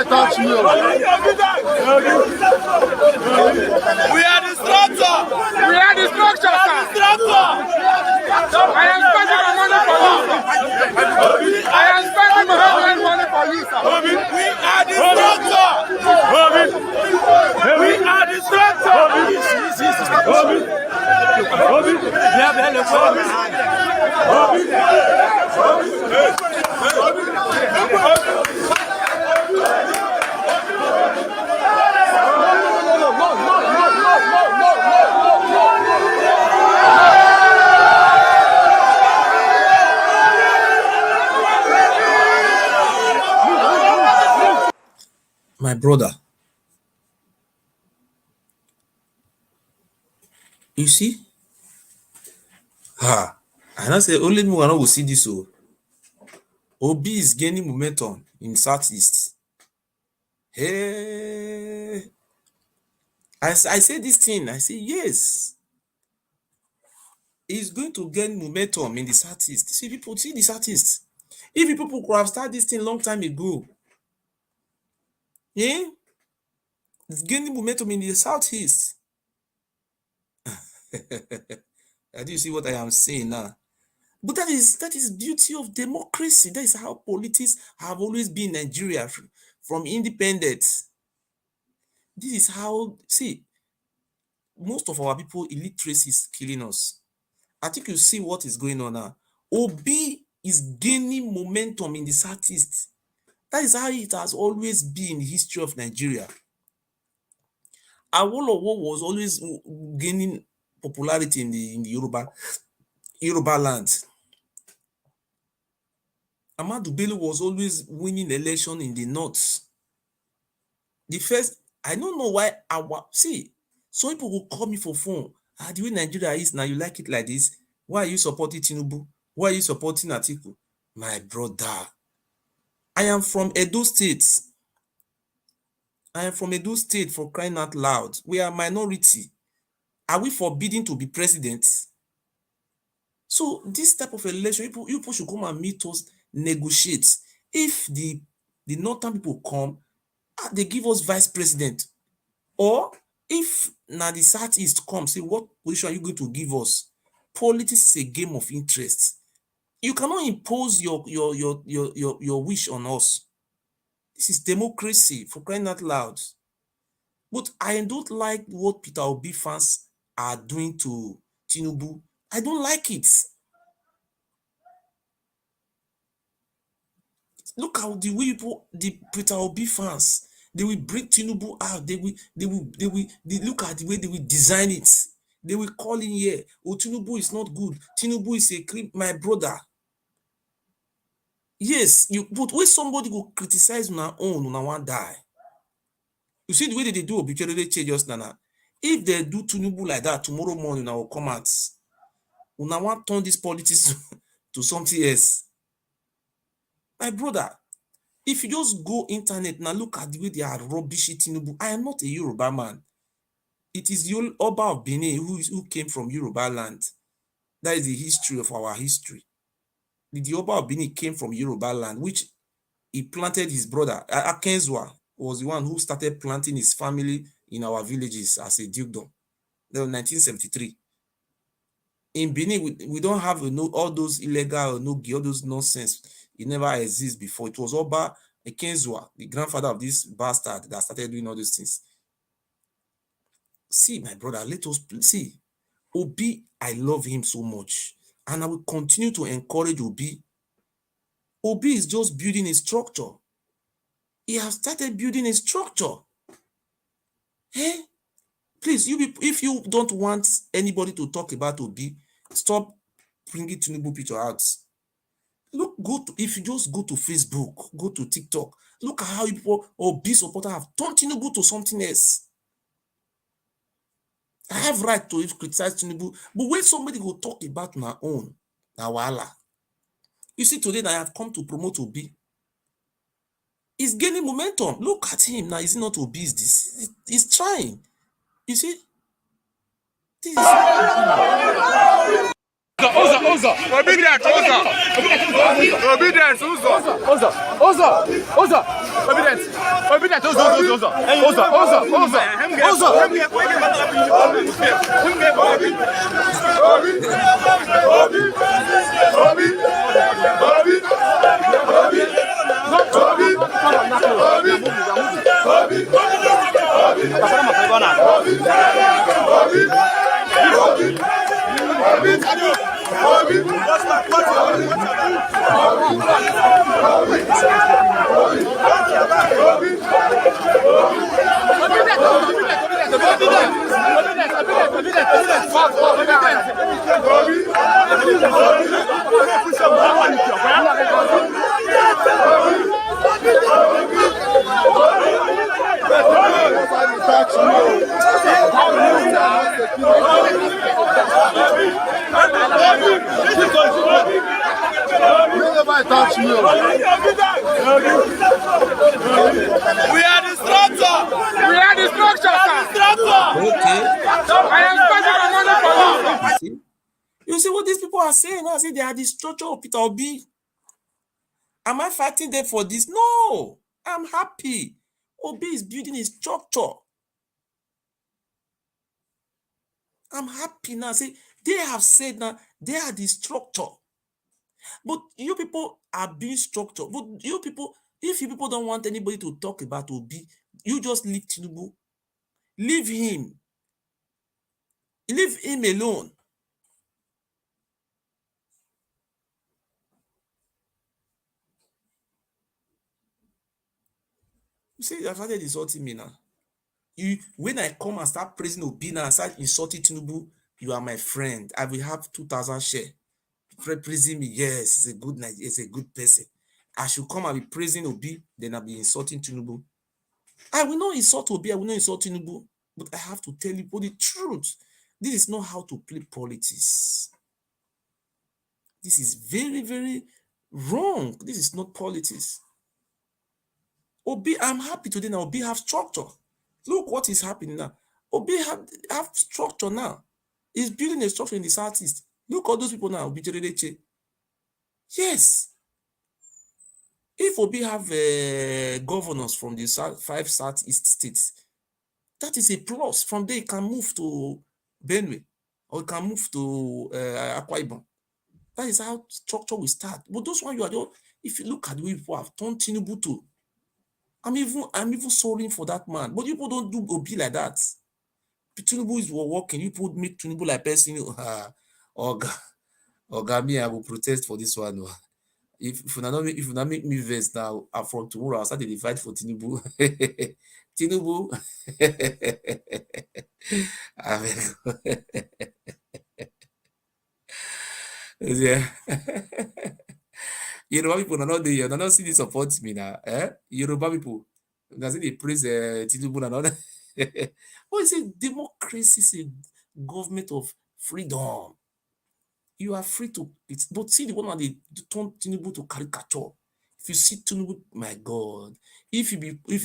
Touch me. We are the structure. We are the structure, sir. I am spending my money for you. I am spending my money for you, sir. We are the structure. We are the structure. My brother, you see, I not say only me will see this. So Obi is gaining momentum in Southeast. Hey, I say this thing, I say yes. He's going to gain momentum in the Southeast. See people, see the Southeast. If people could have started this thing long time ago, it's gaining momentum in the Southeast. Do you see what I am saying now? But that is beauty of democracy. That is how politics have always been in Nigeria from independence. This is how, see, most of our people, illiteracy is killing us. I think you see what is going on now. Obi is gaining momentum in the Southeast. That is how it has always been in the history of Nigeria. Awolowo was always gaining popularity in the Yoruba land. Ahmadu Bello was always winning election in the north. The first, I don't know why some people will call me for phone. The way Nigeria is now, you like it like this. Why are you supporting Tinubu? Why are you supporting Atiku? My brother, I am from Edo State. I am from Edo State, for crying out loud. We are a minority. Are we forbidden to be president? So this type of election, people should come and meet us, negotiate. If the northern people come, they give us vice president. Or if now the Southeast comes, say, what position are you going to give us? Politics is a game of interest. You cannot impose your wish on us. This is democracy, for crying out loud. But I don't like what Peter Obi fans are doing to Tinubu. I don't like it. Look how the way the Peter Obi fans, they will bring Tinubu out. They look at the way they will design it. They will call in here, oh, Tinubu is not good. Tinubu is a creep, my brother. Yes, but when somebody will criticize on our own, on our die. You see the way they do obituary change just now. If they do Tinubu like that tomorrow morning, I will come out. When I want to turn this politics to something else. My brother, if you just go internet now, look at the way they are rubbishing Tinubu. I am not a Yoruba man. It is the Oba of Benin who came from Yoruba land. That is the history of our history. The Oba of Benin came from Yoruba land, which he planted his brother. Akenzwa was the one who started planting his family in our villages as a dukedom. That was 1973. In Benin, we don't have all those illegal, all those nonsense. It never existed before. It was Oba Ekenzua, the grandfather of this bastard, that started doing all these things. See, my brother, let us see. Obi, I love him so much, and I will continue to encourage Obi. Obi is just building a structure. He has started building a structure. Hey, please, if you don't want anybody to talk about Obi, stop bringing Tinubu picture out. Look, if you just go to Facebook, go to TikTok, look at how people Obi supporters have turned Tinubu to something else. I have right to criticize Tinubu, but when somebody will talk about my own, now wahala. You see, today I have come to promote Obi. He's gaining momentum. Look at him now. Is he not Obi? He's trying. You see? This is Obedience, obedience, touch me. We are the structure. We are the structure, sir. okay. I am spending my money for you. You see what these people are saying? I say they are the structure of Peter Obi. Am I fighting them for this? No, I'm happy. Obi is building a structure. I'm happy now. See, they have said now they are the structure. But you people are being structured. But you people, if you people don't want anybody to talk about Obi, you just leave Tinubu. Leave him. Leave him alone. You see, I've started insulting me now. When I come and start praising Obi now and start insulting Tinubu, you are my friend. I will have 2,000 shares. Praising me, yes, it's a good person. I should come and be praising Obi, then I'll be insulting Tinubu. I will not insult Obi, I will not insult Tinubu, but I have to tell you the truth. This is not how to play politics. This is very, very wrong. This is not politics. Obi, I'm happy today now. Obi have structure. Look what is happening now. Obi have structure now. He's building a structure in the southeast. Look at those people now. Obi Cherereche. Yes. If Obi have governors from the 5 southeast states, that is a plus. From there, he can move to Benue or he can move to Akwa Ibom. That is how structure will start. But those one you are doing, if you look at the way people have turned Tinubu to, I'm even sorry for that man. But people don't do Obi like that. Tinubu is working. You put make Tinubu like person. Oga, me, I will protest for this one. If you not make me vex now, from tomorrow I'll start to fight for Tinubu. Tinubu. Yeah. Yoruba people are not there. They not see this support me now. Yoruba people, they see they praise Tinubu and all that. What is it? Democracy is a government of freedom. You are free to it. But see the one that they turn Tinubu to caricature. If you see Tinubu, my God, if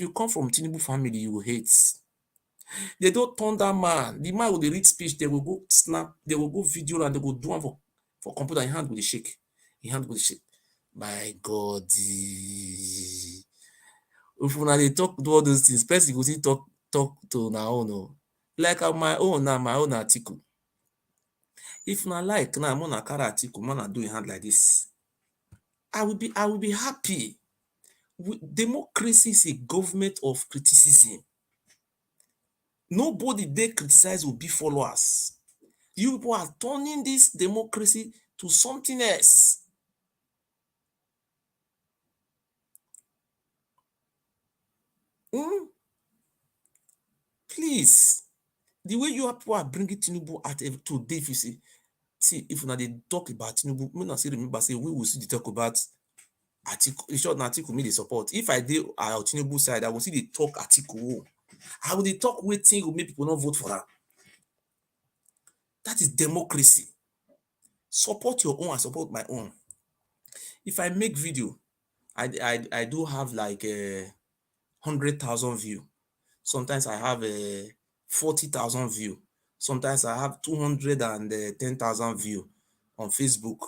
you come from Tinubu family, you will hate. They don't turn that man. The man will read speech, they will go snap, they will go video and they will do one for computer. In hand with the shake. In hand with the shake. My God. If when they talk do all those things, person go see talk to na own. Like my own Atiku. If na like now, I'm gonna carry Atiku, man, do a hand like this. I will be happy. Democracy is a government of criticism. Nobody they criticize will be followers. You people are turning this democracy to something else. Hmm? Please, the way you people are bringing Tinubu at today, if you see, if now they talk about Tinubu, me not say remember say we will see the talk about Atiku. In short, Atiku me the support. If I did Tinubu side, I will see the talk Atiku. I will dey talk wetin go make people not vote for am. That is democracy. Support your own, I support my own. If I make video, I do have like 100,000 view. Sometimes I have 40,000 view. Sometimes I have 210,000 view on Facebook,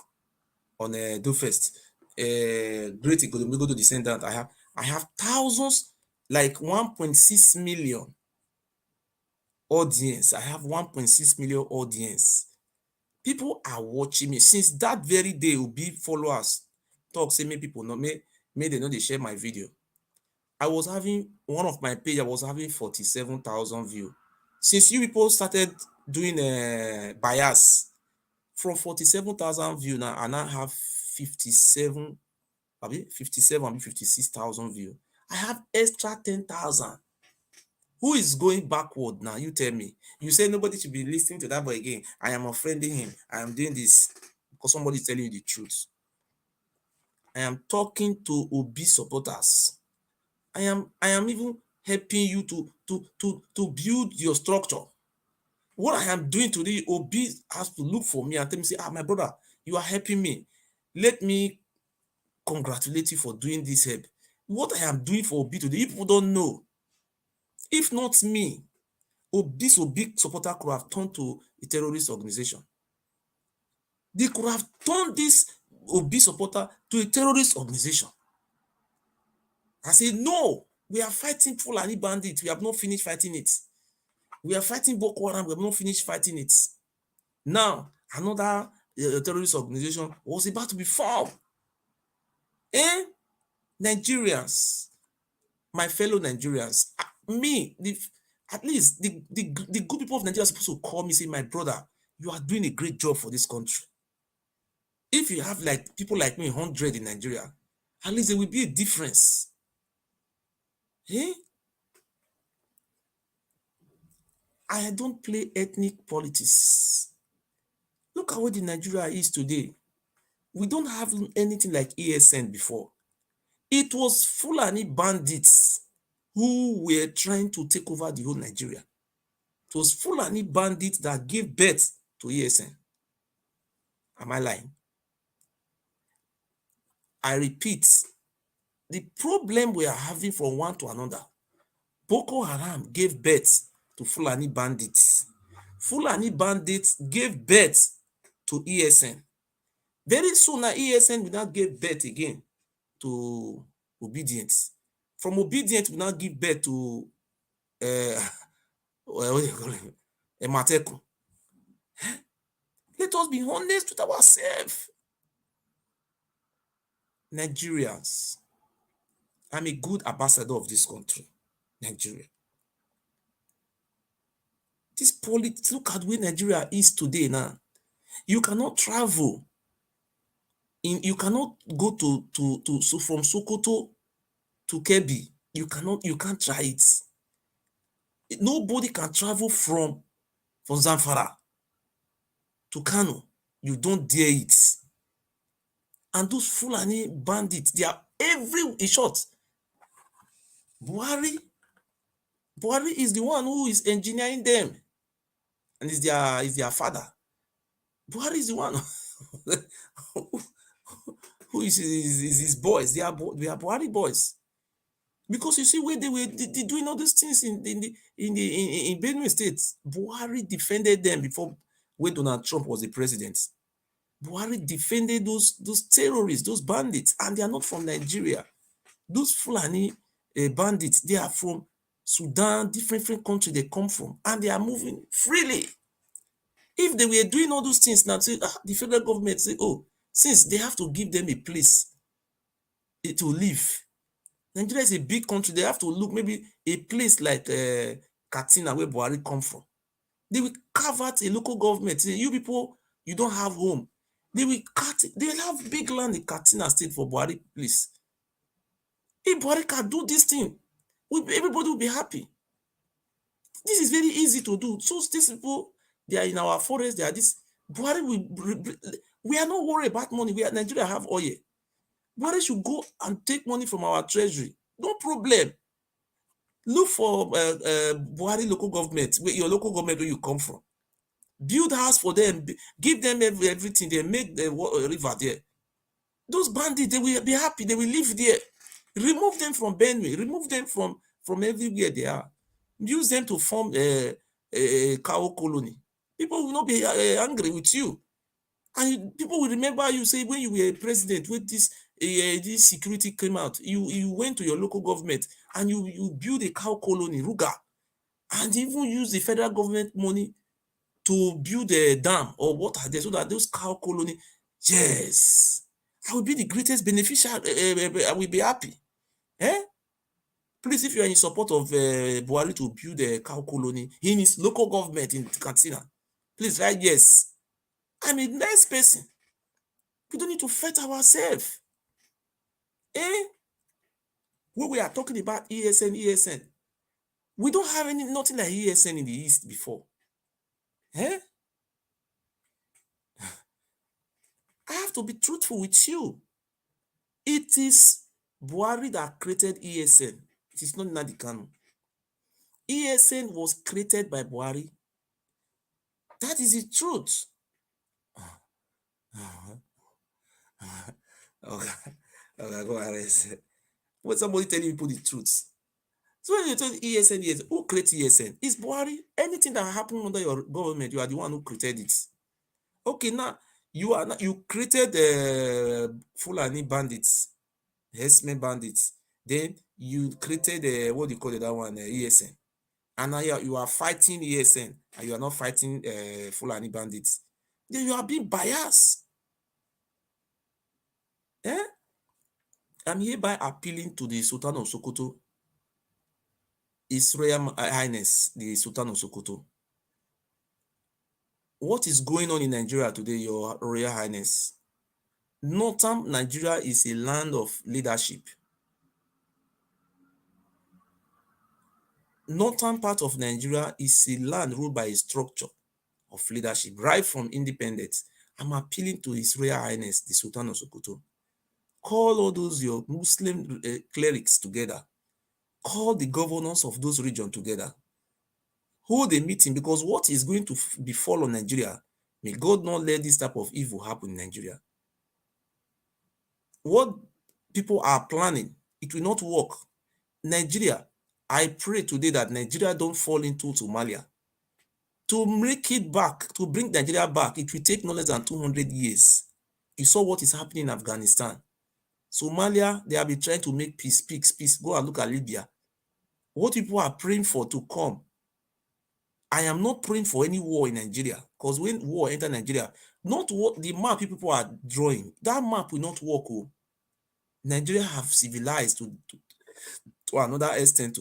on Do First. Great Economy, go to Descendant. I have thousands, like 1.6 million audience. I have 1.6 million audience. People are watching me. Since that very day, will be followers talk, say, make people know, may they know they share my video. I was having one of my page, I was having 47,000 views. Since you people started doing bias, from 47,000 views now, I now have 57, 56,000 views. I have extra 10,000. Who is going backward now? You tell me. You say nobody should be listening to that boy again. I am offending him. I am doing this because somebody is telling you the truth. I am talking to Obi supporters. I am even helping you to build your structure. What I am doing today, Obi has to look for me and tell me, say, my brother, you are helping me. Let me congratulate you for doing this help. What I am doing for Obi today, people don't know. If not me, this Obi supporter could have turned to a terrorist organization. They could have turned this Obi supporter to a terrorist organization. I say, no, we are fighting Fulani bandits. We have not finished fighting it. We are fighting Boko Haram. We have not finished fighting it. Now, another terrorist organization was about to be formed. Nigerians, my fellow Nigerians, at least the good people of Nigeria are supposed to call me, say, my brother, you are doing a great job for this country. If you have like people like me, 100 in Nigeria, at least there will be a difference. I don't play ethnic politics. Look at what the Nigeria is today. We don't have anything like ESN before. It was Fulani bandits who were trying to take over the whole Nigeria. It was Fulani bandits that gave birth to ESN. Am I lying? I repeat, the problem we are having from one to another, Boko Haram gave birth to Fulani bandits. Fulani bandits gave birth to ESN. Very soon now, ESN will now give birth again to obedience. From obedience, we now give birth to what do you call it? Mateku. Let us be honest with ourselves. Nigerians, I'm a good ambassador of this country, Nigeria. This politics, look at where Nigeria is today now. You cannot travel. You cannot go so from Sokoto to Kebbi. You can't try it. Nobody can travel from Zamfara to Kano. You don't dare it. And those Fulani bandits, they are in short. Buhari is the one who is engineering them, and is their father. Buhari is the one who is his boys. They are Buhari boys. Because you see, where they were doing all these things in Benue State, Buhari defended them before when Donald Trump was the president. Buhari defended those terrorists, those bandits, and they are not from Nigeria. Those Fulani bandits, they are from Sudan, different countries they come from, and they are moving freely. If they were doing all those things now, say, the federal government say, oh, since they have to give them a place to live. Nigeria is a big country. They have to look maybe a place like Katsina, where Buhari come from. They will carve out a local government. Say, you people, you don't have home. They will cut it. They will have big land in Katsina State for Buhari place. If Buhari can do this thing, everybody will be happy. This is very easy to do. So these people, they are in our forest. They are this. Buhari we are not worried about money. Nigeria have oil. Buhari should go and take money from our treasury. No problem. Look for Buhari local government, your local government where you come from. Build house for them, give them everything. They make the river there. Those bandits, they will be happy. They will live there. Remove them from Benue. Remove them from everywhere they are. Use them to form a cow colony. People will not be angry with you. And people will remember you, say, when you were president, when this security came out, you went to your local government and you build a cow colony, Ruga, and even use the federal government money to build a dam or water there so that those cow colony, yes, I will be the greatest beneficiary. I will be happy. Eh? Please, if you are in support of Buhari to build a cow colony in his local government in Katsina, please write yes. I'm a nice person. We don't need to fight ourselves. When we are talking about ESN, we don't have nothing like ESN in the East before. I have to be truthful with you. It is Buhari that created ESN. It is not Nnamdi Kanu. ESN was created by Buhari. That is the truth. Okay, go ahead. When somebody telling people the truth. So when you tell ESN, who creates ESN? It's Buhari. Anything that happened under your government, you are the one who created it. Okay, now you created Fulani bandits, herdsmen bandits. Then you created what do you call it, that one, ESN. And now you are fighting ESN and you are not fighting Fulani bandits. Then you are being biased. I'm hereby appealing to the Sultan of Sokoto, His Royal Highness, the Sultan of Sokoto. What is going on in Nigeria today, Your Royal Highness? Northern Nigeria is a land of leadership. Northern part of Nigeria is a land ruled by a structure of leadership, right from independence. I'm appealing to His Royal Highness, the Sultan of Sokoto. Call all those your Muslim clerics together. Call the governors of those regions together. Hold a meeting, because what is going to befall on Nigeria, may God not let this type of evil happen in Nigeria. What people are planning, it will not work. Nigeria, I pray today that Nigeria don't fall into Somalia. To make it back, to bring Nigeria back, it will take no less than 200 years. You saw what is happening in Afghanistan. Somalia, they have been trying to make peace. Go and look at Libya. What people are praying for to come. I am not praying for any war in Nigeria, because when war enter Nigeria, not what the map people are drawing, that map will not work. Nigeria have civilized to another extent.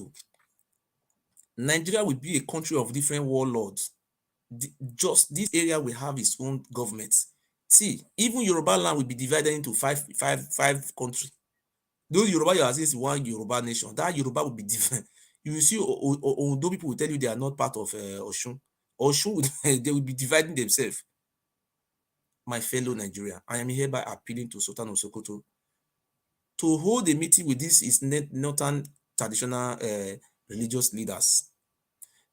Nigeria will be a country of different warlords. Just this area will have its own government. See, even Yoruba land will be divided into five countries. Those Yoruba you are saying is one Yoruba nation. That Yoruba will be different. You will see Ondo people will tell you they are not part of Osun. Osun, they will be dividing themselves. My fellow Nigeria, I am hereby appealing to Sultan of Sokoto to hold a meeting with these northern traditional religious leaders.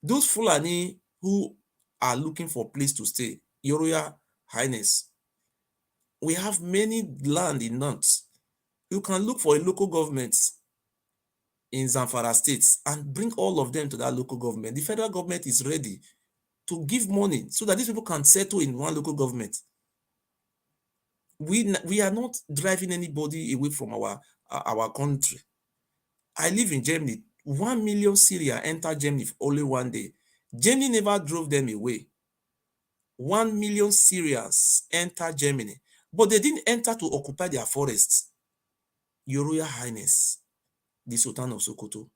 Those Fulani who are looking for a place to stay, Your Royal Highness, we have many land in north. You can look for a local government in Zamfara State and bring all of them to that local government. The federal government is ready to give money so that these people can settle in one local government. We are not driving anybody away from our country. I live in Germany. 1 million Syria entered Germany for only one day. Germany never drove them away. 1 million Syrians entered Germany, but they didn't enter to occupy their forests. Your Royal Highness, the Sultan of Sokoto,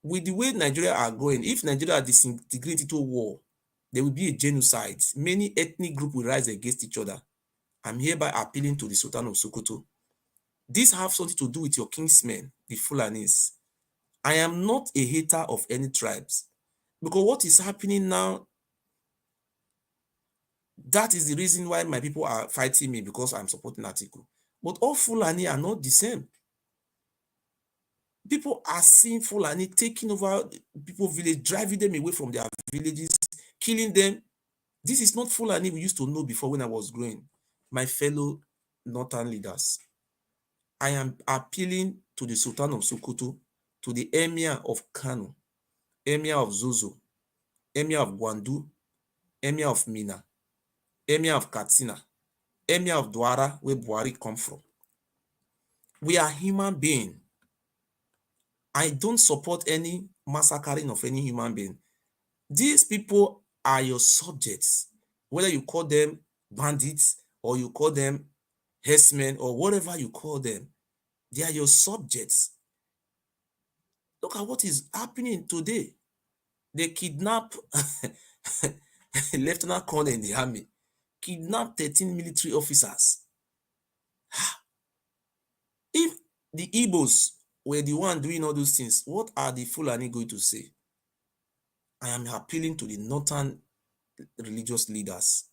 with the way Nigeria are going, if Nigeria disintegrates into war, there will be a genocide. Many ethnic groups will rise against each other. I'm hereby appealing to the Sultan of Sokoto. This has something to do with your kinsmen, the Fulanis. I am not a hater of any tribes, because what is happening now, that is the reason why my people are fighting me, because I'm supporting Atiku. But all Fulani are not the same. People are seeing Fulani taking over people's village, driving them away from their villages, killing them. This is not Fulani we used to know before when I was growing. My fellow northern leaders, I am appealing to the Sultan of Sokoto, to the Emir of Kano, Emir of Zozo, Emir of Gwandu, Emir of Mina, Emir of Katsina, Emir of Douara, where Buhari come from. We are human beings. I don't support any massacring of any human being. These people are your subjects, whether you call them bandits or you call them herdsmen or whatever you call them. They are your subjects. Look at what is happening today. They kidnap Lieutenant Colonel in the army, kidnap 13 military officers. If the Igbos were the one doing all those things, what are the Fulani going to say? I am appealing to the northern religious leaders.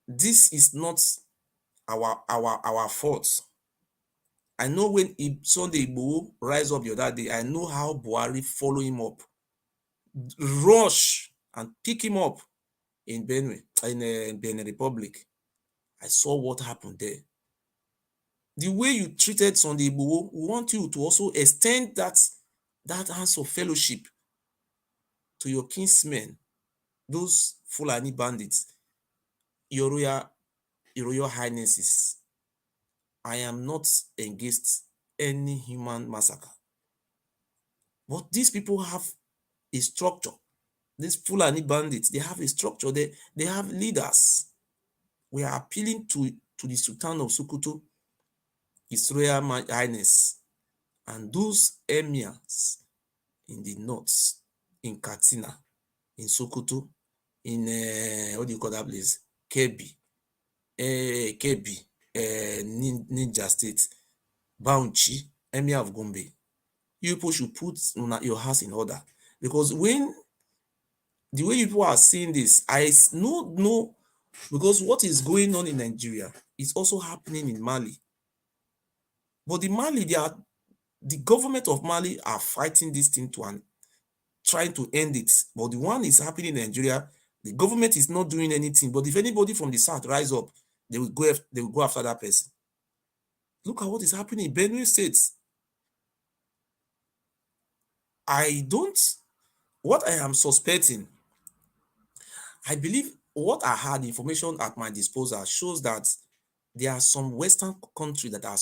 This is not our fault. I know when Sunday Igboho rise up the other day, I know how Buhari follow him up, rush and pick him up in Benue, in Benin Republic. I saw what happened there. The way you treated Sunday Igboho, we want you to also extend that hands of fellowship to your kinsmen, those Fulani bandits, your Royal Highnesses. I am not against any human massacre. But these people have a structure. These Fulani bandits, they have a structure. They have leaders. We are appealing to the Sultan of Sokoto, His Royal Highness, and those emirs in the north, in Katsina, in Sokoto, in what do you call that place? Kebbi, Ninja State, Bauchi, Emir of Gombe. You people should put your house in order, because when the way people are seeing this, I know because what is going on in Nigeria is also happening in Mali. But the government of Mali are fighting this thing and trying to end it. But the one is happening in Nigeria, the government is not doing anything. But if anybody from the south rise up, they will go after that person. Look at what is happening in Benue State. What I am suspecting, I believe what I had information at my disposal shows that there are some Western countries that are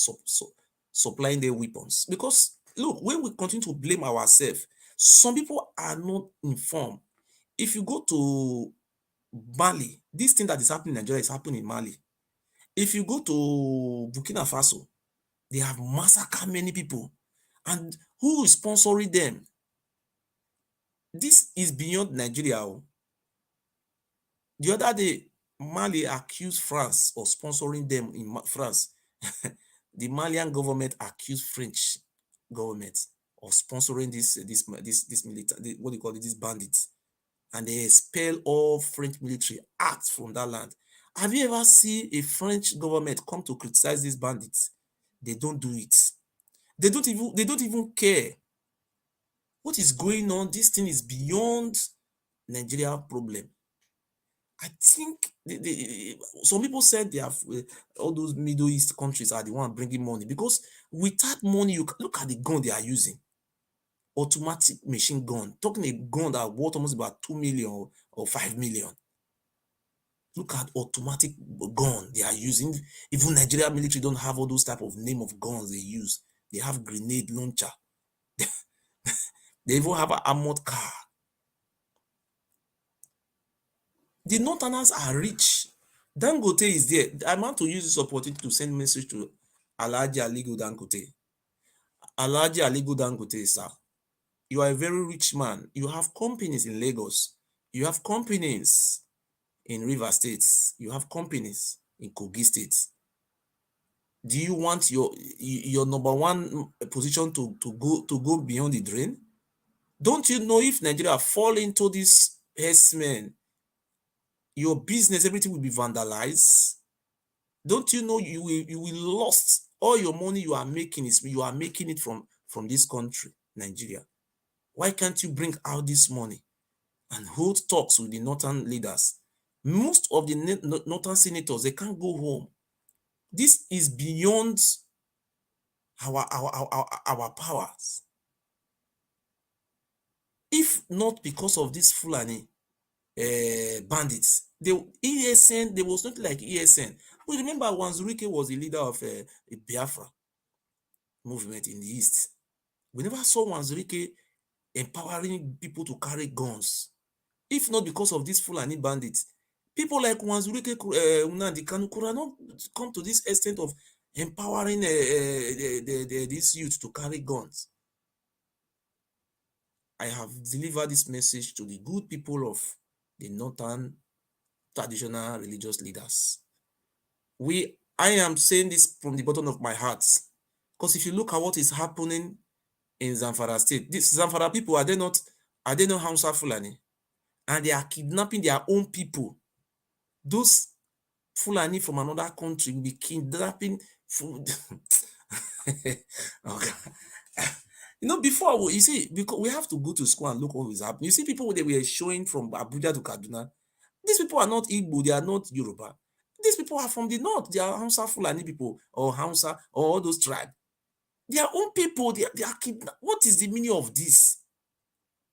supplying their weapons. Because look, when we continue to blame ourselves, some people are not informed. If you go to Mali, this thing that is happening in Nigeria is happening in Mali. If you go to Burkina Faso, they have massacred many people. And who is sponsoring them? This is beyond Nigeria. The other day, Mali accused France of sponsoring them in France. The Malian government accused French government of sponsoring this military, what do you call it, these bandits, and they expel all French military acts from that land. Have you ever seen a French government come to criticize these bandits? They don't do it. They don't even care. What is going on? This thing is beyond Nigeria problem. I think some people said they have all those Middle East countries are the one bringing money, because without money, you look at the gun they are using. Automatic machine gun, talking a gun that worth almost about 2 million or 5 million. Look at automatic gun they are using. Even Nigeria military don't have all those type of name of guns they use. They have grenade launcher. They even have an armored car. The Northerners are rich. Dangote is there. I want to use this opportunity to send message to Alhaji Aliko Dangote. Alhaji Aliko Dangote, sir, you are a very rich man. You have companies in Lagos. You have companies in River State. You have companies in Kogi State. Do you want your number one position to go beyond the drain? Don't you know if Nigeria fall into this herdsmen, your business, everything will be vandalized? Don't you know you will lost all your money you are making it from this country, Nigeria? Why can't you bring out this money and hold talks with the northern leaders? Most of the northern senators, they can't go home. This is beyond our powers. If not because of this Fulani bandits, ESN, there was nothing like ESN. We remember Wanzurike was the leader of a Biafra movement in the East. We never saw Wanzurike empowering people to carry guns. If not because of these Fulani bandits, people like Wanzurike Nnamdi Kanu could not come to this extent of empowering these youth to carry guns. I have delivered this message to the good people of the northern traditional religious leaders. I am saying this from the bottom of my heart, because if you look at what is happening in Zamfara State, these Zamfara people, are they not Hausa Fulani? And they are kidnapping their own people. Those Fulani from another country will be kidnapping food. Okay. You know, before, you see, because we have to go to school and look what is happening. You see, people they were showing from Abuja to Kaduna. These people are not Igbo, they are not Yoruba. These people are from the north. They are Hausa Fulani people, or Hausa, or all those tribes. Their own people, they are kidnapped. What is the meaning of this?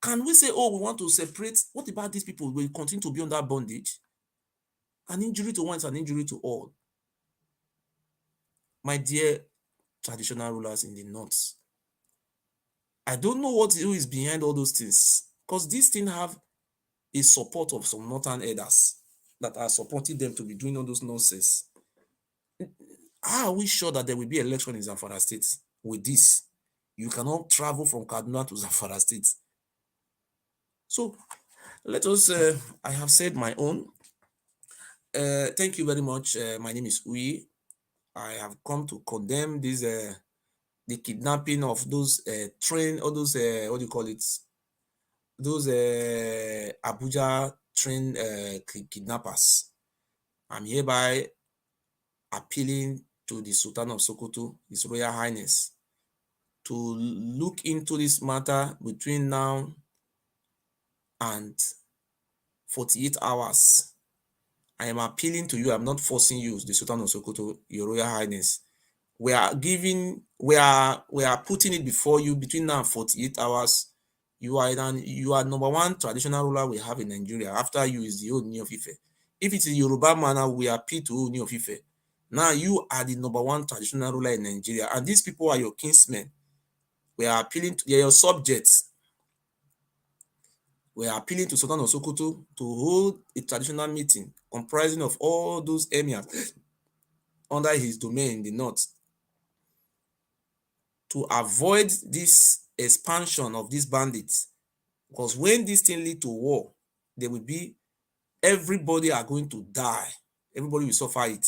Can we say, oh, we want to separate? What about these people? Will continue to be under bondage? An injury to one is an injury to all. My dear traditional rulers in the north, I don't know who is behind all those things, because these things have a support of some northern elders that are supporting them to be doing all those nonsense. How are we sure that there will be election in Zamfara State with this? You cannot travel from Kaduna to Zamfara State. So let us, I have said my own. Thank you very much. My name is Uyi. I have come to condemn this, the kidnapping of those what do you call it? Those Abuja train kidnappers. I'm hereby appealing to the Sultan of Sokoto, His Royal Highness, to look into this matter between now and 48 hours. I am appealing to you. I'm not forcing you, the Sultan of Sokoto, Your Royal Highness. We are putting it before you between now and 48 hours. You are number one traditional ruler we have in Nigeria. After you is the Ooni of Ife. If it is Yoruba manner, we appeal to Ooni of Ife. Now you are the number one traditional ruler in Nigeria, and these people are your kinsmen. We are appealing to your subjects. We are appealing to Sultan of Sokoto to hold a traditional meeting comprising of all those emirs under his domain in the north, to avoid this expansion of these bandits. Because when this thing lead to war, there will be, everybody are going to die. Everybody will suffer it.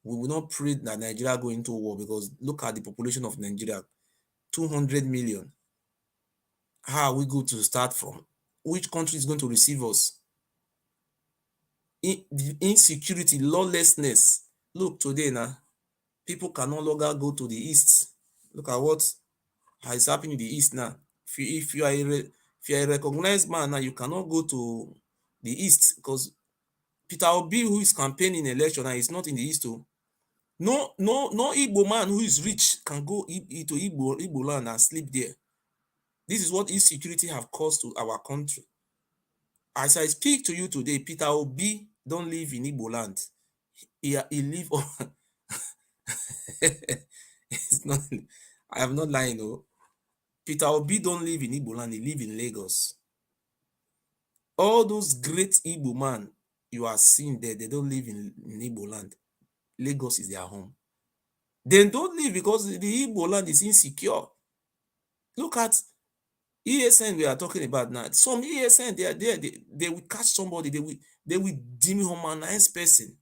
We will not pray that Nigeria go into war, because look at the population of Nigeria, 200 million. How are we going to start from? Which country is going to receive us? Insecurity, lawlessness. Look, today now, people can no longer go to the east. Look at what is happening in the east now. If you are a recognized man now, you cannot go to the east, because Peter Obi, who is campaigning in election, and is not in the east too. No Igbo man who is rich can go to Igbo land and sleep there. This is what insecurity have caused to our country. As I speak to you today, Peter Obi don't live in Igbo land. He live on it's not, I am not lying, no. Peter Obi don't live in Igbo land, he live in Lagos. All those great Igbo man you are seeing there, they don't live in Igbo land. Lagos is their home. Then don't leave because the Igbo land is insecure. Look at ESN we are talking about now. Some ESN, they are there, they will catch somebody, they will dehumanize person.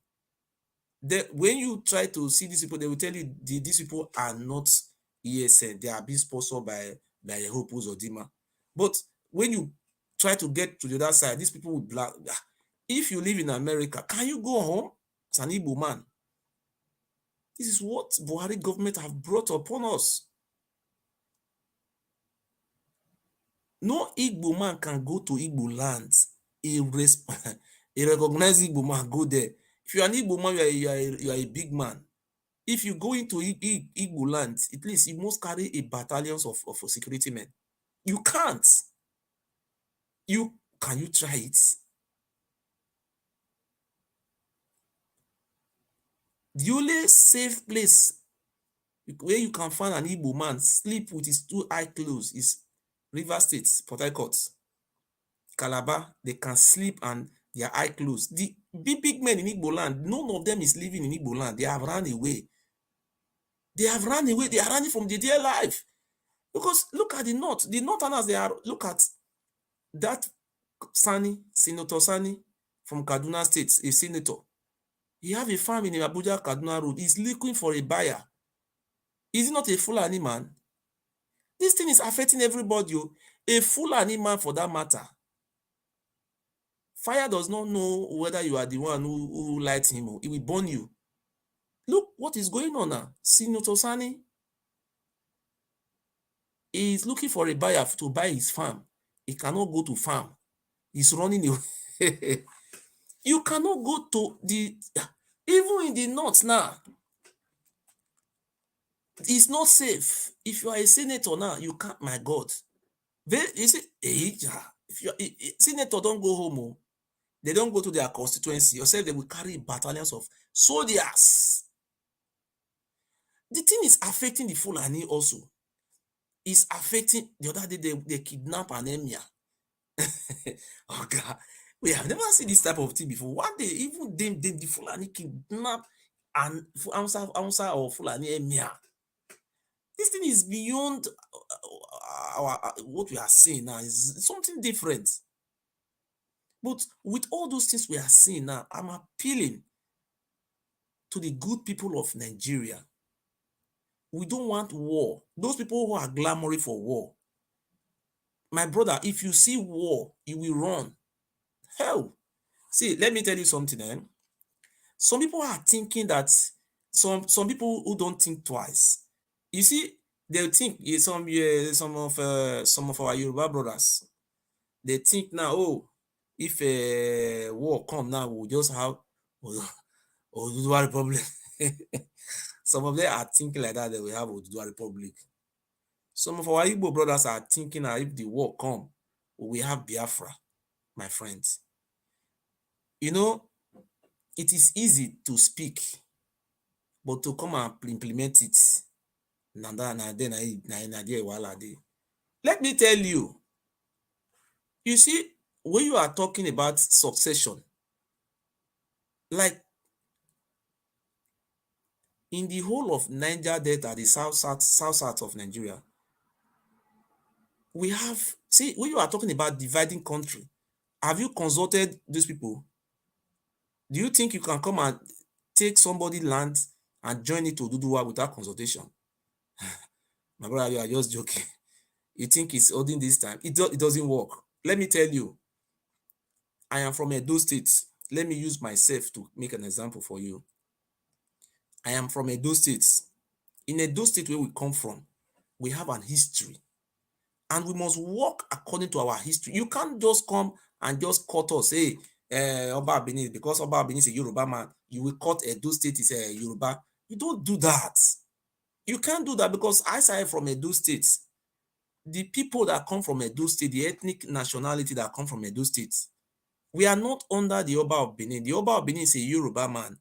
When you try to see these people, they will tell you these people are not ESN. They are being sponsored by Hope Uzordima. But when you try to get to the other side, these people will black. If you live in America, can you go home as an Igbo man? This is what Buhari government have brought upon us. No Igbo man can go to Igbo lands. A recognized Igbo man go there. If you are an Igbo man, you are a big man. If you go into Igbo land, at least you must carry a battalions of security men. You can't. Can you try it? The only safe place where you can find an Igbo man sleep with his two eyes closed is River State, Port Harcourt, Calabar. They can sleep and their eye closed. The big men in Igbo land, none of them is living in Igbo land. They have run away. They have run away. They are running from the dear life. Because look at the North. The Northerners, look at that Senator Sani from Kaduna State, a senator. He have a farm in Abuja, Kaduna Road. He's looking for a buyer. Is he not a Fulani man? This thing is affecting everybody. A Fulani man for that matter. Fire does not know whether you are the one who lights him. It will burn you. Look what is going on now. Senator Sani is looking for a buyer to buy his farm. He cannot go to farm. He's running away. You cannot go to even in the North now. It's not safe. If you are a senator now, you can't, my God. You see, if you senator don't go home, they don't go to their constituency. Yourself, they will carry battalions of soldiers. The thing is affecting the Fulani also. It's affecting, the other day, they kidnap an emir. Oh God, we have never seen this type of thing before. One day, even the Fulani kidnap and Hausa or Fulani emir. This thing is beyond what we are seeing now. Is something different. But with all those things we are seeing now, I'm appealing to the good people of Nigeria. We don't want war. Those people who are clamoring for war, my brother, if you see war, you will run. Hell, see, let me tell you something. Some people are thinking that some people who don't think twice. You see, they think some of our Yoruba brothers, they think now, oh, if a war come now, we'll just have Oduduwa Republic. Some of them are thinking like that we have Oduduwa Republic. Some of our Igbo brothers are thinking that if the war come, we have Biafra, my friends. You know, it is easy to speak, but to come and implement it, let me tell you, you see, when you are talking about succession, like in the whole of Niger Delta, the south of Nigeria, we have, see, when you are talking about dividing country, have you consulted these people? Do you think you can come and take somebody's land and join it to Oduduwa without consultation? My brother, you are just joking. You think it's holding this time? It doesn't work. Let me tell you, I am from Edo State. Let me use myself to make an example for you. I am from Edo State. In Edo State, where we come from, we have an history. And we must work according to our history. You can't just come and just cut us, hey, Oba Benin, because Oba Benin is a Yoruba man, you will cut Edo State is a Yoruba. You don't do that. You can't do that because as I am from Edo State, the people that come from Edo State, the ethnic nationality that come from Edo State, we are not under the Oba of Benin. The Oba of Benin is a Yoruba man.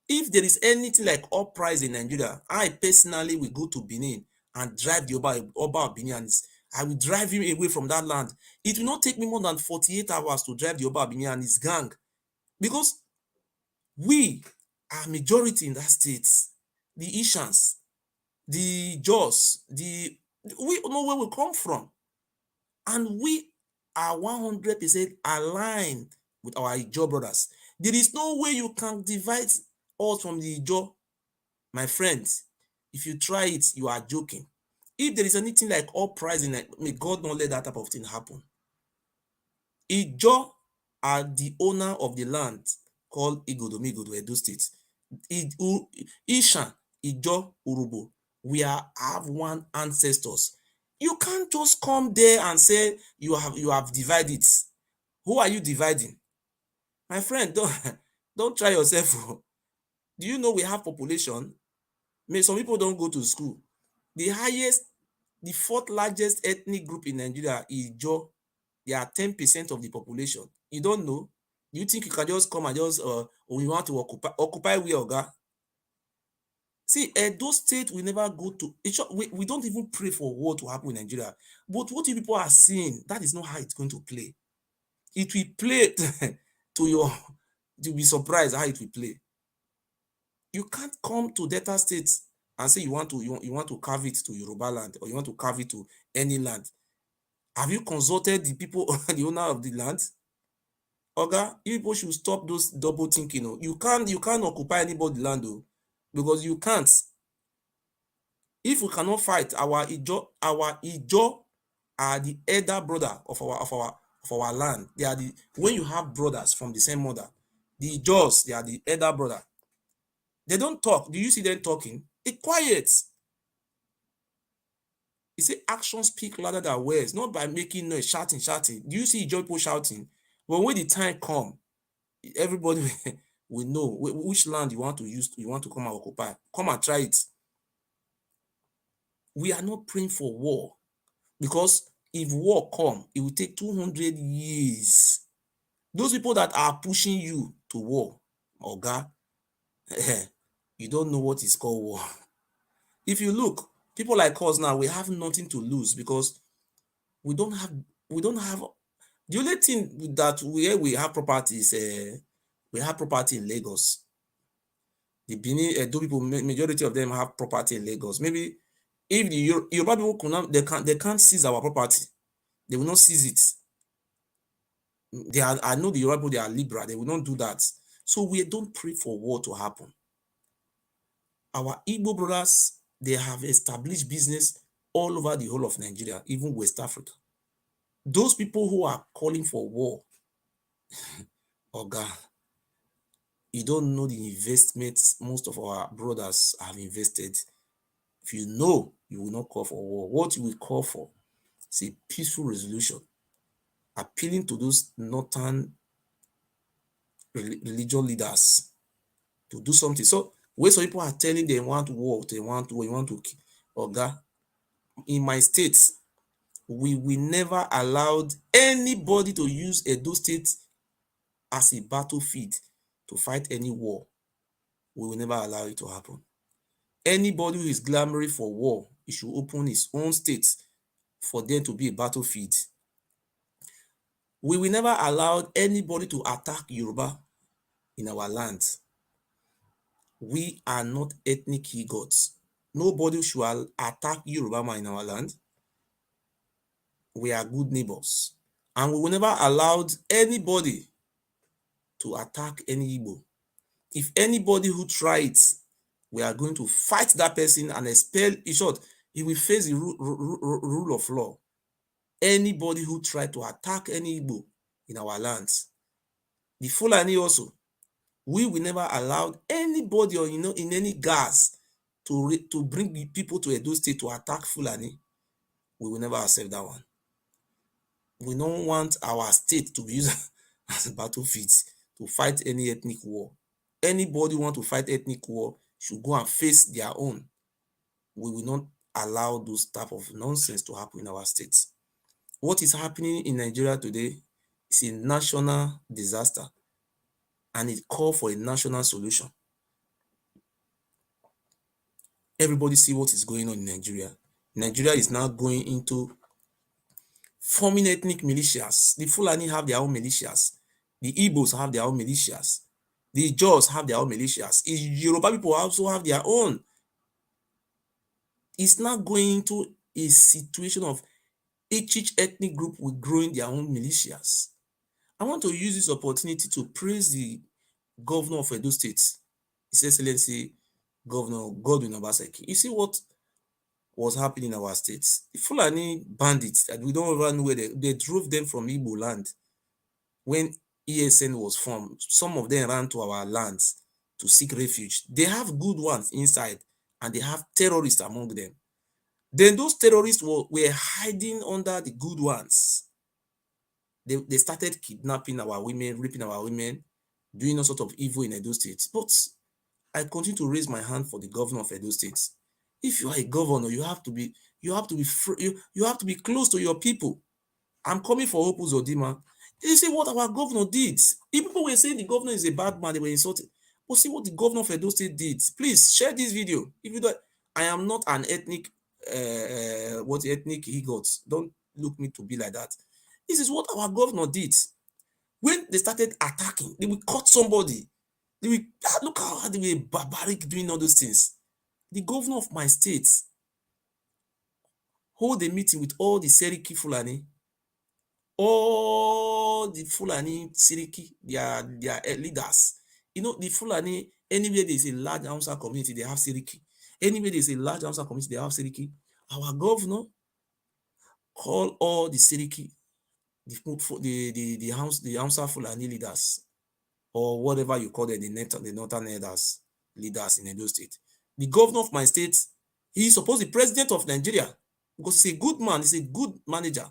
If there is anything like uprising in Nigeria, I personally will go to Benin and drive the Oba of Benin, and I will drive him away from that land. It will not take me more than 48 hours to drive the Oba of Benin and his gang, because we are majority in that state. the Ishans, the Jaws, we know where we come from. And we are 100% aligned with our Ijaw brothers. There is no way you can divide us from the Ijaw, my friends. If you try it, you are joking. If there is anything like uprising, may God not let that type of thing happen. Ijaw are the owner of the land called Igodomigodo, Edo State. Ishan, Ijaw, Urubo, we have one ancestors. You can't just come there and say you have divided. Who are you dividing? My friend, don't try yourself. Do you know we have population? Some people don't go to school. The fourth largest ethnic group in Nigeria is Ijaw. They are 10% of the population. You don't know? You think you can just come and just we want to occupy where, Oga? See, those states we never go to. We don't even pray for war to happen in Nigeria. But what you people are seeing, that is not how it's going to play. It will play to be surprised how it will play. You can't come to Delta states and say you want to carve it to Yoruba land, or you want to carve it to any land. Have you consulted the people, the owner of the land? Oga, you people should stop those double thinking. You can't occupy anybody's land, because you can't. If we cannot fight, our Ijaw are the elder brother of our land. They are when you have brothers from the same mother, the Ijaws, they are the elder brother. They don't talk. Do you see them talking? It's quiet. You see, actions speak louder than words, not by making noise, shouting. Do you see Ijaw people shouting? But when the time comes, everybody will know which land you want to come and occupy. Come and try it. We are not praying for war, because if war come, it will take 200 years. Those people that are pushing you to war, Oga, you don't know what is called war. If you look, people like us now, we have nothing to lose, because we don't have the only thing that we have property is we have property in Lagos. The Benin Edo people, majority of them have property in Lagos. Maybe if the Yoruba people they can't seize our property. They will not seize it. I know the Yoruba people, they are liberal. They will not do that. So we don't pray for war to happen. Our Igbo brothers, they have established business all over the whole of Nigeria, even West Africa. Those people who are calling for war, Oga, you don't know the investments most of our brothers have invested. If you know, you will not call for war. What you will call for is a peaceful resolution, appealing to those northern religious leaders to do something. So when some people are telling they want war, you want to kill, Oga, in my state, we will never allow anybody to use Edo State as a battlefield to fight any war. We will never allow it to happen. Anybody who is clamoring for war, he should open his own state for there to be a battlefield. We will never allow anybody to attack Yoruba in our land. We are not ethnic he-gods. Nobody should attack Yoruba man in our land. We are good neighbors. And we will never allow anybody to attack any Igbo. If anybody who tries, we are going to fight that person and expel. In short, he will face the rule of law. Anybody who tries to attack any Igbo in our lands, the Fulani also, we will never allow anybody or in any gas to bring people to Edo State to attack Fulani. We will never accept that one. We don't want our state to be used as a battlefield to fight any ethnic war. Anybody want to fight ethnic war should go and face their own. We will not allow those type of nonsense to happen in our states. What is happening in Nigeria today is a national disaster, and it calls for a national solution. Everybody see what is going on in Nigeria. Nigeria is now going into forming ethnic militias. The Fulani have their own militias. The Igbos have their own militias. The Jaws have their own militias. The Yoruba people also have their own it's now going into a situation of each ethnic group will growing their own militias. I want to use this opportunity to praise the governor of Edo State, His Excellency Governor Godwin Obaseki. You see what was happening in our states? The Fulani bandits that we don't even know where they drove them from Igbo land when ESN was formed. Some of them ran to our lands to seek refuge. They have good ones inside and they have terrorists among them. Then those terrorists were hiding under the good ones. They started kidnapping our women, raping our women, doing all sort of evil in Edo State. But I continue to raise my hand for the governor of Edo State. If you are a governor, you have to be close to your people. I'm coming for Hope Uzordima. You see what our governor did. If people were saying the governor is a bad man, they were insulted. But see what the governor of Edo State did. Please share this video. If you don't, I am not an ethnic, what ethnic he got. Don't look me to be like that. This is what our governor did. When they started attacking, they will cut somebody. They will look how they were barbaric doing all those things. The governor of my state hold a meeting with all the Seriki Fulani, all the Fulani Siriki, their leaders. You know, the Fulani, anywhere there is a large Hausa community, they have Siriki. Anywhere there is a large Hausa community, they have Siriki. Our governor call all the Siriki, the Hausa Fulani leaders, or whatever you call them, the northern leaders in Edo State. The governor of my state, he is supposed to be president of Nigeria because he's a good man, he's a good manager.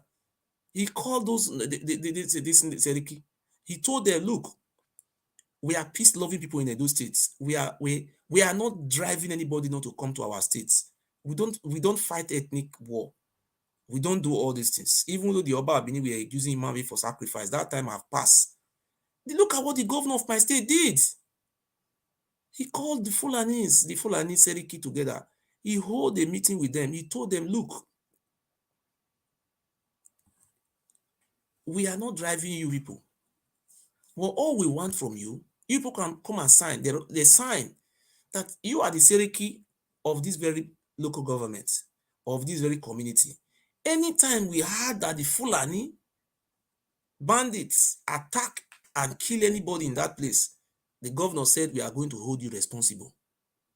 He called those this Seriki. He told them, look, we are peace-loving people in Edo State. We are not driving anybody not to come to our states. We don't fight ethnic war. We don't do all these things. Even though the Oba Abini were using Imam for sacrifice, that time have passed. Look at what the governor of my state did. He called the Fulani Seriki together. He held a meeting with them. He told them, look, we are not driving you people. Well, all we want from you, you people can come and sign. They sign that you are the Seriki of this very local government, of this very community. Anytime we heard that the Fulani bandits attack and kill anybody in that place, the governor said, we are going to hold you responsible.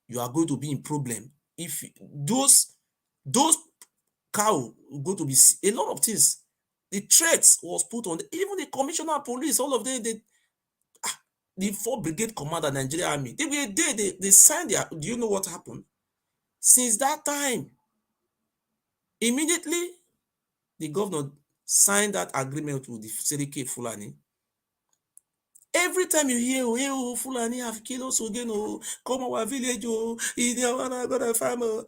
You are going to be in problem. If those cow go to be a lot of things. The threats was put on even the commissioner of police, all of them, the 4th Brigade Commander, Nigeria Army, they were there, they signed their, do you know what happened? Since that time, immediately, the governor signed that agreement with the Seriki Fulani. Every time you hear, oh, Fulani have killed us again, oh, come our village, oh, got a farmer.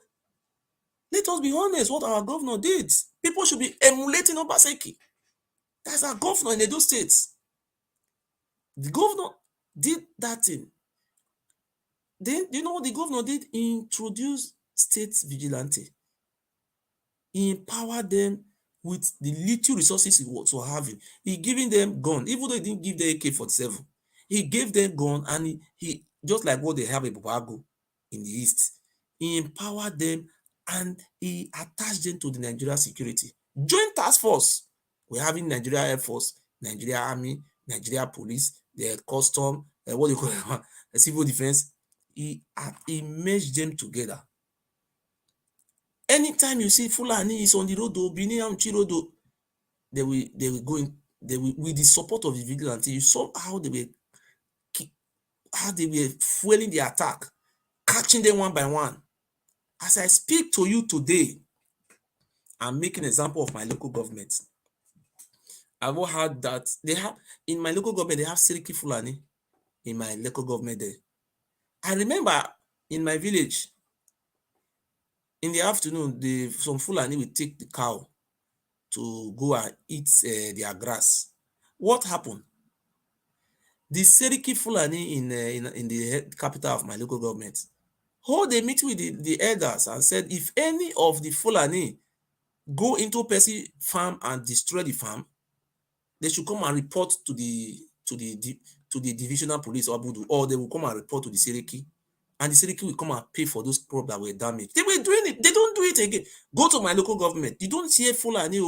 Let us be honest, what our governor did. People should be emulating Obaseki. That's our governor in Edo State. The governor did that thing. Then, you know what the governor did? He introduced state vigilante. He empowered them with the little resources he was having. He giving them gun, even though he didn't give them AK-47. He gave them gun, and he just like what they have in Bubago in the east. He empowered them and he attached them to the Nigeria security. Joint task force. We're having Nigeria Air Force, Nigeria Army, Nigeria Police, the custom, what do you call it, the civil defense. He merged them together. Anytime you see Fulani is on the road, Bini Amchi road, they will go in, they will, with the support of the vigilante. You saw how they were fueling the attack, catching them one by one. As I speak to you today, I'm making an example of my local government. I've heard that they have in my local government, they have Seriki Fulani in my local government there. I remember in my village, in the afternoon, some Fulani will take the cow to go and eat their grass. What happened? The Seriki Fulani in the capital of my local government hold a meeting with the elders and said, if any of the Fulani go into Percy farm and destroy the farm, they should come and report to the divisional police or Abudu, or they will come and report to the Seriki and the Seriki will come and pay for those crops that were damaged. They were doing it. They don't do it again. Go to my local government. You don't hear Fulani.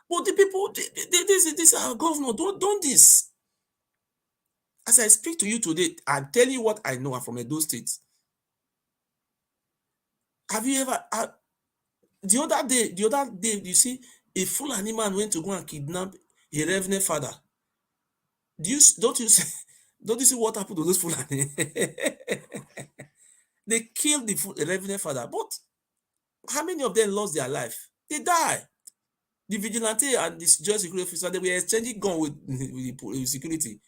But the people, this our governor, don't this. As I speak to you today, I'm telling you what I know. I'm from Edo State. Have you ever... the other day, you see, a Fulani man went to go and kidnap a revenue father. Don't you see what happened to those Fulani? They killed the revenue father. But how many of them lost their life? They died. The vigilante and the security officer, they were exchanging gun with the security,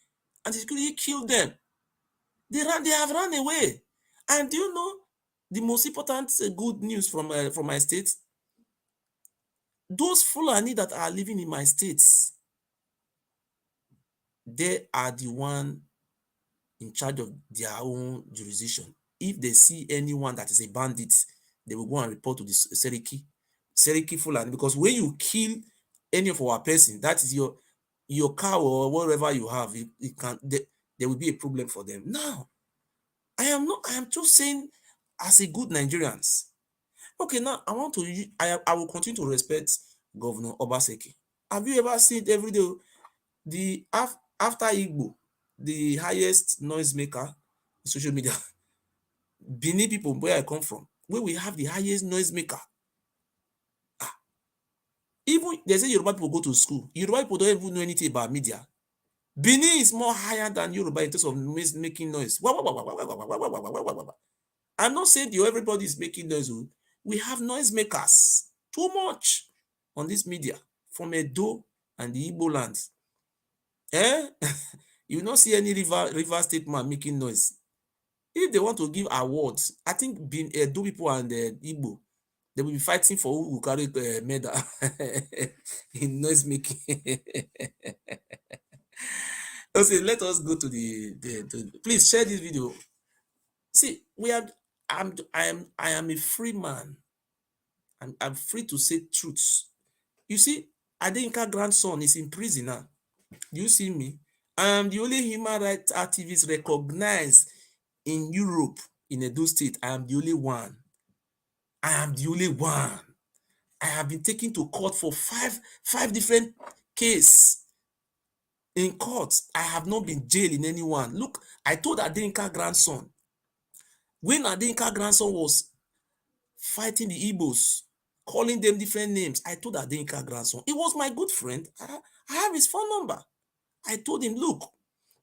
and the security killed them. They have run away. And do you know the most important good news from my state? Those Fulani that are living in my states, they are the one in charge of their own jurisdiction. If they see anyone that is a bandit, they will go and report to the Seriki Fulani, because when you kill any of our person, that is your cow or whatever you have, there will be a problem for them. Now, I am just saying, as a good Nigerians. Okay, now I will continue to respect Governor Obaseki. Have you ever seen every day after Igbo, the highest noisemaker in social media? Benin people, where I come from, where we have the highest noisemaker. Even they say Yoruba people go to school. Yoruba people don't even know anything about media. Benin is more higher than Yoruba in terms of making noise. I'm not saying everybody is making noise. We have noisemakers too much on this media from Edo and the Igbo lands. You will not see any river state man making noise. If they want to give awards, I think Edo people and Igbo, they will be fighting for who will carry medal in noise making. Okay, let us go to please share this video. See, I am a free man. I'm free to say truths. You see, Adenka grandson is in prison now. Do you see me? I am the only human rights activist recognized in Europe, in Edo State. I am the only one. I am the only one. I have been taken to court for five different cases. In court, I have not been jailed in anyone. Look, I told Adenka grandson, when Adenka grandson was fighting the Igbos, calling them different names, I told Adenka grandson, he was my good friend. I have his phone number. I told him, look,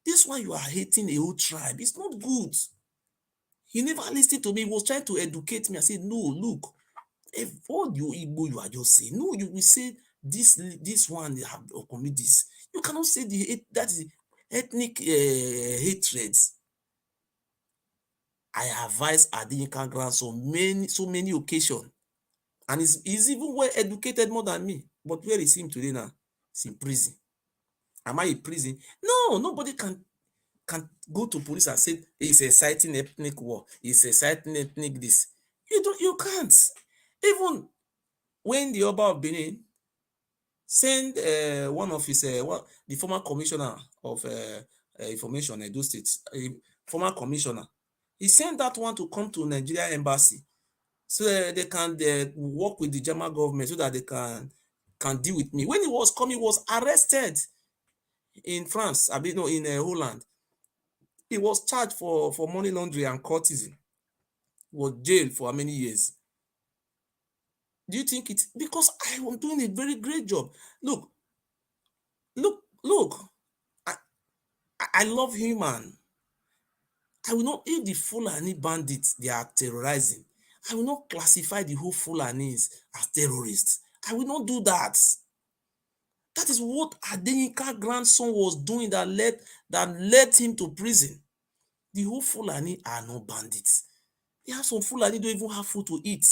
this one you are hating a whole tribe. It's not good. He never listened to me. He was trying to educate me. I said, no, look, if all you Igbo you are just saying, no, you will say this one have commit this. You cannot say that is ethnic hatred. I advise Adenka grandson so many occasions, and he's even well educated more than me. But where is him today now? He's in prison. Am I in prison? No, nobody can go to police and say he's inciting ethnic war, he's inciting ethnic this. You can't. Even when the Oba of Benin send one of his the former commissioner of information, Edo State, former commissioner, he sent that one to come to Nigeria embassy so they can work with the German government so that they can deal with me. When he was coming, he was arrested in France, in Holland. He was charged for money laundering and courtesy. He was jailed for how many years? Do you think it's because I am doing a very great job? Look. I love human. I will not, if the Fulani bandits they are terrorizing, I will not classify the whole Fulanis as terrorists. I will not do that. That is what Adenika's grandson was doing that led him to prison. The whole Fulani are not bandits. They have some Fulani don't even have food to eat.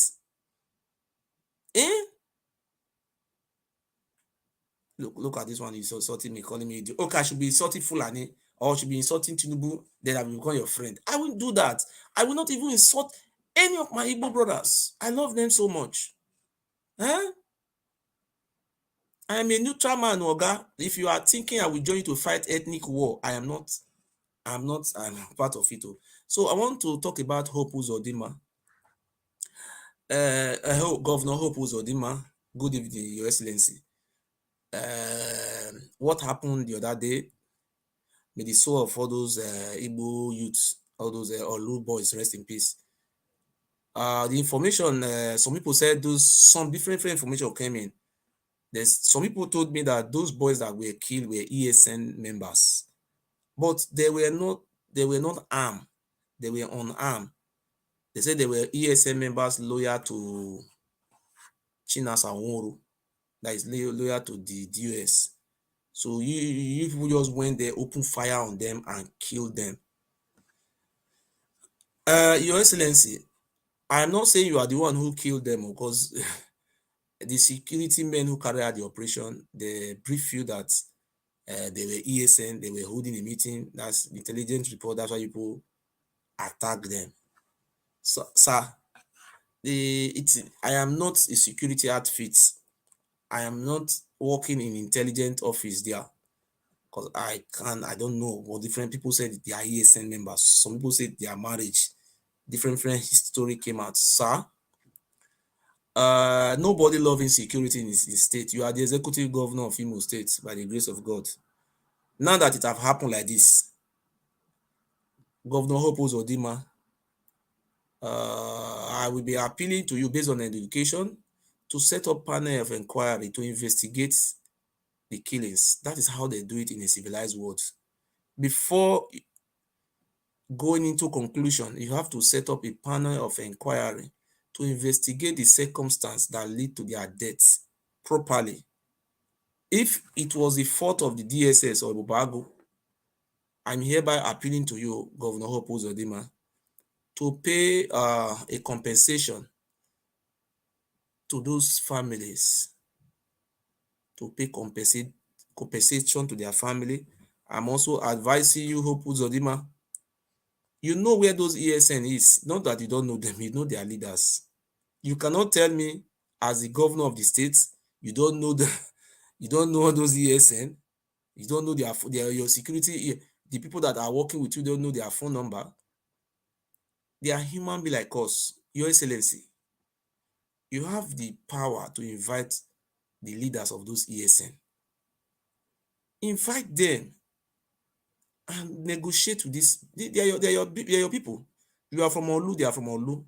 Look at this one. He's insulting me, calling me. Okay, I should be insulting Fulani or I should be insulting Tinubu. Then I will become your friend. I won't do that. I will not even insult any of my Igbo brothers. I love them so much. I am a neutral man, Oga. If you are thinking I will join you to fight ethnic war, I am not. I'm part of it. So I want to talk about Hope Uzordima. Governor Hope Uzordima. Good evening, Your Excellency. What happened the other day? May the soul of all those Igbo youths, all those Olu boys, rest in peace. The information, some people said some different information came in. Some people told me that those boys that were killed were ESN members, but they were not armed. They were unarmed. They said they were ESN members loyal to Chinasa Nworo, that is loyal to the DOS. So you people just went there, open fire on them and killed them. Your Excellency, I am not saying you are the one who killed them, because the security men who carried out the operation, they brief you that they were ESN, they were holding a meeting. That's the intelligence report. That's why people attack them. So, sir, I am not a security outfit. I am not working in intelligence office there, because I don't know what different people said they are ESN members. Some people said they are marriage. Different history came out, sir. Nobody loving security in his state. You are the executive governor of Imo State by the grace of God. Now that it have happened like this, Governor Hope Uzordima, I will be appealing to you based on education to set up panel of inquiry to investigate the killings. That is how they do it in a civilized world. Before going into conclusion, you have to set up a panel of inquiry to investigate the circumstance that lead to their deaths properly. If it was the fault of the DSS or Bubago, I'm hereby appealing to you, Governor Hope Uzordima, to pay a compensation to those families, to pay compensation to their family. I'm also advising you, Hope Uzordima, you know where those ESN is. Not that you don't know them, you know their leaders. You cannot tell me, as the governor of the state, you don't know you don't know those ESN, you don't know your security, the people that are working with you don't know their phone number. They are human beings like us. Your Excellency, you have the power to invite the leaders of those ESN. Invite them and negotiate with this. They are your people. You are from Olu, they are from Olu.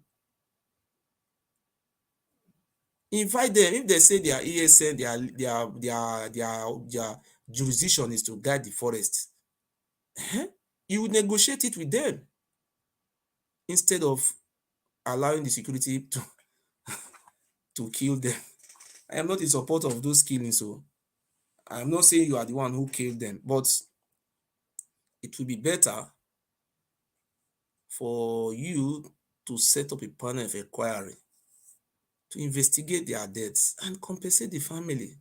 Invite them. If they say they are ESN, their jurisdiction is to guard the forest, you negotiate it with them instead of allowing the security to kill them. I am not in support of those killings, so I am not saying you are the one who killed them, but it will be better for you to set up a panel of inquiry to investigate their deaths and compensate the family.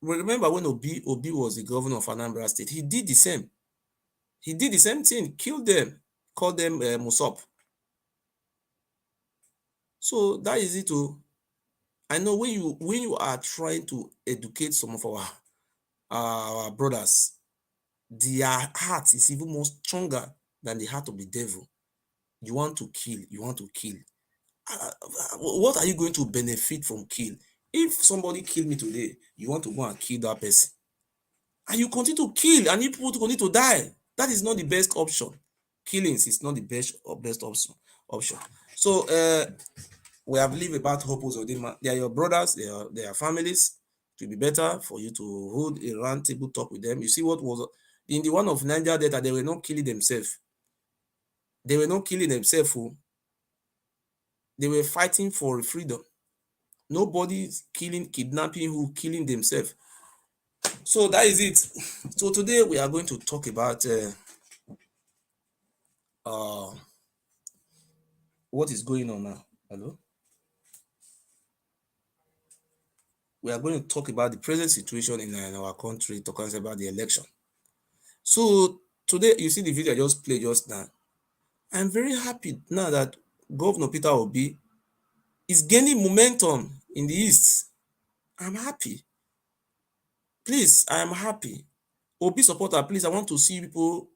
Remember when Obi was the governor of Anambra State, he did the same. He did the same thing, killed them, called them Musop. So that is it. I know when you are trying to educate some of our brothers, their heart is even more stronger than the heart of the devil. You want to kill. What are you going to benefit from kill? If somebody kill me today, you want to go and kill that person, and you continue to kill, and you people continue to die. That is not the best option. Killings is not the best option. So we have lived about Hope Uzordima. They are your brothers, they are families. It will be better for you to hold a round table talk with them. You see what was in the one of Niger Delta, they were not killing themselves. They were not killing themselves. They were fighting for freedom. Nobody killing, kidnapping, who killing themselves. So that is it. So today we are going to talk about what is going on now. Hello. We are going to talk about the present situation in our country, talk about the election. So today, you see the video I just played just now. I'm very happy now that Governor Peter Obi is gaining momentum in the East. I'm happy. Please, I am happy. Obi supporter, please, I want to see people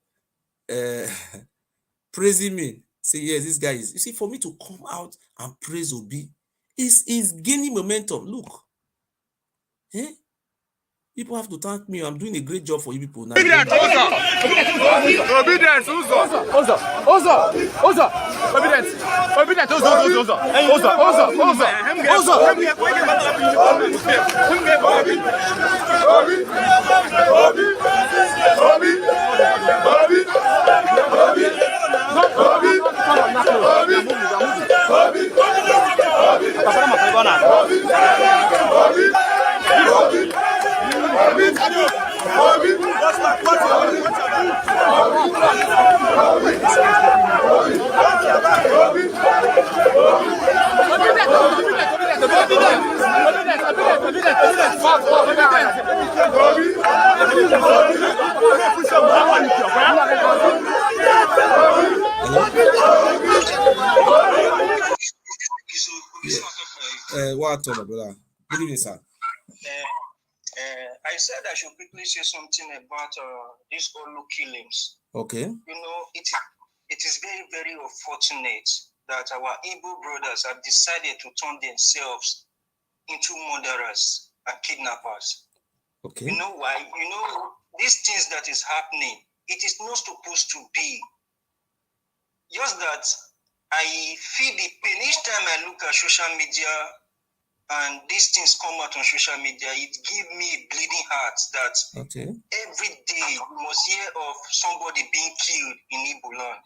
praising me. Say, yes, this guy is. You see, for me to come out and praise Obi is gaining momentum. Look. Eh? People have to thank me. I'm doing a great job for you people now. Obedience, Obedience, What, brother? Good evening, sir. I said I should quickly say something about these Olu killings. Okay. You know, it is very, very unfortunate that our Igbo brothers have decided to turn themselves into murderers and kidnappers. Okay. You know why? You know, these things that is happening, it is not supposed to be. Just that I feel the pain each time I look at social media and these things come out on social media, it gives me a bleeding heart that every day you must hear of somebody being killed in Igbo land.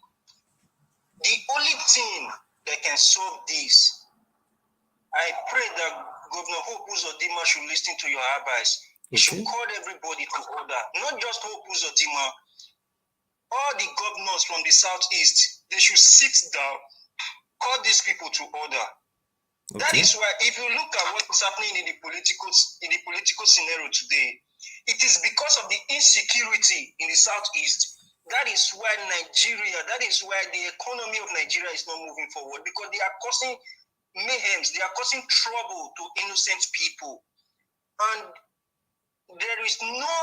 The only thing that can solve this, I pray that Governor Hope Uzordima should listen to your advice. He should call everybody to order. Not just Hope Uzordima, all the governors from the southeast, they should sit down, call these people to order. That is why, if you look at what is happening in the political scenario today, it is because of the insecurity in the southeast. That is why that is why the economy of Nigeria is not moving forward, because they are causing mayhem, they are causing trouble to innocent people. And there is no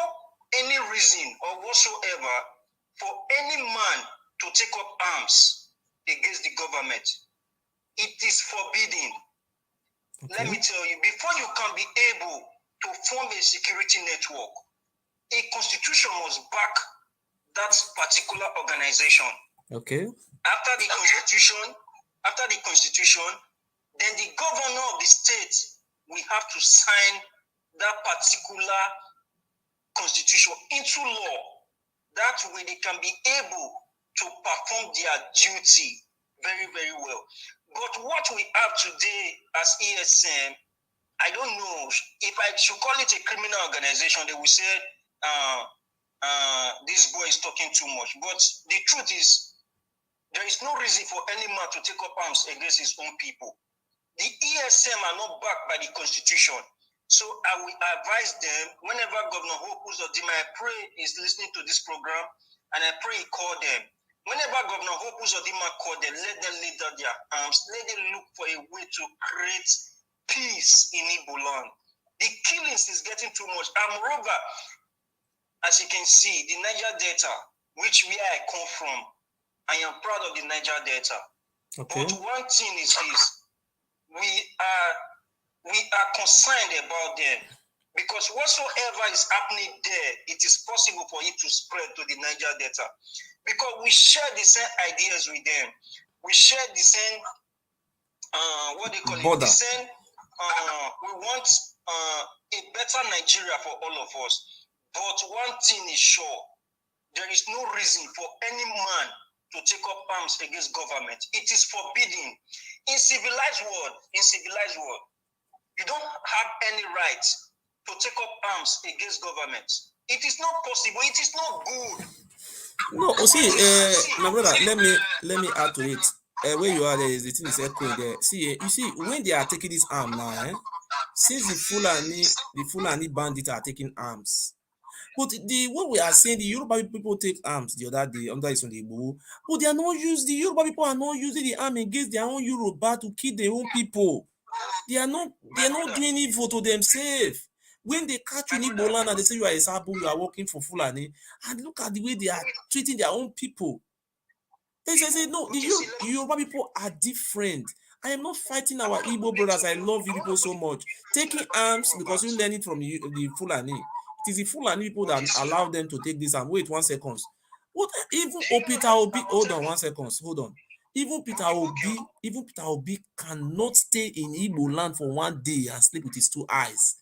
any reason or whatsoever for any man to take up arms against the government. It is forbidden. Let me tell you, before you can be able to form a security network, a constitution must back that particular organization. Okay. After the constitution, then the governor of the state will have to sign that particular constitution into law. That way they can be able to perform their duty very, very well. But what we have today as ESM, I don't know if I should call it a criminal organization. They will say this boy is talking too much. But the truth is, there is no reason for any man to take up arms against his own people. The ESM are not backed by the constitution. So I will advise them, whenever Governor Hope Uzordima, I pray is listening to this program, and I pray he call them. Whenever Governor Hope Uzordima call them, let them lay down their arms. Let them look for a way to create peace in Igbo land. The killings is getting too much. Moreover, as you can see, the Niger Delta, where I come from, I am proud of the Niger Delta. Okay. But one thing is this: we are concerned about them, because whatsoever is happening there, it is possible for it to spread to the Niger Delta. Because we share the same ideas with them. We share the same, border. The same, we want a better Nigeria for all of us. But one thing is sure, there is no reason for any man to take up arms against government. It is forbidden. In civilized world, you don't have any right to take up arms against government. It is not possible. It is not good. No, see, my brother, let me add to it. Where you are, there is the thing is echoing there. See, you see, when they are taking this arm now, since the Fulani bandits are taking arms, but what we are saying, the Yoruba people take arms the other day under this on the Igbo, but they are not using, the Yoruba people are not using the arm against their own Yoruba to kill their own people. They are not doing evil to themselves. When they catch you in Igbo land and they say you are a Sabu, you are working for Fulani, and look at the way they are treating their own people. They say no, the Yoruba people are different. I am not fighting our Igbo brothers. I love you people so much. Taking arms because you learn it from the Fulani. It is the Fulani people that allow them to take this arm. Wait 1 second. What even Peter Obi? Hold on 1 second. Hold on. Even Peter Obi cannot stay in Igbo land for 1 day and sleep with his 2 eyes.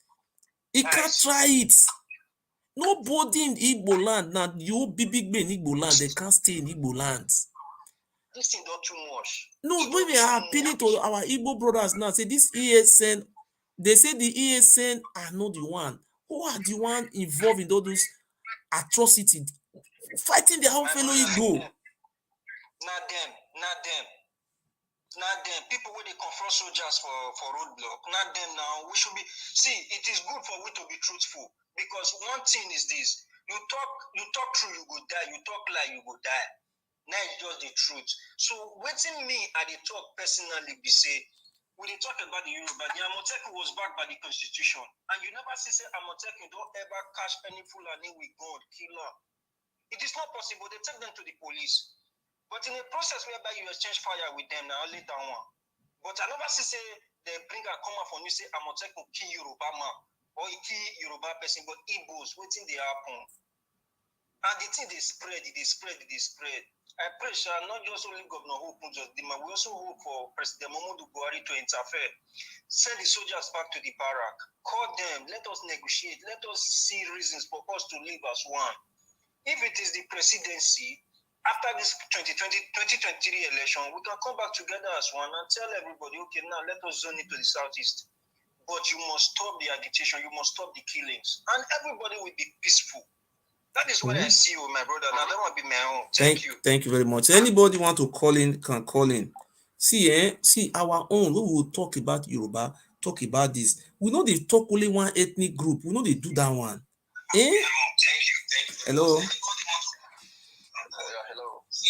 He can't try it. Nobody in Igbo land now, you big in Igbo land, they can't stay in Igbo land. This thing not too much. No, when we are appealing to our Igbo brothers now, say this ESN, they say the ESN are not the one. Who are the one involved in all those atrocities, fighting their own fellow Igbo? Not them. People when they confront soldiers for roadblock, not them now. We should be it is good for we to be truthful, because one thing is this: you talk true, you go die. You talk lie, you go die. Now it's just the truth. So waiting me at the talk personally be say, when they talk about the Yoruba, the Amoteku was backed by the Constitution, and you never see say Amoteku don't ever catch any Fulani with gun, killer. It is not possible. They take them to the police. But in a process whereby you exchange fire with them now later on. But I never see say they bring a come for you say Amoteku kill Yoruba man or he kill Yoruba person, but Igbos waiting they happen. And the thing they spread. I pray shall not just only Governor Hope Uzordima, we also hope for President Muhammadu Buhari to interfere. Send the soldiers back to the barrack. Call them, let us negotiate, let us see reasons for us to live as one. If it is the presidency, after this 2023 election, we can come back together as one and tell everybody, okay, now let us zone it to the southeast. But you must stop the agitation, you must stop the killings, and everybody will be peaceful. That is what I see, my brother. Now that will be my own. Thank you. Thank you very much. Anybody want to call in can call in. See our own. We will talk about Yoruba, talk about this. We know they talk only one ethnic group. We know they do that one. Thank you. Hello. Hello.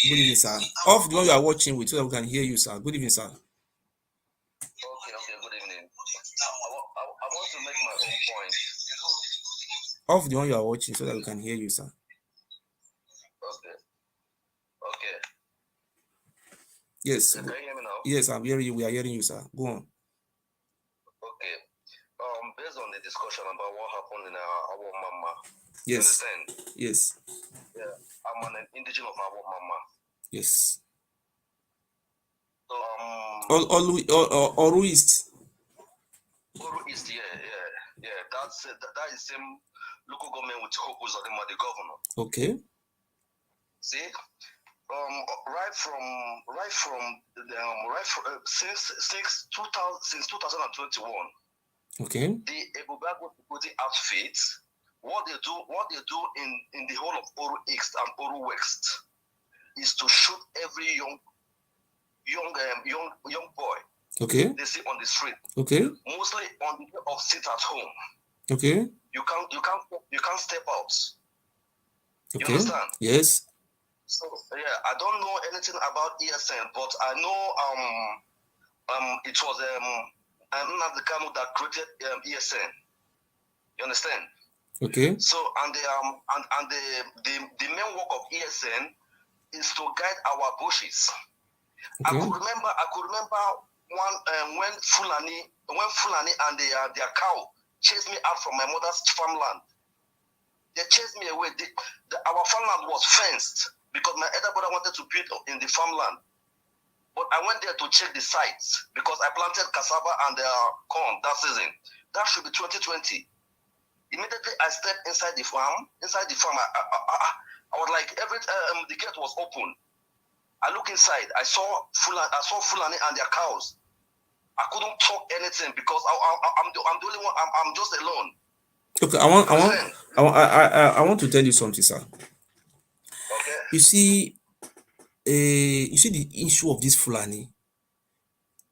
Good evening, sir. Off the one you are watching with so that we can hear you, sir. Good evening, sir. Okay, good evening. I want to make my own point. Off the one you are watching so that we can hear you, sir. Okay. Yes. Can you hear me now? Yes, I'm hearing you. We are hearing you, sir. Go on. Okay. Based on the discussion about what happened in our mama. Yes. You understand? Yes. Yeah. I'm an indigenous of our mama. Yes. So Oru East. Oru East, yeah. That is same local government with Hope Uzordima, the governor. Okay. See, since 2021. Okay. The Ebubago security outfits, what they do in the whole of Oru East and Oru West is to shoot every young boy. Okay. They see on the street. Okay. Mostly on the day of sit at home. Okay. You can't step out. Okay. You understand? Yes. So yeah, I don't know anything about ESN, but I know it was the Kanu that created ESN. You understand? Okay. So and the main work of ESN is to guide our bushes. Okay. I could remember one when Fulani and their cow chased me out from my mother's farmland. They chased me away. Our farmland was fenced because my elder brother wanted to build in the farmland. But I went there to check the sites because I planted cassava and corn that season. That should be 2020. Immediately I stepped inside the farm. I was like, the gate was open. I look inside. I saw Fulani and their cows. I couldn't talk anything because I'm the only one. I'm just alone. Okay, I want to tell you something, sir. Okay. You see the issue of this Fulani.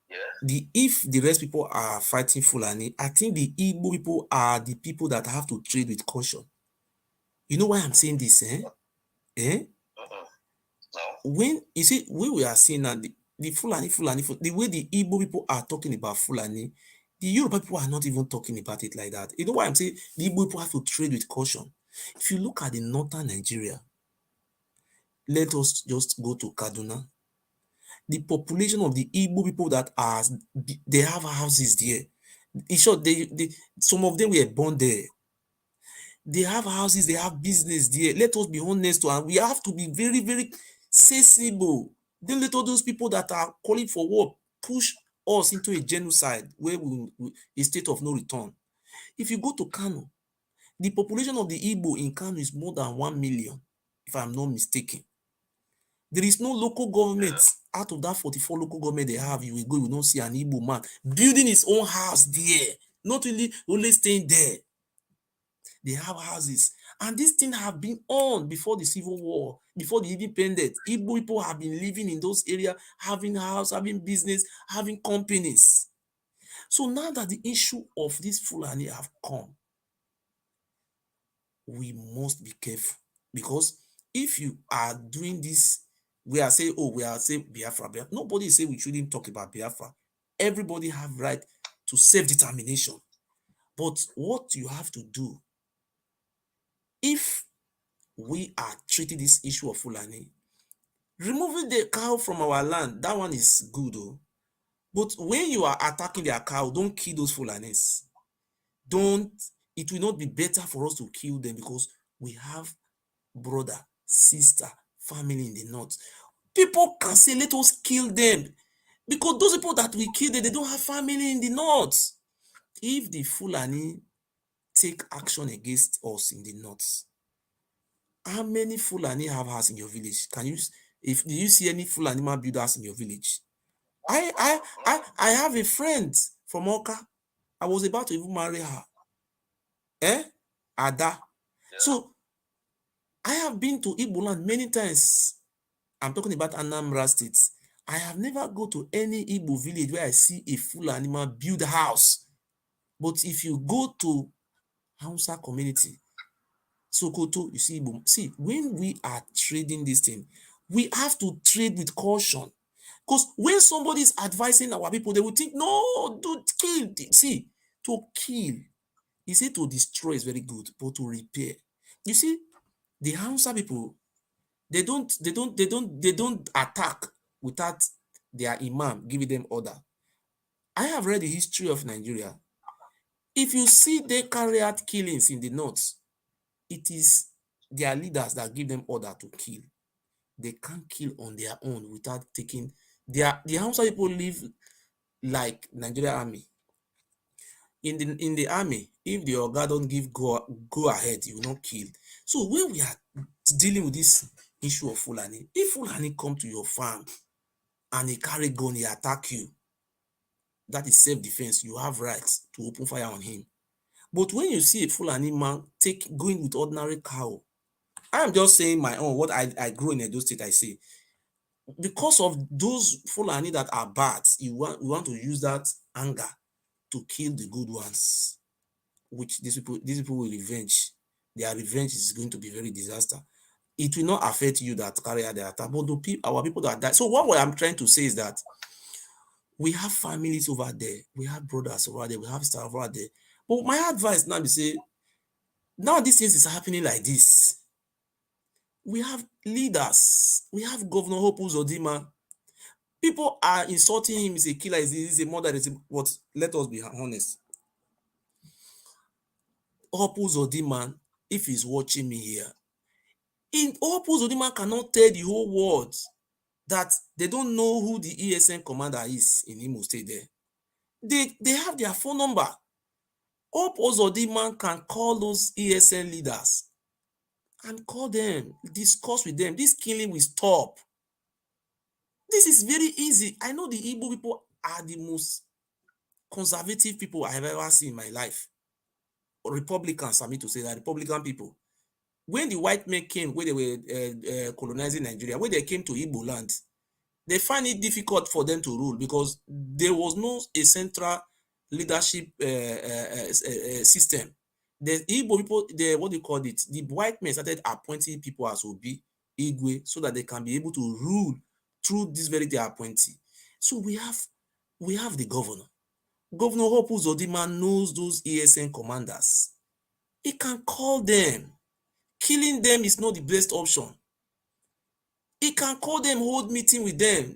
Yeah. If the rest people are fighting Fulani, I think the Igbo people are the people that have to trade with caution. You know why I'm saying this, No. When you see when we are seeing that the Fulani, the way the Igbo people are talking about Fulani, the Yoruba people are not even talking about it like that. You know why I'm saying the Igbo people have to trade with caution? If you look at the northern Nigeria, let us just go to Kaduna. the population of the Igbo people that are, they have houses there. In short, some of them were born there. They have houses, they have business there. Let us be honest, and we have to be very, very sensible. Don't let all those people that are calling for war push us into a genocide where a state of no return. If you go to Kano, the population of the Igbo in Kano is more than 1 million, if I'm not mistaken. There is no local government. Out of that 44 local government they have, you will go, you will not see an Igbo man building his own house there. Not really only staying there. They have houses. And this thing have been on before the Civil War, before the independence. Igbo people have been living in those areas, having house, having business, having companies. So now that the issue of this Fulani have come, we must be careful, because if you are doing this, we are saying, oh, we are saying Biafra. Nobody is saying we shouldn't talk about Biafra. Everybody have right to self-determination. But what you have to do, if we are treating this issue of Fulani, removing the cow from our land, that one is good. Oh. But when you are attacking their cow, don't kill those Fulanis. It will not be better for us to kill them, because we have brother, sister, family in the north. People can say, let us kill them, because those people that we kill them, they don't have family in the north. If the Fulani take action against us in the north, how many Fulani have house in your village? Do you see any Fulani man build house in your village? I have a friend from Oka. I was about to even marry her. Ada. Yeah. So I have been to Igbo land many times. I'm talking about Anambra State. I have never go to any Igbo village where I see a Fulani man build a house. But if you go to Hausa community, Sokoto, you see Igbo. See, when we are trading this thing, we have to trade with caution. Because when somebody is advising our people, they will think, no, don't kill. See, to kill, he said to destroy is very good, but to repair. You see, the Hausa people, they don't attack without their imam giving them order. I have read the history of Nigeria. If you see they carry out killings in the north, it is their leaders that give them order to kill. They can't kill on their own without taking the Hausa people live like Nigeria army. In the army, if the Oga don't give go ahead, you will not kill. So when we are dealing with this issue of Fulani, if Fulani come to your farm and he carry gun, he attack you, that is self-defense. You have rights to open fire on him. But when you see a Fulani man going with ordinary cow, I am just saying my own, what I grew in Edo State, I say, because of those Fulani that are bad, we want to use that anger to kill the good ones, which these people will revenge. Their revenge is going to be very disaster. It will not affect you that carry out the attack, but our people that die. So what I'm trying to say is that we have families over there, we have brothers over there, we have staff over there. But my advice now is say, now these things is happening like this. We have leaders. We have Governor Uzordima. People are insulting him. He's a killer. He's a murderer. But let us be honest. Uzordima, if he's watching me here, Uzordima cannot tell the whole world that they don't know who the ESN commander is in Imo State there. They have their phone number. Uzordima can call those ESN leaders and call them, discuss with them. This killing will stop. This is very easy. I know the Igbo people are the most conservative people I have ever seen in my life. Republicans, I mean to say that, Republican people. When the white men came, when they were colonizing Nigeria, when they came to Igbo land, they find it difficult for them to rule because there was no a central leadership system. The Igbo people, what do you call it? The white men started appointing people as Obi, Igwe, so that they can be able to rule through this very day appointee. So we have the governor. Governor Uzordima knows those ESN commanders. He can call them. Killing them is not the best option. He can call them, hold meeting with them.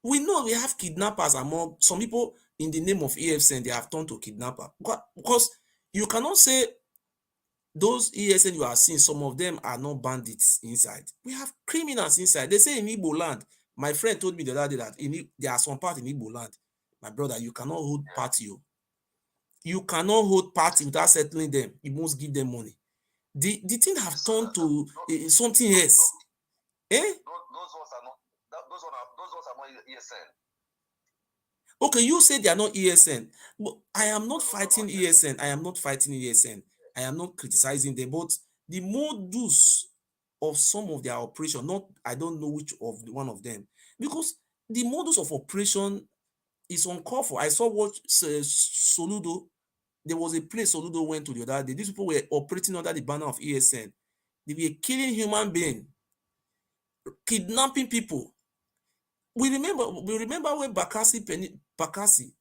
We know we have kidnappers among some people in the name of EFSN, they have turned to kidnapper. Because you cannot say those ESN you are seeing, some of them are not bandits inside. We have criminals inside. They say in Igbo land, my friend told me the other day that there are some parts in Igbo land. My brother, you cannot hold party. You cannot hold party without settling them. You must give them money. The thing have turned to something else. Eh? Those ones are not ESN. Okay, you say they are not ESN, but I am not fighting ESN. I am not fighting ESN. I am not criticizing them, but the modus of some of their operation, not I don't know which of one of them, because the modus of operation is uncalled for. I saw what Soludo. There was a place Soludo went to the other day. These people were operating under the banner of ESN. They were killing human beings, kidnapping people. We remember when Bakassi,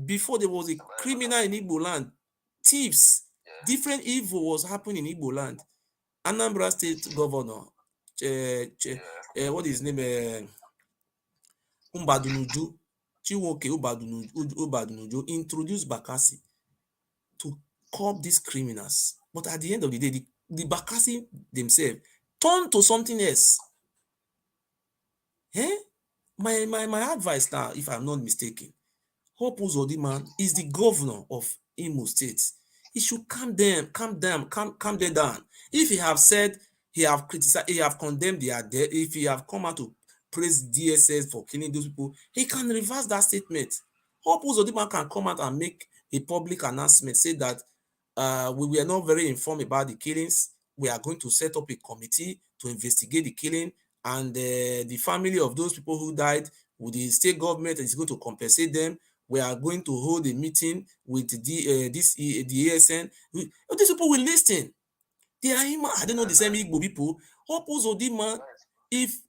before there was a criminal in Igbo land, thieves, different evil was happening in Igbo land. Anambra State Governor, what is his name? Umbadunuju, Chiwoke Ubadunuju introduced Bakassi to curb these criminals. But at the end of the day, the Bakassi themselves turned to something else. Eh? My advice now, if I'm not mistaken, Hope Uzordima is the governor of Imo State. He should calm them down. If he have said he have criticized, he have condemned their death, if he have come out to praise DSS for killing those people, he can reverse that statement. Hope Uzordima can come out and make a public announcement, say that we were not very informed about the killings. We are going to set up a committee to investigate the killing, and the family of those people who died, with the state government is going to compensate them. We are going to hold a meeting with the ASN. These people will listen. They are I don't know the same Igbo people. Hope Uzordima, if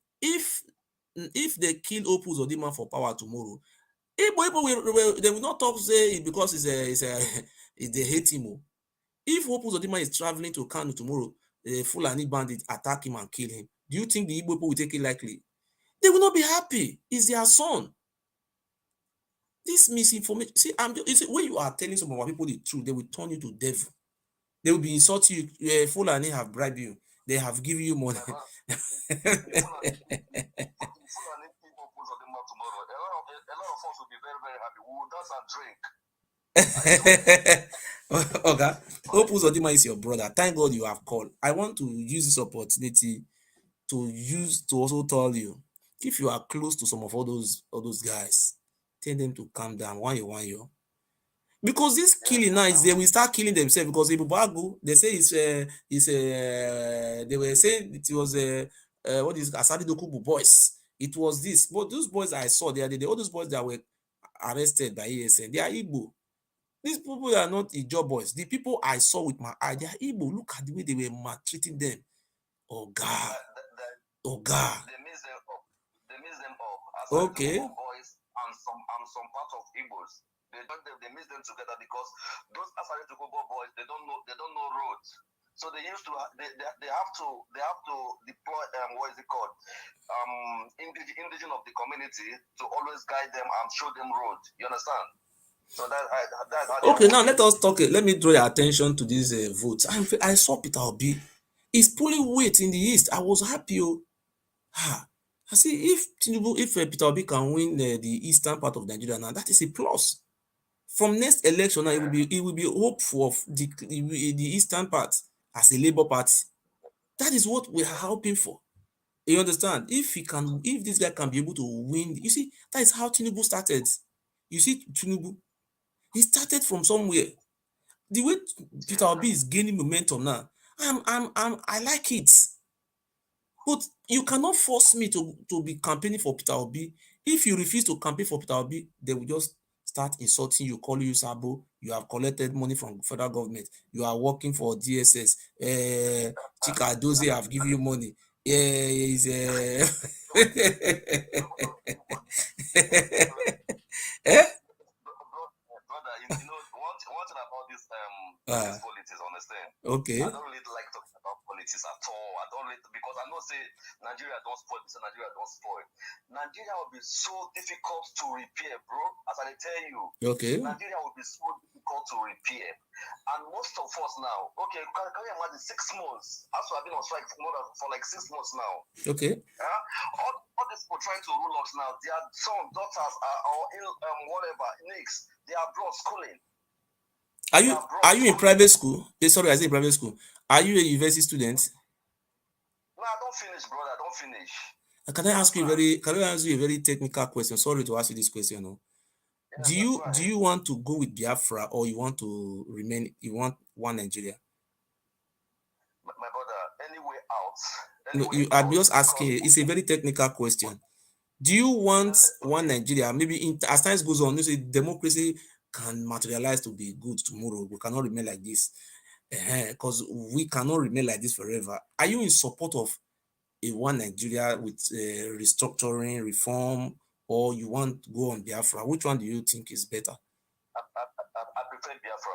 they kill Hope Uzordima for power tomorrow, Igbo people they will not talk say because they hate him. If Hope Uzordima is traveling to Kano tomorrow, a Fulani bandit attack him and kill him, do you think the Igbo people will take it lightly? They will not be happy. It's their son. This misinformation. See, when you are telling some of our people the truth, they will turn you to devil. They will be insulting you. Fulani have bribed you. They have given you money. Fulani people put on them tomorrow. A lot of us will be very, very happy. We will dance and drink. Okay. Hope Uzordima is your brother. Thank God you have called. I want to use this opportunity to also tell you, if you are close to some of all those guys, tell them to calm down. One year. Because this killing now is they will start killing themselves, because Ibubago, they say they were saying it was what is Asadi Dokubu boys. It was this, but those boys I saw the other day, all those boys that were arrested by ESN, they are Igbo. These people are not Ijo boys. The people I saw with my eye, they are Igbo. Look at the way they were maltreating them. Oh God. Oh God. They mix them up. As okay. Boys and some part of Igbos. They mix them together because those Asari Tokobo boys, they don't know roads. So they have to deploy what is it called? Indigenous of the community to always guide them and show them roads. You understand? So that's how okay, now let us talk. Let me draw your attention to these votes. I saw Peter Obi. He's pulling weight in the East. I was happy. I see if Peter Obi can win the eastern part of Nigeria now, that is a plus. From next election now, it will be hopeful of the eastern part as a Labour Party. That is what we are hoping for. You understand? If this guy can be able to win, you see, that is how Tinubu started. You see, Tinubu, he started from somewhere. The way Peter Obi is gaining momentum now, I like it. But you cannot force me to be campaigning for Peter Obi. If you refuse to campaign for Peter Obi, they will just start insulting you, calling you Sabo. You have collected money from federal government. You are working for DSS. Chika Dozie have given you money. Brother, you know one thing about this politics, understand? Okay. I don't really like talking about politics at all. I don't really, because I know say Nigeria don't spoil. Nigeria don't spoil. Nigeria will will be so difficult to repair, bro. As I tell you, Okay. Nigeria will be so difficult to repair. And most of us now, okay, can you imagine 6 months? As we have been on strike for like 6 months now. Okay. All these people trying to rule us now, their sons, daughters, or whatever, nicks, they are abroad schooling. Are you in private school? Sorry, I say private school. Are you a university student? No, I don't finish, brother. I don't finish. Can I ask you a very technical question? Sorry to ask you this question. No? Yeah, do you want to go with Biafra, or you want to remain? You want one Nigeria? My brother, any way out. No, I'm just asking. It's a very technical question. Do you want one Nigeria? Maybe as time goes on, you say democracy can materialize to be good tomorrow. We cannot remain like this, because we cannot remain like this forever. Are you in support of a one Nigeria with restructuring, reform, or you want to go on Biafra? Which one do you think is better? I prefer Biafra.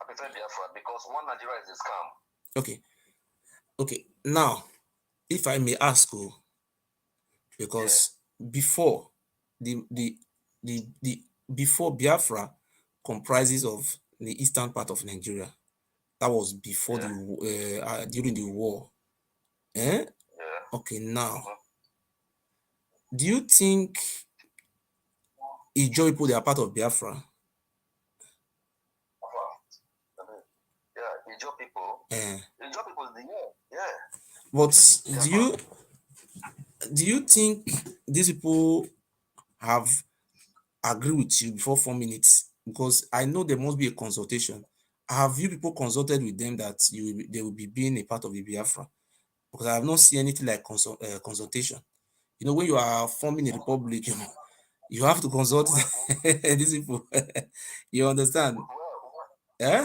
I prefer Biafra because one Nigeria is a scam. Okay. Now, if I may ask you, because before before Biafra comprises of the eastern part of Nigeria, that was before during the war. Okay, now, do you think Ijaw people, they are part of Biafra? Yeah, Ijaw people. Ijaw people, yeah. But do you think these people have agreed with you before 4 minutes? Because I know there must be a consultation. Have you people consulted with them that they will be being a part of the Biafra? Because I have not seen anything like consultation. You know, when you are forming a republic, you have to consult these people. You understand? For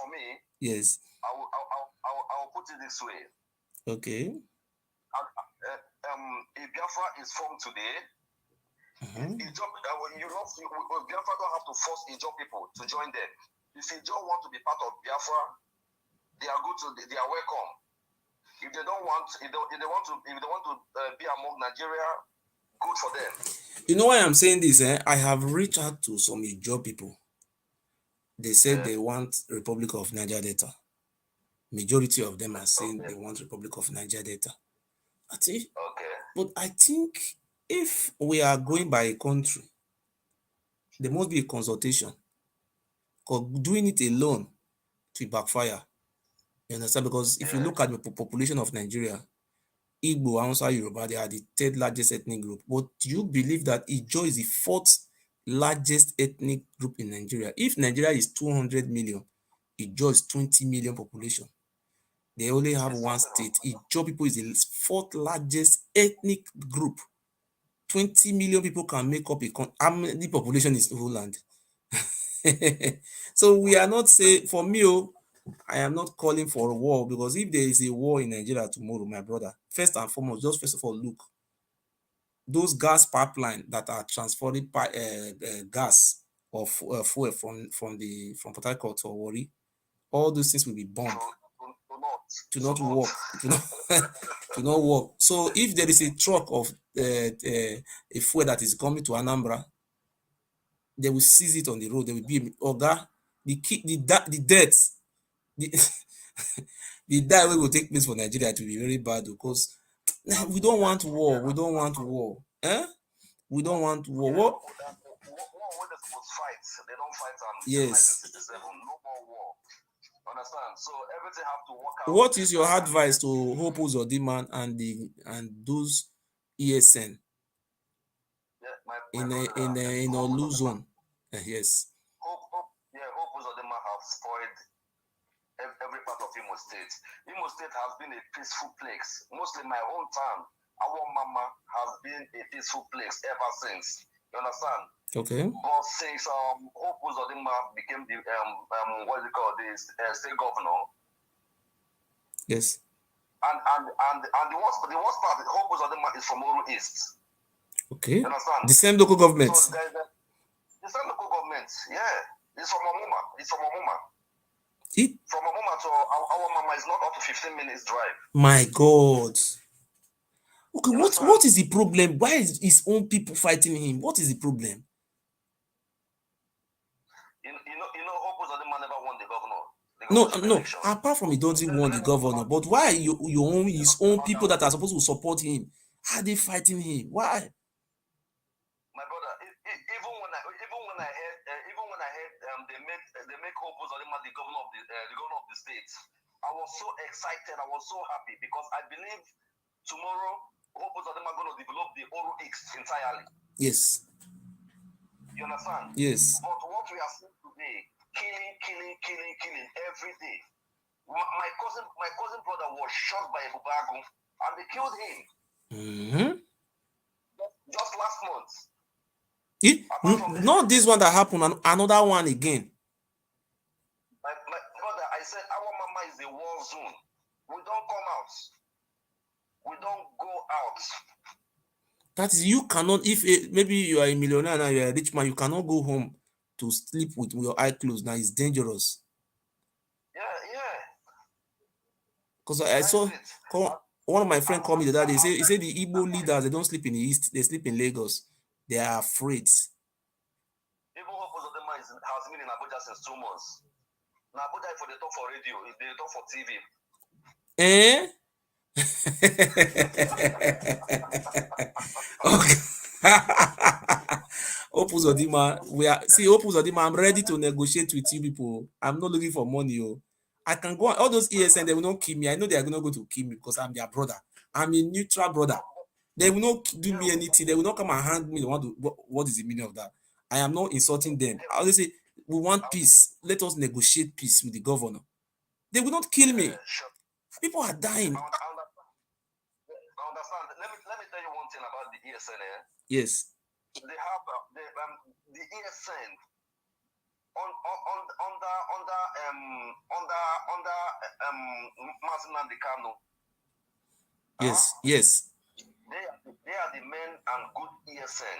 me, yes. I will put it this way. Okay. If Biafra is formed today, Biafra don't have to force Ijaw people to join them. If Ijaw want to be part of Biafra, they are welcome. If they don't want, if they want to be among Nigeria, good for them. You know why I'm saying this? I have reached out to some Ijaw people. They said they want Republic of Niger Delta. Majority of them are saying they want Republic of Niger Delta. But I think if we are going by a country, there must be a consultation. Because doing it alone to backfire. You understand? Because if you look at the population of Nigeria, Igbo, Hausa, Yoruba, they are the 3rd largest ethnic group. But do you believe that Ijaw is the 4th largest ethnic group in Nigeria? If Nigeria is 200 million, Ijaw is 20 million population. They only have one state. Ijaw people is the 4th largest ethnic group. 20 million people can make up how many population is the whole land? So we are not saying, for me, I am not calling for a war, because if there is a war in Nigeria tomorrow, my brother, first and foremost, just first of all, look, those gas pipeline that are transferring gas or fuel from Port Harcourt or Warri, all those things will be bombed. To not work. To not work. So if there is a truck of a fuel that is coming to Anambra, they will seize it on the road. There will be the death, the die will take place for Nigeria to be very bad, because we don't want war. We don't want war. We don't want war. What? They don't fight yes. 1967. No more war. Understand? So everything have to work out. What is your advice to Hope Uzordima and those ESN in Olu zone? Yes. Hope Uzordima have spoiled every part of Imo State. Imo State has been a peaceful place. Mostly my own town, our mama, has been a peaceful place ever since. You understand? Okay. But since Hope Uzordima became the state governor. Yes. And the worst part, Hope Uzordima is from Oru East. Okay. You understand? The same local government. So the same local government, yeah. It's from Omuma. From Omuma to our mama is not up to 15 minutes drive. My God. Okay, what is the problem? Why is his own people fighting him? What is the problem? Hope Uzordima never won the governor. No. Apart from he doesn't want the governor, but why his own people that are supposed to support him? Are they fighting him? Why? My brother, even when I heard they make Hope Uzordima the governor of the state, I was so excited. I was so happy because I believe tomorrow Hope Uzordima going to develop the Oru X entirely. Yes. You understand? Yes. But what we are seeing today, killing every day. My cousin brother was shot by a Bubagu and they killed him. Mm-hmm. Just last month. Not this one that happened, another one again. My brother, I said our mama is a war zone. We don't come out. We don't go out. That is, you cannot, if maybe you are a millionaire now, you are a rich man, you cannot go home to sleep with your eyes closed. Now it's dangerous. Yeah. Because I saw one of my friends called me the other day. He said the Igbo leaders, they don't sleep in the east, they sleep in Lagos. They are afraid. Even Hope Uzordima has been in Abuja since 2 months. Now Abuja for the talk for radio, they talk for TV. Hope Uzordima, Hope Uzordima, I'm ready to negotiate with you people. I'm not looking for money. I can go on all those ESN, they will not kill me. I know they are not going to kill me because I'm their brother. I'm a neutral brother. They will not do me anything. They will not come and hand me what is the meaning of that. I am not insulting them. I always say, we want peace. Let us negotiate peace with the governor. They will not kill me. People are dying. I understand. Let me tell you one thing about the ESN. Yes. They have the ESN under Mazen and Kano. Yes. They are the men and good ESN.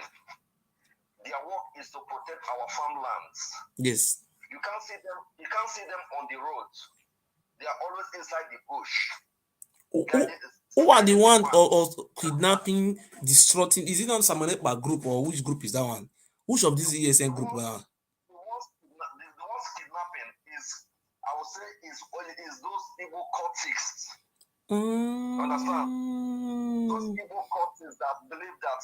Their work is to protect our farmlands. Yes. You can't see them on the road. They are always inside the bush. Who are the ones or kidnapping, destructing? Is it not Samanekpa group or which group is that one? Which of these ESN group? The ones kidnapping is, I would say, is those evil cultists. Understand? Those evil cultists that believe that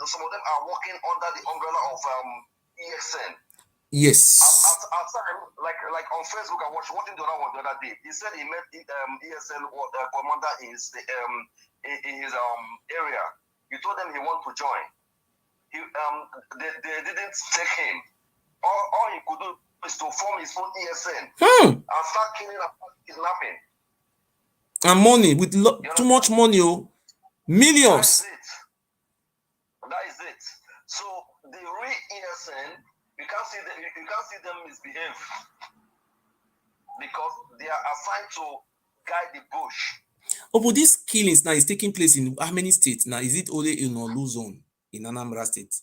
some of them are working under the umbrella of ESN. Yes. Like on Facebook, I was watching the other one the other day. He said he met ESN commander in his area. He told them he wanted to join. They didn't take him. All he could do is to form his own ESN and start killing and kidnapping. And money with too much money, millions. That is it. So the real ESN, you can't see them misbehave because they are assigned to guide the bush. But these killings now is taking place in how many states now? Is it only in Olu zone in Anambra State?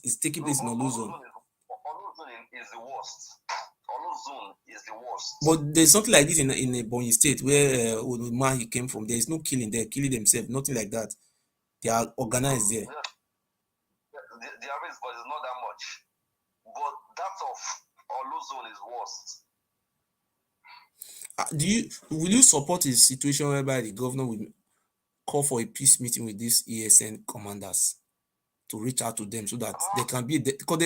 It's taking place in Olu zone. Olu zone is the worst. Olu zone is the worst. But there's something like this in a Bonny State where the man he came from. There is no killing there, killing themselves, nothing like that. They are organized there. There is, but it's not that much. But that of Olu zone is worst. Will you support a situation whereby the governor will call for a peace meeting with these ESN commanders to reach out to them so that they can be because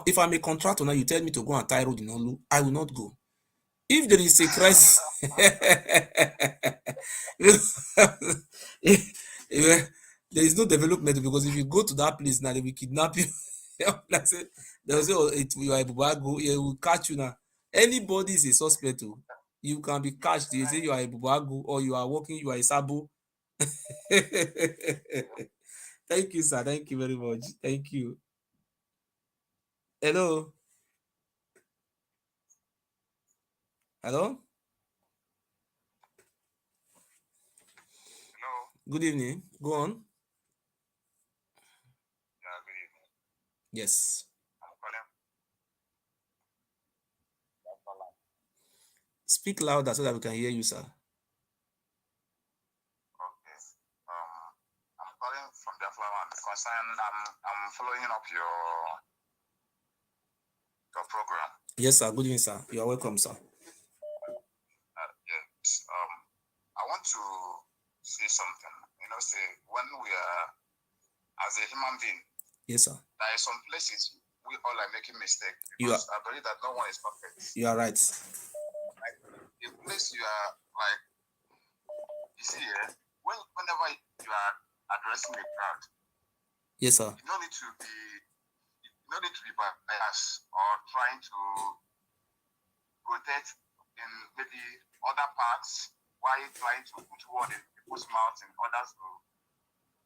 if I'm a contractor now, you tell me to go and tie road in Olu, I will not go. If there is a crisis, there is no development because if you go to that place now, they will kidnap you. Like say, they'll say, you are a bubago, they will catch you now. Anybody is a suspect. You can be catched. They say you are a bubago or you are working, you are a sabo. Thank you, sir. Thank you very much. Thank you. Hello. Hello. Hello. Good evening. Go on. Yeah, good evening. Yes. I'm calling. Speak louder so that we can hear you, sir. Okay. concerned, I'm following up your program. Yes, sir. Good evening, sir. You are welcome, sir. Yes. I want to say something. Say when we are, as a human being, yes, sir, there are some places we all are making mistakes. Because I believe that no one is perfect. You are right. Like the place you are, like, you see, whenever you are addressing a crowd, yes, sir, you don't need to be biased or trying to rotate in maybe other parts while trying to put word in people's mouths in order to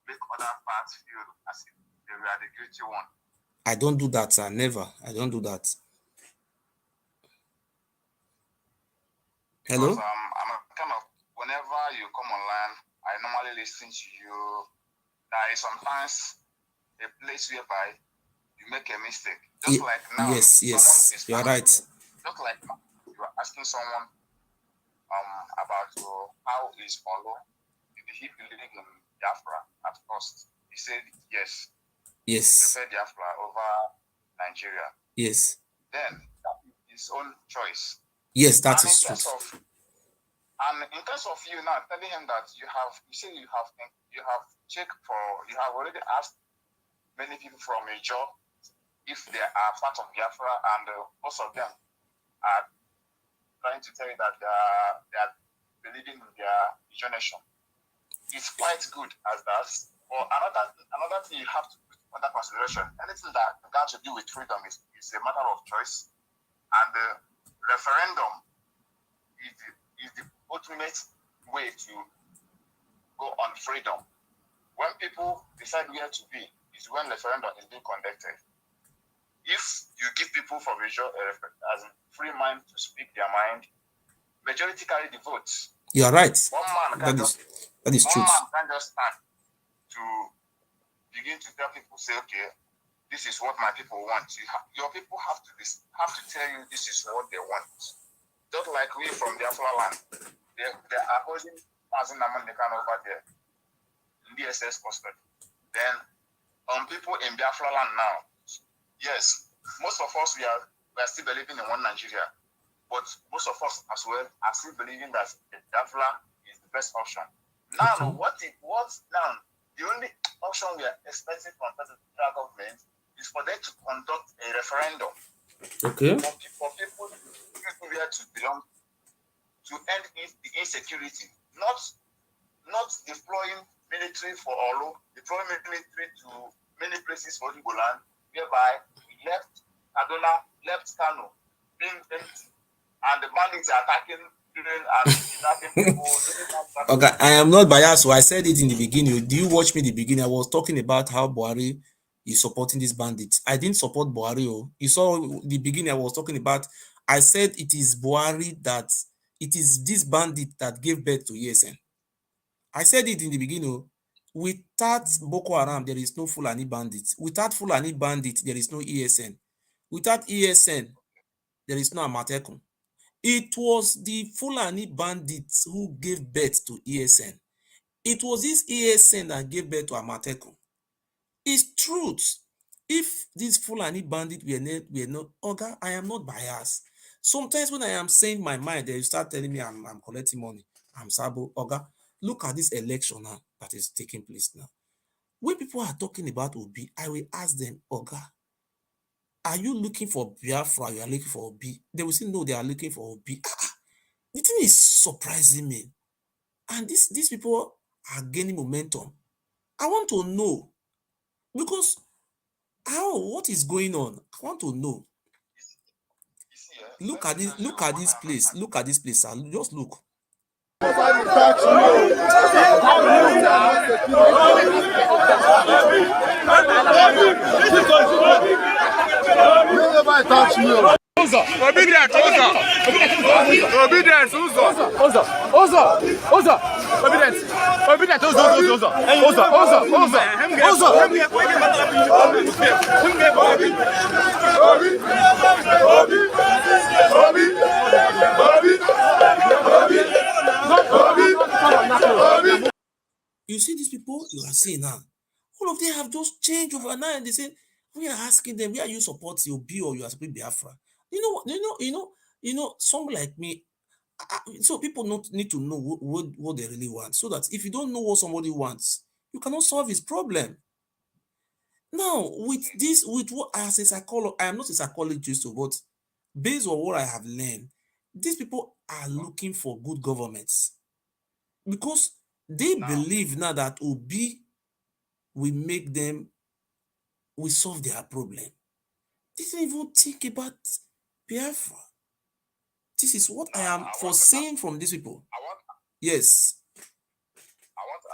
make other parts feel as if they were the guilty one. I don't do that, sir. Never. I don't do that. Hello? Because, I'm a kind of, whenever you come online, I normally listen to you. There is sometimes a place whereby you make a mistake. Just like now, yes, you are right. Just like now, you are asking someone about how is Olo. Did he believe in Biafra at first? He said yes. Yes. He preferred Biafra over Nigeria. Yes. Then that is his own choice. Yes, that is true. And in terms of you now telling him that you have already asked many people from a job if they are part of Biafra, and most of them are trying to tell you that they are believing in their nation. It's quite good as that. But another thing you have to put under consideration, anything that got to do with freedom is a matter of choice. And the referendum is the ultimate way to go on freedom. When people decide where to be, is when referendum is being conducted. If you give people from as a free mind to speak their mind, majority carry the votes. You are right. That is true. One man can just stand to begin to tell people, say, okay, this is what my people want. Your people have to tell you this is what they want. Just like we from Biafra land, they are holding Mazin Namandekan over there in DSS custody. Then people in Biafra land now, yes, most of us we are still believing in one Nigeria, but most of us as well are still believing that Biafra is the best option. Now, now? The only option we are expecting from the federal government is for them to conduct a referendum. Okay. For people where to belong, to end the insecurity, not deploying military for Olo, deploying military to many places for Igbo land, whereby we left Kaduna, left Kano, being empty, and the bandits are attacking and kidnapping people. Okay, I am not biased, so I said it in the beginning. Do you watch me in the beginning? I was talking about how Buhari is supporting these bandits. I didn't support Buhari. You saw the beginning, I was talking about, I said it is Buhari that, it is this bandit that gave birth to ESN. I said it in the beginning. Without Boko Haram, there is no Fulani bandits. Without Fulani bandits, there is no ESN. Without ESN, there is no Amatekun. It was the Fulani bandits who gave birth to ESN. It was this ESN that gave birth to Amatekun. It's truth. If these Fulani bandits were not, Oga, I am not biased. Sometimes when I am saying my mind, they start telling me I'm collecting money. I'm Sabo. Oga, look at this election now that is taking place now. When people are talking about Obi, I will ask them, Oga, are you looking for Biafra? You are looking for Obi? They will say, no, they are looking for Obi. The thing is surprising me. And these people are gaining momentum. I want to know. Because what is going on? I want to know. Look at this place. Look at this place, sir. Just look. Touch me. Obedience, obedience, You see these people you are seeing now, all of them have just changed overnight. And they say, we are asking them, where you support Obi or you are supporting Biafra? Someone like me, so people not need to know what they really want. So that if you don't know what somebody wants, you cannot solve his problem. Now, with what as a psychologist, I am not a psychologist, but based on what I have learned, these people are looking for good governments because they believe now that Obi will make them, will solve their problem. They don't even think about Biafra. This is what I am foreseeing from these people. Yes. I want to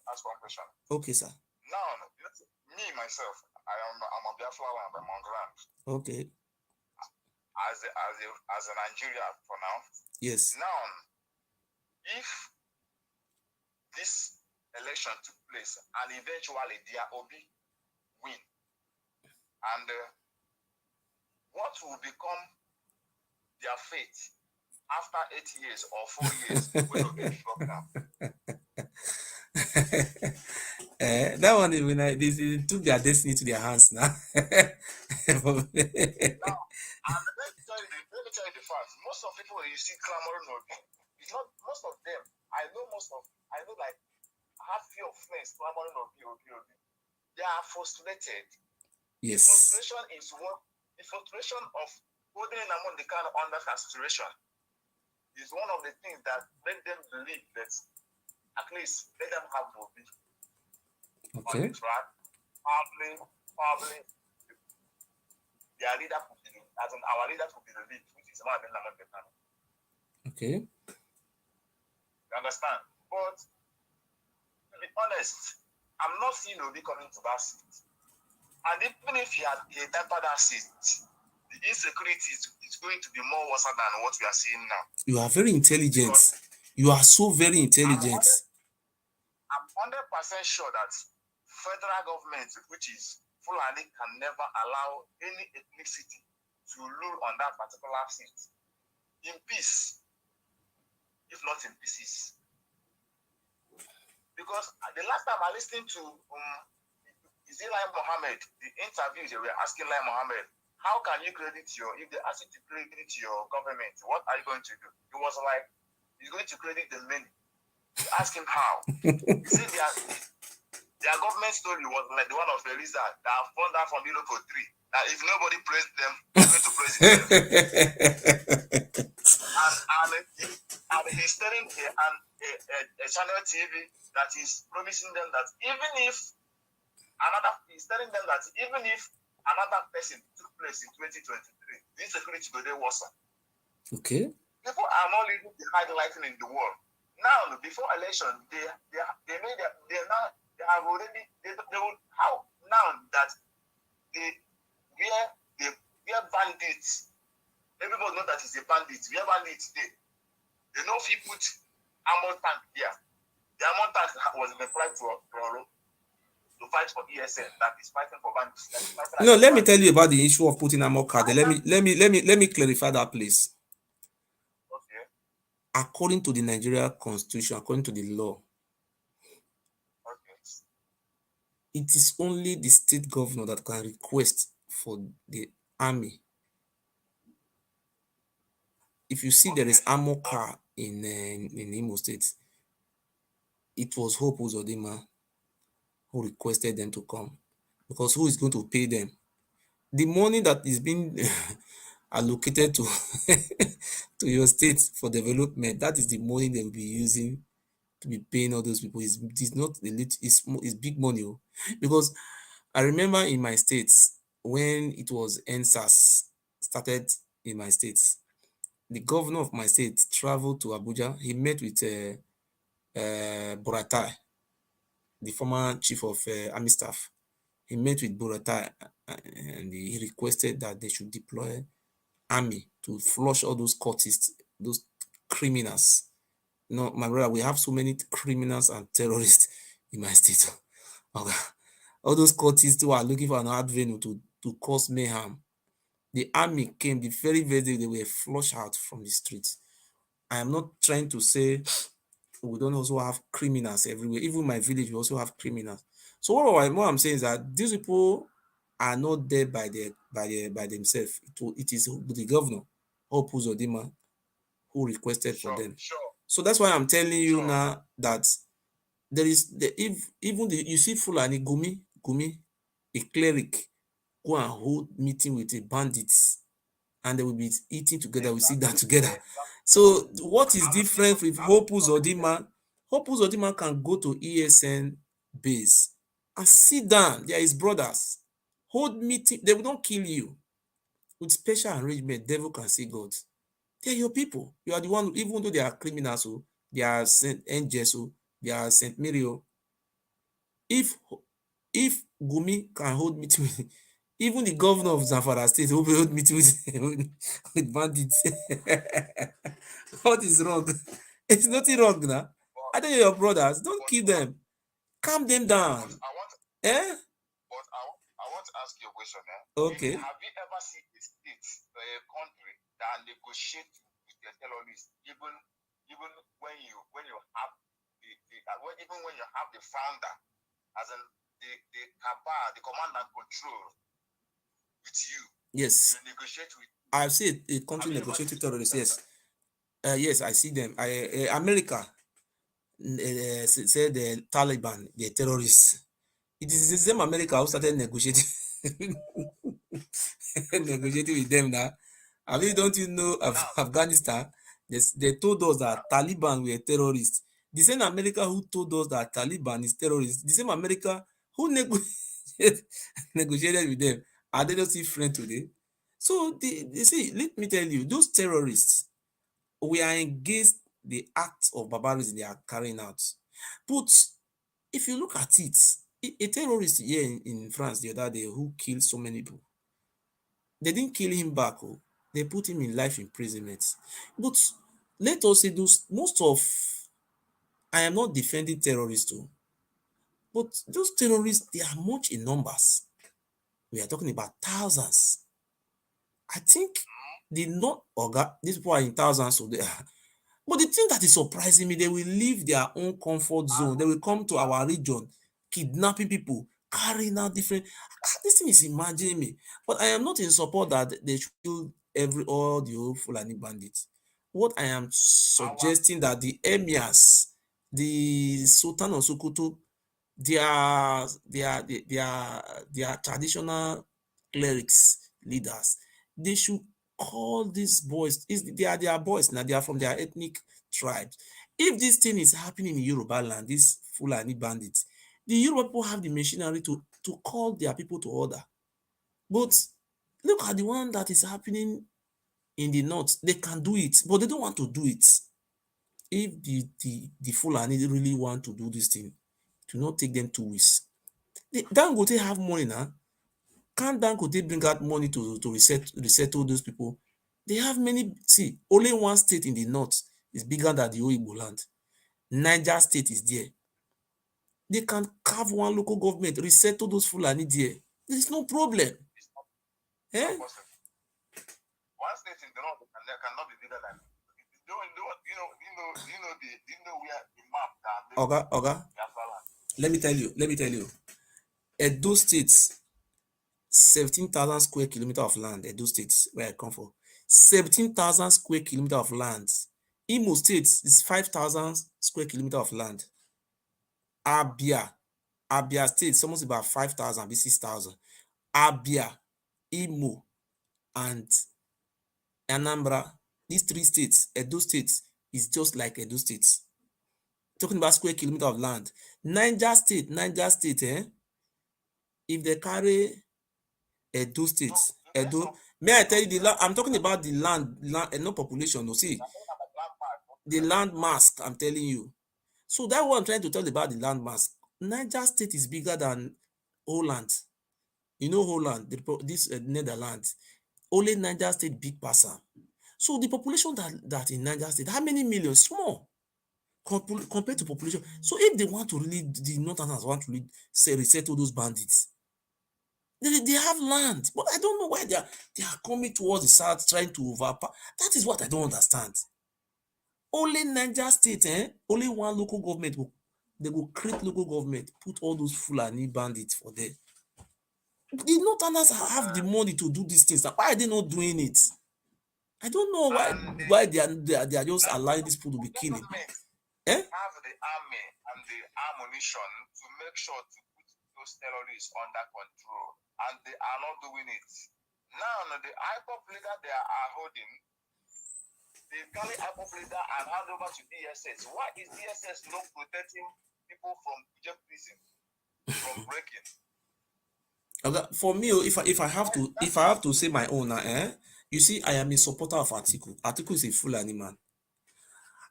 ask one question. Okay, sir. Now, me myself, I'm a Biafra and I'm on ground. Okay. As a Nigeria for now. Yes. Now, if this election took place and eventually their Obi win, and what will become their fate after 8 years or 4 years when Obi drop down? That one is when they took their destiny to their hands now. Now, and let me tell you the fact. Most of people you see clamoring Obi, it's not most of them. I know like I have few of friends clamoring Obi. They are frustrated. Yes. The frustration is what the frustration of holding among the kind of under consideration is one of the things that make them believe that at least let them have Obi on the track. Probably their leader could be, as in our leader could be the lead, which is not the plan. Okay. You understand? But to be honest, I'm not seeing Obi coming to that seat. And even if he had entered that seat, the insecurity is going to be more worse than what we are seeing now. You are very intelligent. You are so very intelligent. I'm 100% sure that federal government, which is Fulani, can never allow any ethnicity to rule on that particular seat in peace, if not in pieces. Because the last time I listened to Lai Mohammed, the interview they were asking Lai Mohammed, how can you credit if they ask you to credit your government, what are you going to do? He was like, he's going to credit the many. You ask him how. He said their government story was like the one of Elisa that have found out from Europe for 3. That if nobody praised them, they're going to praise him. and he's telling a channel TV that is promising them that even if another person took place in 2023, the insecurity will be worse. Okay. People are not living the high lighting in the world. Now, before election, they have already how now that we are bandits. Everybody knows that it's a bandit. We are bandits today. They know if you put armor tank here. The armor tank was employed to fight for ESN, that is fighting for bandits. No, let me tell you about the issue of putting armor card. Let me clarify that, please. Okay. According to the Nigeria Constitution, according to the law, it is only the state governor that can request for the army. If you see there is armor car in Imo State, it was Hope Uzordima who requested them to come, because who is going to pay them? The money that is being allocated to to your state for development, that is the money they will be using to be paying all those people. It's not it's big money, because I remember in my states when it was NSAS started in my states, the governor of my state traveled to Abuja. He met with Buratai, the former chief of army staff. He met with Buratai and he requested that they should deploy army to flush all those cultists, those criminals. No, my brother, we have so many criminals and terrorists in my state. Okay. All those cultists who are looking for an avenue to cause mayhem. The army came the very day they were flushed out from the streets. I am not trying to say we don't also have criminals everywhere. Even my village, we also have criminals. So what I'm saying is that these people are not there by themselves. It is the governor, Hope Uzordima, who requested for them. Sure. So that's why I'm telling you Sure. now that there is you see Fulani Gumi, a cleric, go and hold meeting with a bandits, and they will be eating together. We sit down together. So what is different with Hope Uzordima? Hope Uzordima can go to ESN base and sit down. They are his brothers. Hold meeting. They will not kill you. With special arrangement, devil can see God. They are your people. You are the one, even though they are criminals, so they are Saint Angels, so they are Saint Mary. If Gumi can hold meeting with even the governor of Zamfara State will hold meeting with bandits. What is wrong? It's nothing wrong now. I think your brothers, don't kill them. Calm them down. Eh? But I want to ask you a question. Okay. Have you ever seen a state, a country that negotiate with the terrorists, even when you have even when you have the founder, as in the command and control with you? Yes. You negotiate with. I've seen a country negotiate with terrorists. Yes. Yes, I see them. America said the Taliban, the terrorists. It is the same America who started negotiating negotiating with them now. I mean, don't you know Afghanistan? They told us that Taliban were terrorists. The same America who told us that Taliban is terrorists. The same America who negotiated with them. Are they not still friends today? So they see, let me tell you, those terrorists, we are against the acts of barbarism they are carrying out. But if you look at it, a terrorist here in France the other day who killed so many people, they didn't kill him back. They put him in life imprisonment. But let us say I am not defending terrorists too, but those terrorists, they are much in numbers. We are talking about thousands. I think these people are in thousands, so they are. But the thing that is surprising me, they will leave their own comfort zone. They will come to our region, kidnapping people, carrying out different. This thing is imagining me. But I am not in support that they should kill all the old Fulani bandits. What I am suggesting that the emirs, the Sultan of Sokoto, their traditional clerics, leaders, they should call these boys, they are their boys now, they are from their ethnic tribes. If this thing is happening in Yoruba land, these Fulani bandits, the Yoruba people have the machinery to call their people to order. But look at the one that is happening in the north. They can do it, but they don't want to do it. If the Fulani really want to do this thing, to not take them 2 weeks. Dangote have money now. Can't Dangote bring out money to resettle those people? They have many. See, only one state in the north is bigger than the whole Igbo land. Niger State is there. They can carve one local government, resettle those Fulani there. There is no problem. Eh? One state in the north cannot be bigger than. Do you know where the map that Oga, let me tell you. Edo State, 17,000 square kilometer of land. Edo State, where I come from, 17,000 square kilometer of land. Imo State is 5,000 square kilometer of land. Abia State is almost about 5,000, be 6,000. Abia, Imo, and Anambra, these 3 states, Edo State is just like Edo State. Talking about square kilometer of land. Niger State, if they carry Edo State, may I tell you the land? I'm talking about the land no population. No, see, the land mass, I'm telling you. So that's what I'm trying to tell you about the land mass. Niger State is bigger than Holland. You know Holland, this Netherlands. Only Niger State big person. So the population that in Niger State, how many millions? Small compared to population. So if they want to really, the Northerners want to really resettle those bandits, they have land, but I don't know why they are coming towards the south trying to overpower. That is what I don't understand. Only Niger State, only one local government They will create local government, put all those Fulani bandits for there. The Northerners have the money to do these things. Why are they not doing it? I don't know why they are just allowing these people to be killing. Have the army and the ammunition to make sure to put those terrorists under control, and they are not doing it. Now the IPOP leader they are holding, they carry IPOP leader and hand over to DSS. Why is DSS not protecting people from prison from breaking? Okay, for me, if I have to say my own, you see, I am a supporter of Atiku. Atiku is a Fulani man.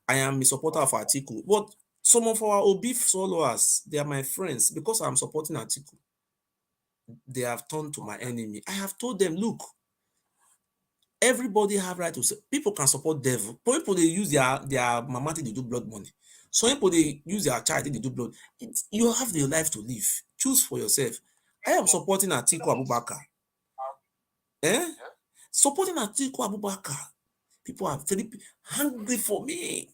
I am a supporter of Atiku, but some of our Obi followers, they are my friends because I'm supporting Atiku. They have turned to my enemy. I have told them, look, everybody have right to say, people can support devil. People they use their mama to do blood money. Some people they use their child to do blood. You have the life to live. Choose for yourself. I am supporting Atiku Abubakar. Supporting Atiku Abubakar. People are very hungry for me.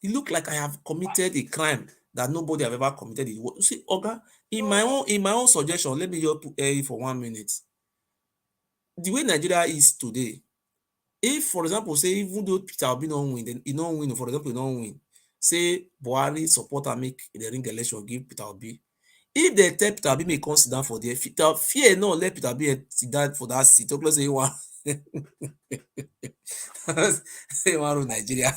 It look like I have committed a crime that nobody have ever committed. You see, Oga, in my own suggestion, let me just put it for 1 minute. The way Nigeria is today, if, for example, say even though Peter Obi don't win, then he don't win, for example, he don't win. Say Buhari supporter make the ring election, give Peter Obi. If they tell Peter Obi may come sit down for there, fear no let Peter Obi sit down for that seat. Talk say one. Say one Nigeria.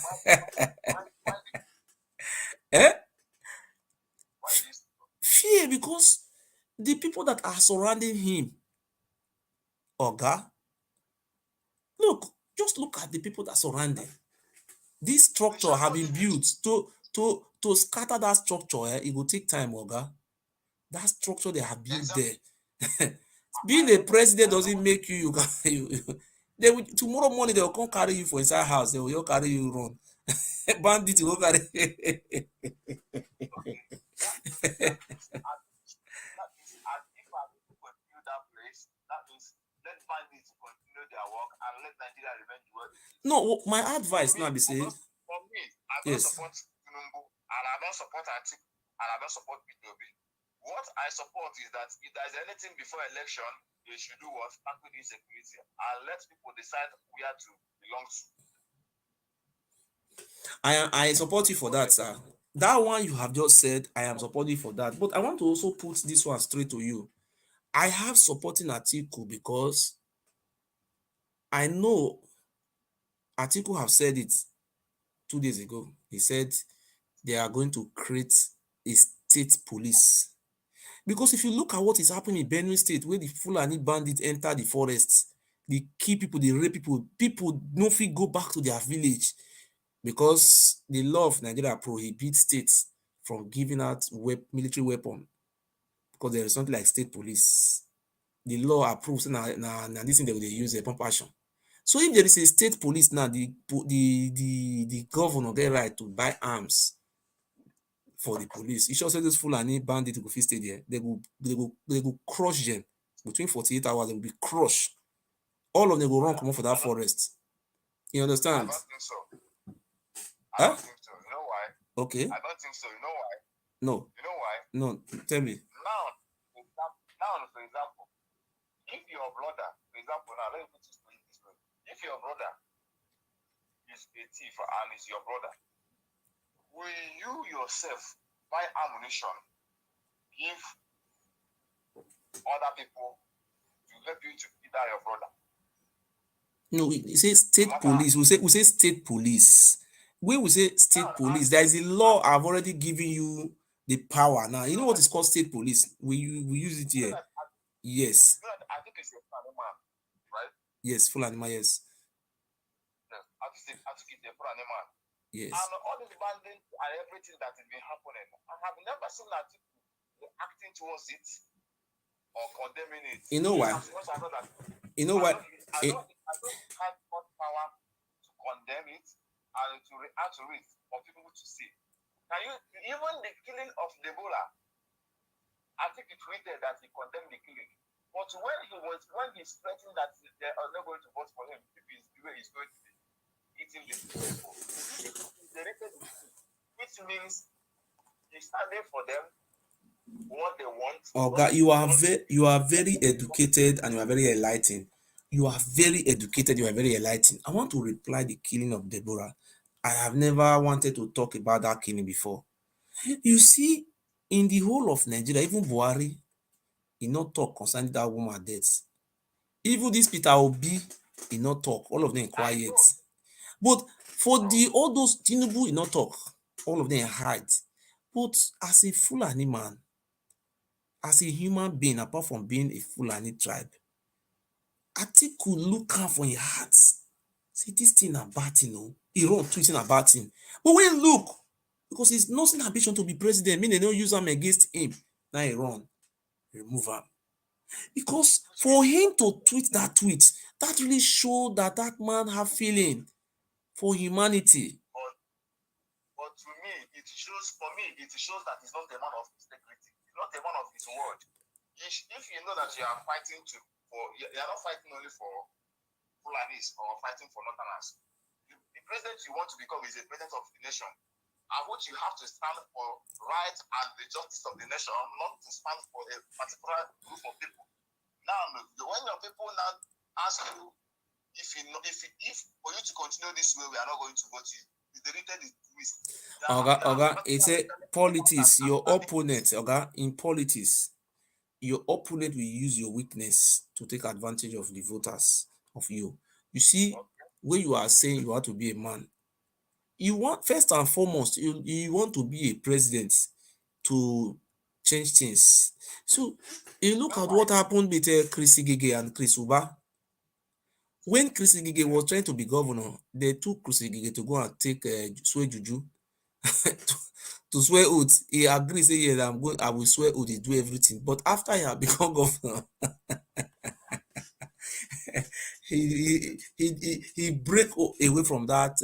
Fear because the people that are surrounding him, Oga, just look at the people that surround him. This structure have been built to scatter that structure. It will take time, Oga. That structure they have built there. Being a president doesn't make you they will, tomorrow morning they will come carry you for inside house. They will carry you run. Bandit will carry. No, my advice now be say, for me, I don't support Tinubu and I don't support Atiku and I don't support P2B. What I support is that if there is anything before election, they should do what? Tackle the insecurity and let people decide where to belong to. I support you for that, sir. That one you have just said, I am supporting for that. But I want to also put this one straight to you. I have supporting Atiku because I know Atiku have said it 2 days ago. He said they are going to create a state police. Because if you look at what is happening in Benue State, where the Fulani bandits enter the forests, they kill people, they rape people, people no fit go back to their village because the law of Nigeria prohibits states from giving out military weapon because there is something like state police. The law approves now this thing they will use a pump action. So if there is a state police now, the governor get right to buy arms for the police. It shows those Fulani bandits go fit stay there. They go crush them between 48 hours. They will be crushed. All of them go run come for that forest. You understand? I don't think so. I don't think so. You know why? Okay. I don't think so. You know why? No. You know why? No. Tell me. Now, for example, if your brother, for example, now let me put this way. If your brother is a thief and is your brother, will you yourself buy ammunition, give other people to help you to kill your brother? No, we say state police. We say state police. When we say state police, there is a law I've already given you the power. Now, you know what is called state police? We use it here. Yes. I think it's a Fulani man, right? Yes, Fulani man, yes. I think it's a Fulani man. Yes. And all this banding and everything that has been happening, I have never seen that acting towards it or condemning it. You know why? You know why? I don't have power to condemn it and to react to it for people to see. Can you even the killing of Deborah? I think it tweeted that he condemned the killing. But when he's threatening that they are not going to vote for him, if it's the way he's going to be eating the people, which means He's standing for them, what they want. Oga, you are very educated and you are very enlightened. You are very educated, you are very enlightened. I want to reply the killing of Deborah. I have never wanted to talk about that killing before. You see, in the whole of Nigeria, even Buhari, he not talk concerning that woman death. Even this Peter Obi, he not talk. All of them quiet. But for the all those Tinubu, he not talk. All of them hide. But as a Fulani man, as a human being, apart from being a Fulani tribe, Atiku look am for im heart. Say this thing na bad thing o. He run tweeting na bad thing. But when he look, because he's nothing ambition to be president, mean they don't use am against him. Now he run, remove am. Because for him to tweet, that really show that that man have feeling for humanity. But to me, it shows that he's not a man of integrity. He's not a man of his word. If you know that you are fighting you are not fighting only for Fulanis or fighting for Northerners. The president you want to become is a president of the nation, and which you have to stand for right and the justice of the nation, not to stand for a particular group of people. Now, when your people now ask you if for you to continue this way, we are not going to vote you. You deleted the twist. Oga, it's a politics. Your opponent, Oga, in politics, your opponent will use your weakness to take advantage of the voters of you. You see, when you are saying you have to be a man, you want first and foremost, you want to be a president to change things. So you look at what happened with Chris Igige and Chris Uba. When Chris Igige was trying to be governor, they took Chris Igige to go and take swear juju to swear oath. He agreed, say yes, I will swear oath, he do everything. But after he had become governor, he break away from that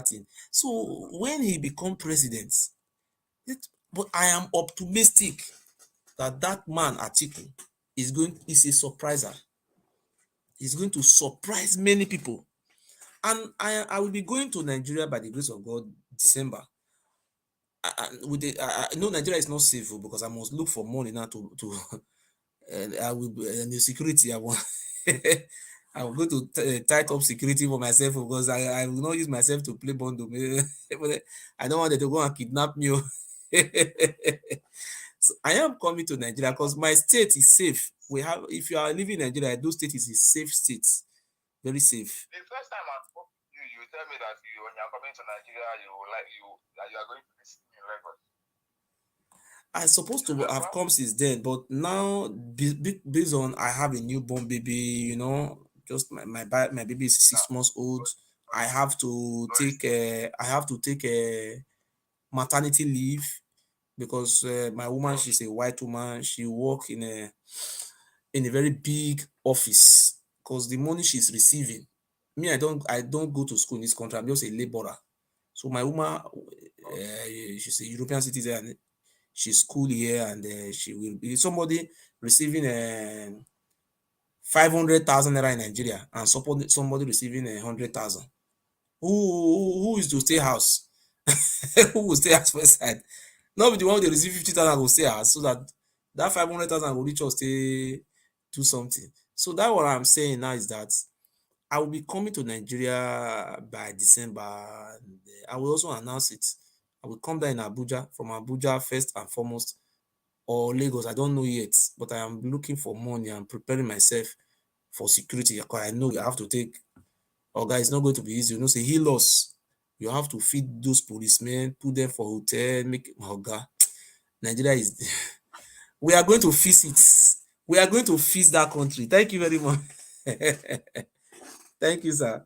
thing. So when he become president, but I am optimistic that that man Atiku is a surpriser. He's going to surprise many people. And I will be going to Nigeria by the grace of God December. I know Nigeria is not safe because I must look for money now to I will in the security. I want I will go to tight up security for myself because I will not use myself to play bundle. I don't want them to go and kidnap me. So I am coming to Nigeria because my state is safe. If you are living in Nigeria, those state is a safe state, very safe. The first time I spoke to you, you tell me that when you are coming to Nigeria, you are going to visit me in Lagos. I supposed to have come since then, but now based on I have a newborn baby, just my baby is 6 months old. I have to take a maternity leave because my woman, she's a white woman. She work in a very big office because the money she's receiving. Me, I don't go to school in this country. I'm just a laborer. So my woman, she's a European citizen. And she's cool here, and she will be somebody receiving 500,000 naira in Nigeria and somebody receiving 100,000. Who is to stay house? Who will stay house first side? Not be the one they receive 50,000 will stay house, so that 500,000 will reach us stay do something. So that what I'm saying now is that I will be coming to Nigeria by December. And I will also announce it. I will come down in Abuja, from Abuja first and foremost, or Lagos. I don't know yet, but I am looking for money and preparing myself for security because I know I have to take. Oga, it's not going to be easy. Say he lost. You have to feed those policemen, put them for hotel, make Oga. Nigeria is. We are going to feast it. We are going to feast that country. Thank you very much. Thank you, sir.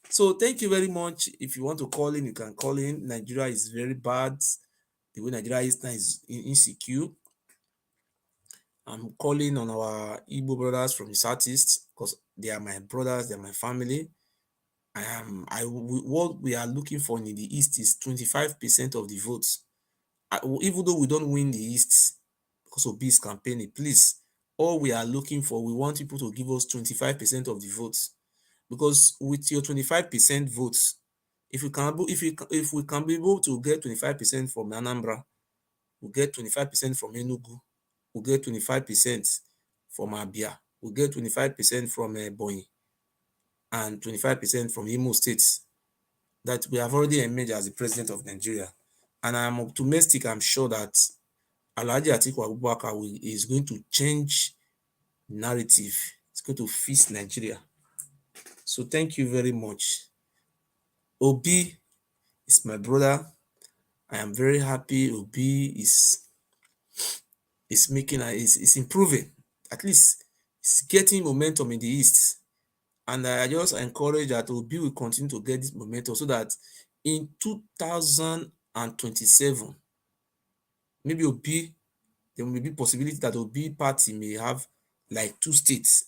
So thank you very much. If you want to call in, you can call in. Nigeria is very bad. The way Nigeria is now is insecure. I'm calling on our Igbo brothers from the southeast because they are my brothers, they are my family. What we are looking for in the east is 25% of the votes. Even though we don't win the east because of this campaign, please, all we are looking for, we want people to give us 25% of the votes. Because with your 25% votes, If we can be able to get 25% from Anambra, we'll get 25% from Enugu, we'll get 25% from Abia, we'll get 25% from Ebonyi, and 25% from Imo State, that we have already emerged as the president of Nigeria. And I'm optimistic, I'm sure that Alhaji Atiku Abubakar is going to change narrative. It's going to fix Nigeria. So thank you very much. Obi is my brother. I am very happy Obi is improving. At least it's getting momentum in the East. And I just encourage that Obi will continue to get this momentum so that in 2027, maybe Obi, there may be possibility that Obi party may have like 2 states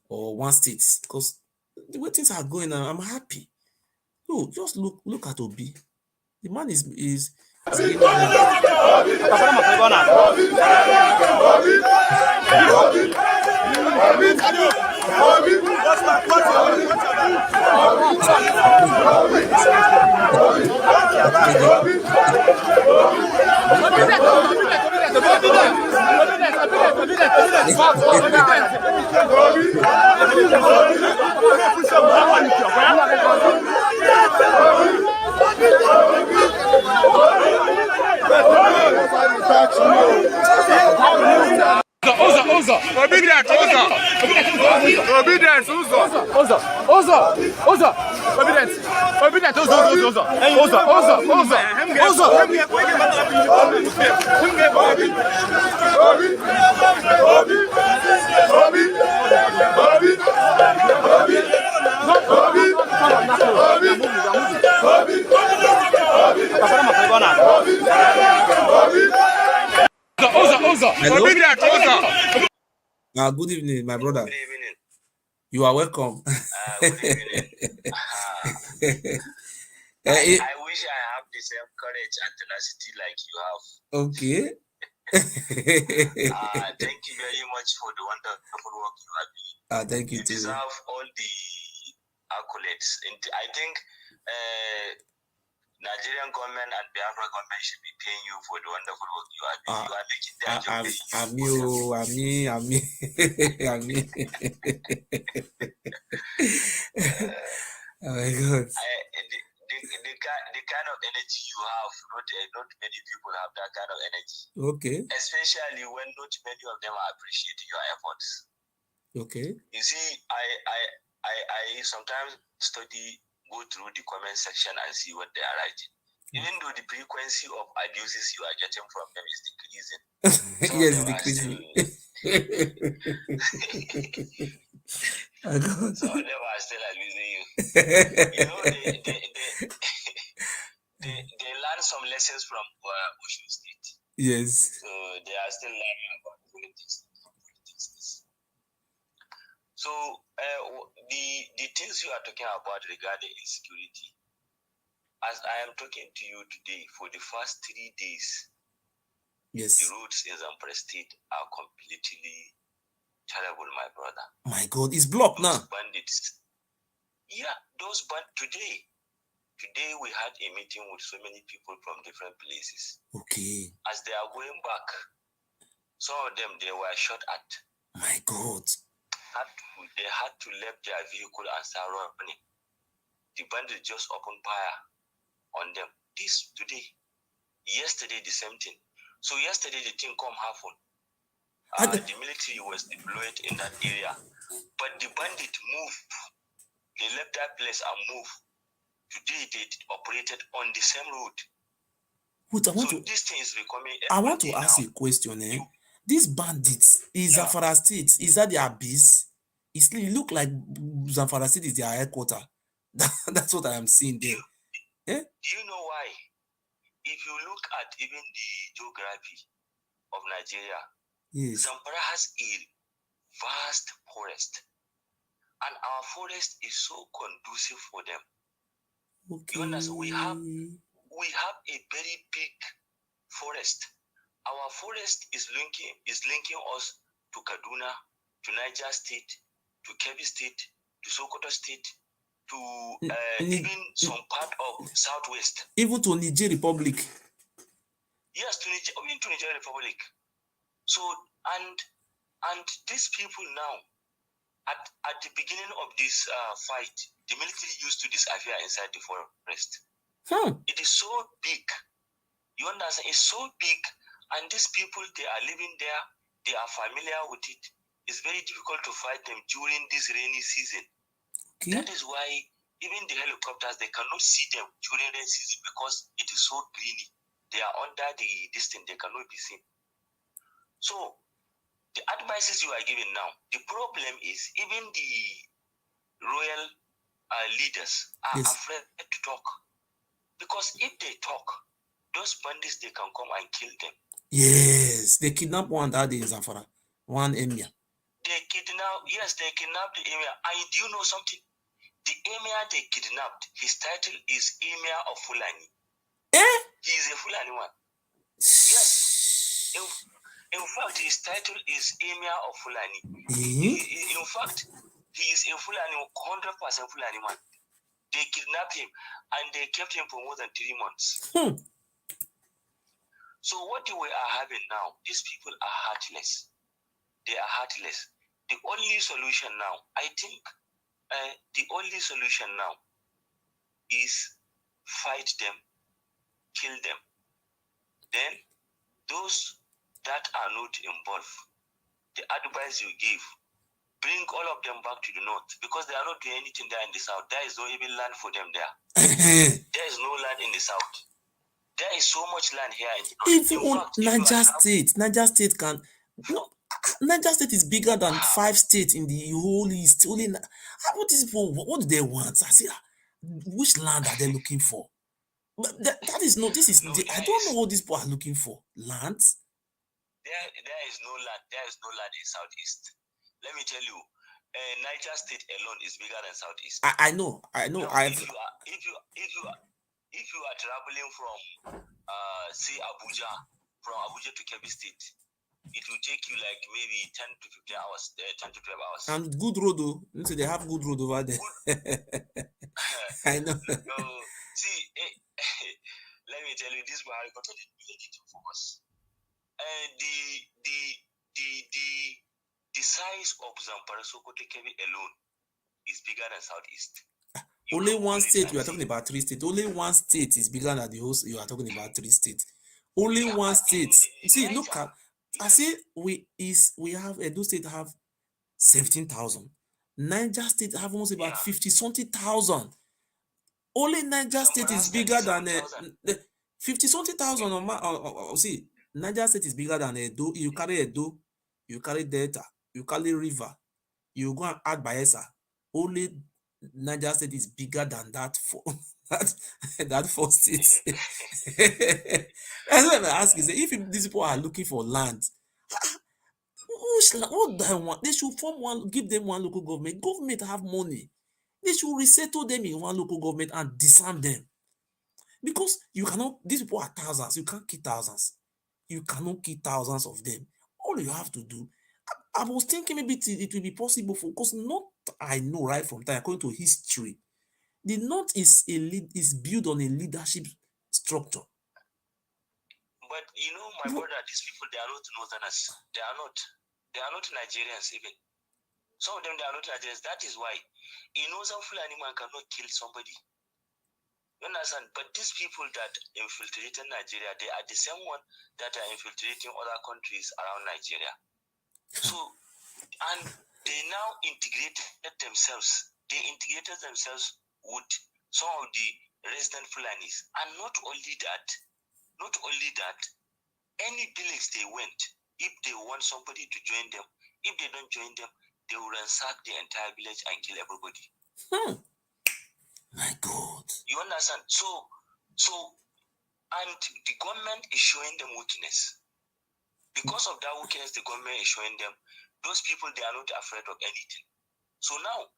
or 1 state, because the way things are going now, I'm happy. No, just look at Obi. The man is good evening, my brother. Good evening. You are welcome. Good evening. I wish I have the same courage and tenacity like you have. Okay. Thank you very much for the wonderful work you are doing. Thank you You too. deserve all the accolades. And I think Nigerian government and Biafra government should be paying you for the wonderful work you are doing. You are making their job Oh my God. The kind of energy you have, not many people have that kind of energy. Okay. Especially when not many of them are appreciating your efforts. Okay. You see, I sometimes go through the comment section and see what they are writing. Even though the frequency of abuses you are getting from them is decreasing. Yes, it's decreasing. Some of them are still abusing you. You know, they learn some lessons from Osun State. Yes. So they are still learning about politics. So the things you are talking about regarding insecurity, as I am talking to you today, for the first 3 days, yes, the roads in Zamfara State are completely terrible, my brother. My God, it's blocked those now. Bandits. Yeah, those bandits. Today we had a meeting with so many people from different places. Okay. As they are going back, some of them, they were shot at. My God. They had to leave their vehicle and start running. The bandits just opened fire on them. This today. Yesterday, the same thing. So yesterday, the thing happen. The military was deployed in that area. But the bandit moved. They left that place and moved. Today, they operated on the same road. This thing is becoming... I want to ask you a question. These bandits, is Zamfara State, is that their base? It look like Zamfara State is their headquarters. That's what I am seeing there. Do you know why? If you look at even the geography of Nigeria, yes, Zamfara has a vast forest. And our forest is so conducive for them. Okay. You understand? We have a very big forest. Our forest is linking us to Kaduna, to Niger State, to Kebbi State, to Sokoto State, to even some part of Southwest. Even to Niger Republic. Yes, even to Niger Republic. So, and these people now, at the beginning of this fight, the military used to disappear inside the forest. It is so big. You understand? It's so big, and these people, they are living there. They are familiar with it. It's very difficult to fight them during this rainy season. Okay. That is why even the helicopters, they cannot see them during rainy season because it is so greeny. They are under the distance. They cannot be seen. So, the advices you are giving now, the problem is even the royal leaders are afraid to talk. Because if they talk, those bandits, they can come and kill them. Yes, they kidnapped one that day in Zamfara, one emir. They kidnapped the emir. And do you know something? The emir they kidnapped, his title is Emir of Fulani. He is a Fulani one. Yes. In fact, his title is Emir of Fulani. In fact, he is a Fulani, 100% Fulani man. They kidnapped him and they kept him for more than 3 months. So what we are having now, these people are heartless. They are heartless. The only solution now, I think, the only solution now is fight them, kill them. Then those that are not involved, the advice you give, bring all of them back to the north because they are not doing anything there in the south. There is no even land for them there. There is no land in the south. There is so much land here in the north. Even Niger State can. No, Niger State is bigger than 5 states in the whole East. Only what do they want? I say, which land are they looking for? But that is not. This is. No, I don't know what these people are looking for. Lands. There is no land. There is no land in Southeast. Let me tell you, Niger State alone is bigger than Southeast. I know. Now, if you are traveling from say from Abuja to Kebbi State, it will take you like maybe 10 to 15 hours, 10 to 12 hours. And good road though. So they have good road over there. I know. So, see, let me tell you, this one I got to focus. The size of Zamfara Sokoto Kebbi alone is bigger than Southeast. Only one state, you are talking about 3 states. Only one state is bigger than the whole. You are talking about 3 states. Only one state. See, look at. I say we have Edo State have 17,000. Niger State have almost about 50-something thousand. Only Niger State is bigger than 50-something thousand. See, Niger State is bigger than Edo. You carry Edo, you carry Delta, you carry River, you go and add Bayelsa. Only Niger State is bigger than that that 4 states. That's what I ask is if these people are looking for land, what do I want? They should give them one local government. Government have money. They should resettle them in one local government and disarm them. Because you cannot, these people are thousands. You can't kill thousands. You cannot kill thousands of them. All you have to do, I was thinking maybe it will be possible for, because not I know right from time, according to history, the North is built on a leadership structure. But you know, my brother, these people, they are not Northerners. They are not Nigerians even. Some of them, they are not Nigerians. That is why a Northern Fulani man cannot kill somebody. You understand? But these people that infiltrated Nigeria, they are the same one that are infiltrating other countries around Nigeria. So, and they now integrated themselves. They integrated themselves with some of the resident Fulanis. And not only that, any village they went, if they want somebody to join them, if they don't join them, they will ransack the entire village and kill everybody. My God. You understand? So, and the government is showing them weakness. Because of that weakness, the government is showing them, those people, they are not afraid of anything. So now,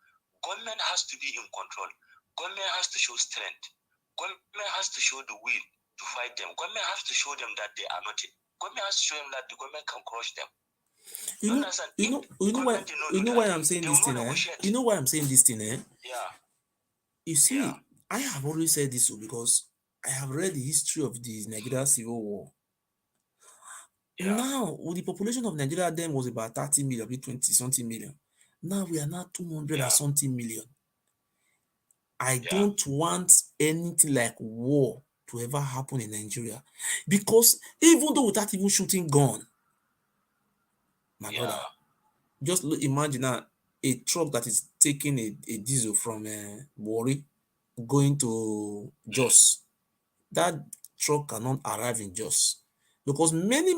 government has to be in control. Government has to show strength. Government has to show the will to fight them. Government has to show them that they are not. Government has to show them that the government can crush them. You know why I'm saying this thing, eh? You know why I'm saying this thing, eh? Yeah. You see, I have always said this because I have read the history of the Nigeria Civil War. Now, with the population of Nigeria then was about 30 million, maybe 20 something million. Now we are now 200 and something million. I don't want anything like war to ever happen in Nigeria. Because even though without even shooting gun, my brother, just imagine now a truck that is taking a diesel from Warri going to Jos. That truck cannot arrive in Jos because many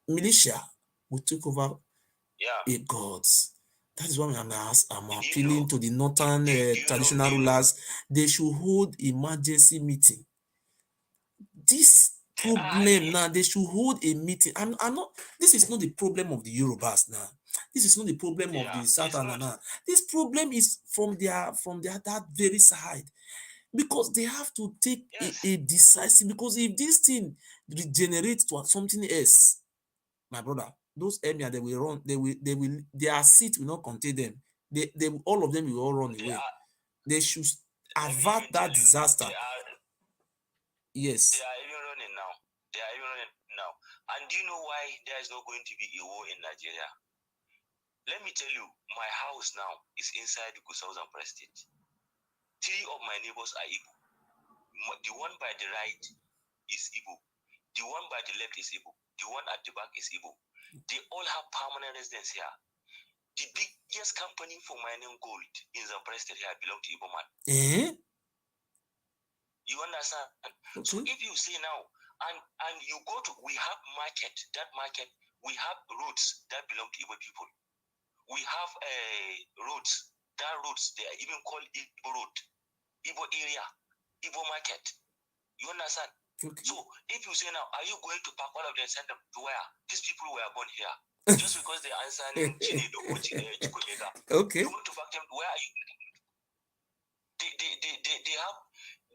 militia will take over a gods. That is why I'm appealing to the northern traditional rulers. They should hold emergency meeting. This problem now, they should hold a meeting. I'm not. This is not the problem of the Yorubas now. This is not the problem of the Southern now. This problem is from that very side. Because they have to take a decisive, because if this thing regenerates to something else, my brother, those emir, they will run, their seat will not contain them. They all of them will all run away. They should avert that disaster. Yes. They are even running now. And do you know why there is not going to be a war in Nigeria? Let me tell you, my house now is inside the Southern State. 3 of my neighbors are Igbo. The one by the right is Igbo. The one by the left is Igbo. The one at the back is Igbo. They all have permanent residence here. The biggest company for mining gold in the State here belongs to Igbo man. You understand? Okay. So if you say now, and you go to, we have market. That market, we have roads that belong to Igbo people. We have roads. That roads, they are even called Igbo road, Igbo area, Igbo market. You understand? Okay. So if you say now, are you going to pack all of them, send them to where? These people were born here. Just because they answer Chinedo or Chikomega. Okay. You want to pack them, where are you?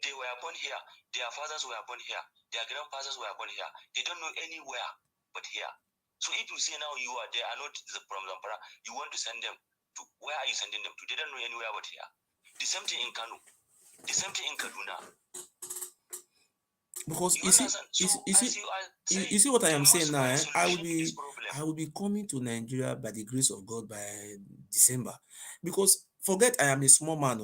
They were born here. Their fathers were born here. Their grandfathers were born here. They don't know anywhere but here. So if you say now they are not from Zamfara, you want to send them to, where are you sending them to? They don't know anywhere but here. The same thing in Kano. The same thing in Kaduna. Because you see what I am saying now. I will be coming to Nigeria by the grace of God by December. Because forget I am a small man.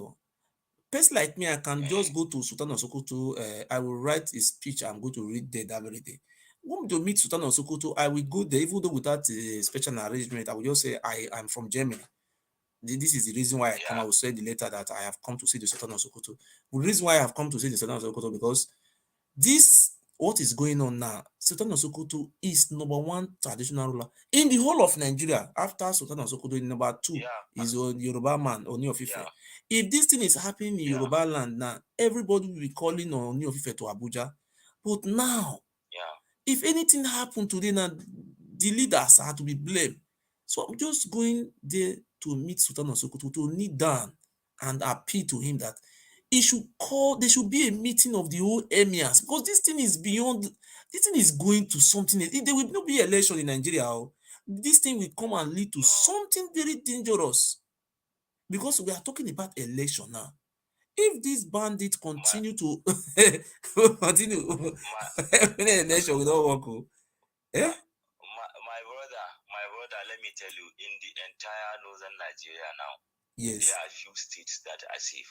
Person like me, I can just go to Sultan of Sokoto. I will write a speech. I'm going to read there that very day. Want me to meet Sultan of Sokoto? I will go there, even though without a special arrangement. I will just say I'm from Germany. This is the reason why I come. I will say the letter that I have come to see the Sultan of Sokoto. The reason why I have come to see the Sultan of Sokoto because this what is going on now. Sultan of Sokoto is number 1 traditional ruler in the whole of Nigeria. After Sultan of Sokoto, number 2 is Yoruba man Oni of Ife. If this thing is happening in Yoruba land now, everybody will be calling on Oni of Ife to Abuja. But now, if anything happened today, now the leaders are to be blamed. So I'm just going there to meet Sultan of Sokoto, to kneel down and appeal to him that he should call, there should be a meeting of the whole emirs, because this thing is beyond, this thing is going to something. There will not be election in Nigeria. This thing will come and lead to something very dangerous, because we are talking about election now. If these bandits continue to continue, election will not work. My brother, let me tell you, in the entire northern Nigeria now, there are a few states that are safe.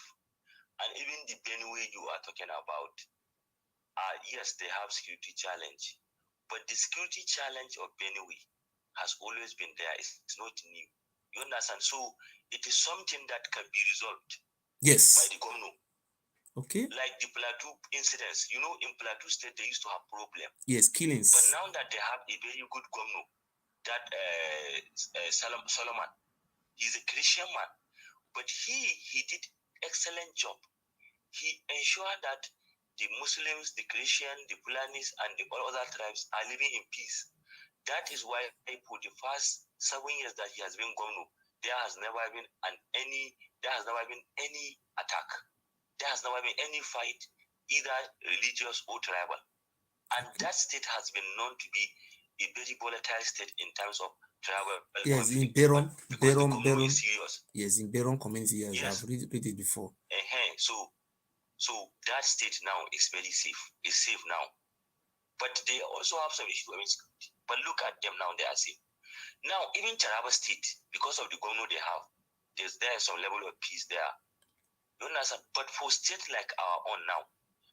And even the Benue you are talking about, yes, they have security challenge. But the security challenge of Benue has always been there. It's not new. You understand? So it is something that can be resolved by the governor. Okay. Like the Plateau incidents. You know, in Plateau State, they used to have problem. Yes, killings. But now that they have a very good governor, that Solomon, he's a Christian man. But he did excellent job. He ensured that the Muslims, the Christians, the Fulanis, and the all other tribes are living in peace. That is why for the first 7 years that he has been governor, there has never been any attack. There has never been any fight, either religious or tribal. And that state has been known to be a very volatile state in terms of tribal. Yes, in Beron. Yes, in Beron community, yes. I've read it before. So that state now is very safe. It's safe now. But they also have some issues. But look at them now, they are safe. Now, even Taraba State, because of the governor they have, there's some level of peace there. You understand? But for states like our own now,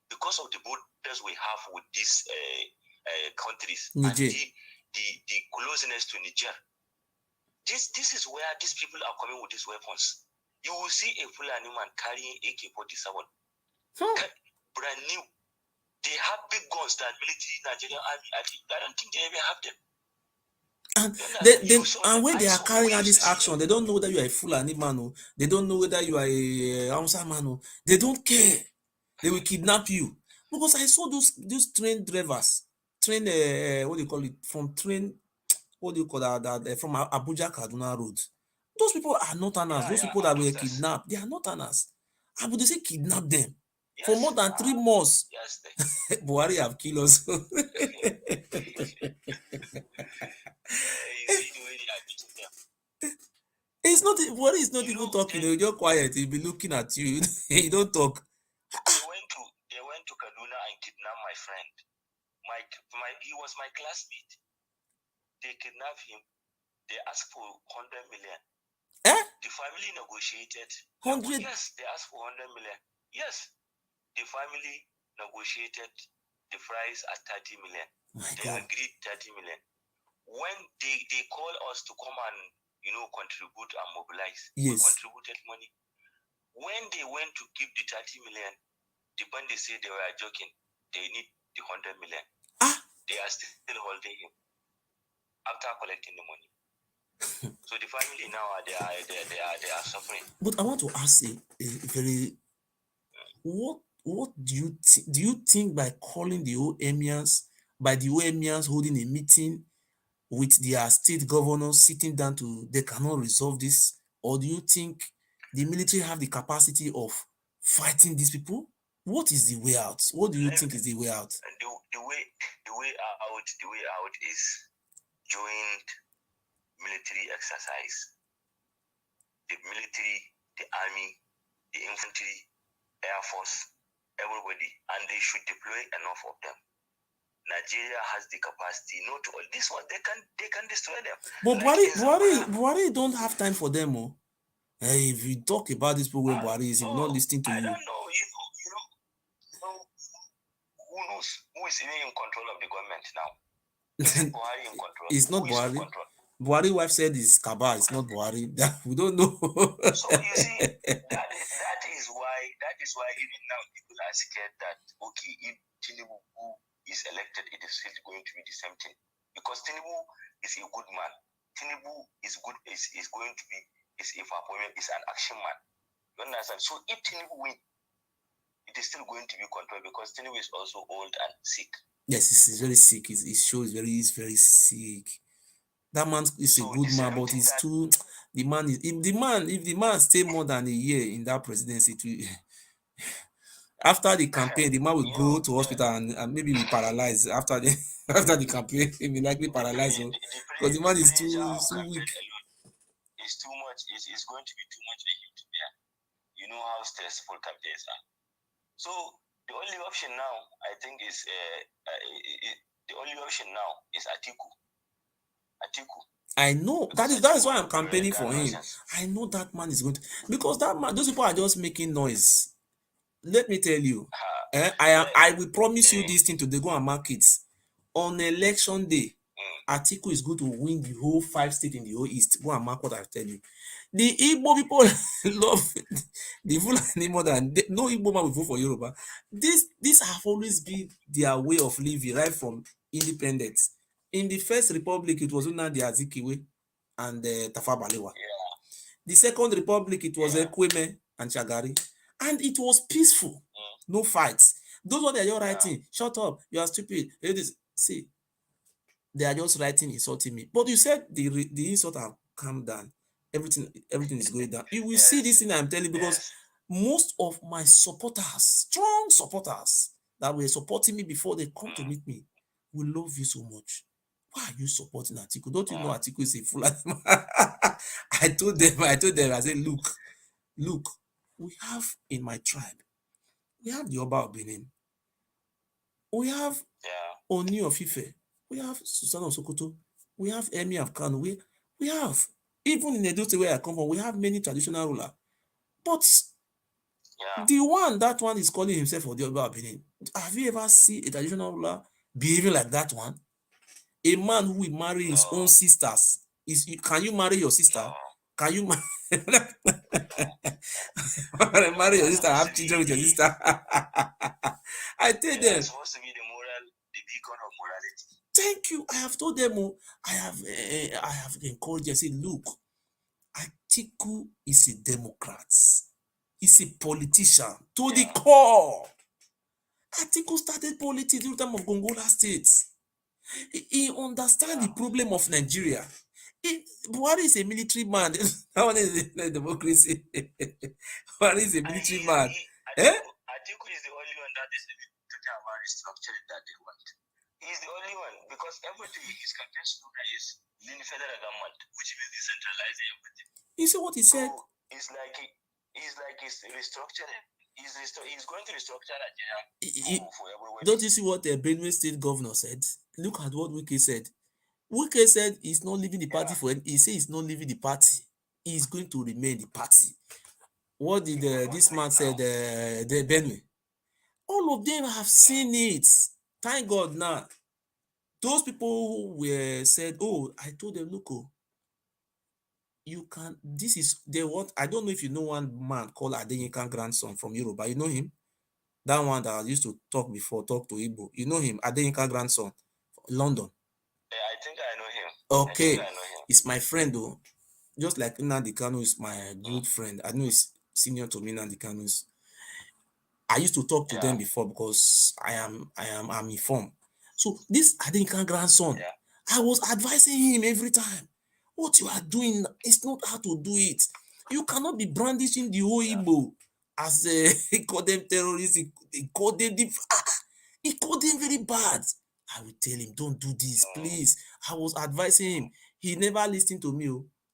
because of the borders we have with these countries Niger. and the closeness to Niger, this is where these people are coming with these weapons. You will see a Fulani man carrying AK-47, brand new. They have big guns that military Nigerian army. I don't think they even have them. And when they are carrying out this action, they don't know whether you are a Fulani man or they don't know whether you are a Hausa man or they don't care. They will kidnap you. Because I saw those train drivers, what do you call it, from train, what do you call that from Abuja Kaduna Road. Those people are not Anas. Those people that were kidnapped, they are not Anas. But they say kidnap them for more than 3 months. Yes, Buhari have killed us. It's not Buhari is not even talking. He'll just quiet. He'll be looking at you. He don't talk. They went to Kaduna and kidnapped my friend. He was my classmate. They kidnapped him. They asked for 100 million. The family negotiated. 100? Yes, they asked for 100 million. Yes, the family negotiated the price at 30 million. They agreed 30 million. When they called us to come and contribute and mobilize, we contributed money. When they went to give the 30 million, the bandits said they were joking. They need the 100 million. They are still holding him after collecting the money. So the family now they are suffering. But I want to ask a very what do you think by calling the whole emirs, by the whole emirs holding a meeting with their state governors sitting down they cannot resolve this? Or do you think the military have the capacity of fighting these people? What is the way out? What do you think is the way out? The way out is joint military exercise. The military, the army, the infantry, air force, everybody, and they should deploy enough of them. Nigeria has the capacity, not all this one, they can destroy them. But Buhari don't have time for them. Hey, if you talk about this people where Buhari is, not listening to you. I don't know, who knows who is even in control of the government now? Is Buhari in control? It's not Buhari. Buhari wife said it's Kaba, it's not Buhari. We don't know. So you see, that is why even now people are scared that if Tinubu is elected, it is still going to be the same thing. Because Tinubu is a good man. Tinubu is good, is going to be, is an action man. You understand? So if Tinubu wins, it is still going to be controlled because Tinubu is also old and sick. Yes, he's very sick. His show is very sick. That man is a good man, but he's too. If the man stay more than a year in that presidency, after the campaign, the man will go to hospital and maybe be paralyzed after the campaign. He will likely paralyzed because the man is too weak. It's too much. It's going to be too much for him to bear. You know how stressful campaigns are. So the only option now, I think, is Atiku. I know that is why I'm campaigning for him. I know that man is going to, because that man, those people are just making noise. Let me tell you, I will promise you this thing today. Go and mark it. On election day, Atiku is going to win the whole 5 states in the whole East. Go and mark what I tell you. The Igbo people love the Fulani more than no Igbo man will vote for Yoruba. This have always been their way of living right from independence. In the first republic, it was Nnamdi Azikiwe and Tafawa Balewa. The second republic, it was Ekweme and Shagari, and it was peaceful, no fights. Those are they are writing. Shut up! You are stupid. See, they are just writing, insulting me. But you said the insult have calmed down. Everything is going down. You will see this thing I'm telling you, because most of my supporters, strong supporters that were supporting me before they come to meet me, will love you so much. Why are you supporting Atiku? Don't you know Atiku is a Fulani man? I told them, I said, look, We have in my tribe, we have the Oba of Benin, we have Oni of Ife, we have Sultan of Sokoto, we have Emir of Kano, we have, even in Edo State where I come from, we have many traditional rulers. But that one is calling himself for the Oba of Benin. Have you ever seen a traditional ruler behaving like that one? A man who will marry his own sisters. Can you marry your sister? Can you marry your sister, have children with your sister? I tell them. It's supposed to be the beacon of morality. Thank you. I have told them, I have encouraged them, say, look, Atiku is a Democrat. He's a politician to the core. Atiku started politics during the time of Gongola State. He understands the problem of Nigeria. Buhari is a military man. That one is a democracy. Buhari is a military man. Atiku is the only one that is talking about restructuring that they want. He's the only one because everything his campaign slogan is in federal government, which means decentralizing everything. You see what he said? So it's like he's restructuring. He's going to restructure Nigeria for everywhere. Don't you see what the Benue State governor said? Look at what Wike said. Wike said he's not leaving the party for him. He said he's not leaving the party. He's going to remain the party. What did this man say? The Benue? All of them have seen it. Thank God now. Those people who were said, oh, I told them, look, you can, this is, they want, I don't know if you know one man called Adeyinka grandson from Europe, but you know him? That one that I used to talk to Igbo. You know him, Adeyinka grandson, London. Yeah, I think I know him. Okay, it's my friend though. Just like Nnamdi Kanu is my good friend. I know he's senior to me, Nnamdi Kanu. I used to talk to them before because I'm informed. So this Adeyinka grandson, I was advising him every time. What you are doing is not how to do it. You cannot be brandishing the whole Igbo as he called them terrorists. He called them very bad. I will tell him, don't do this, please. I was advising him. He never listened to me.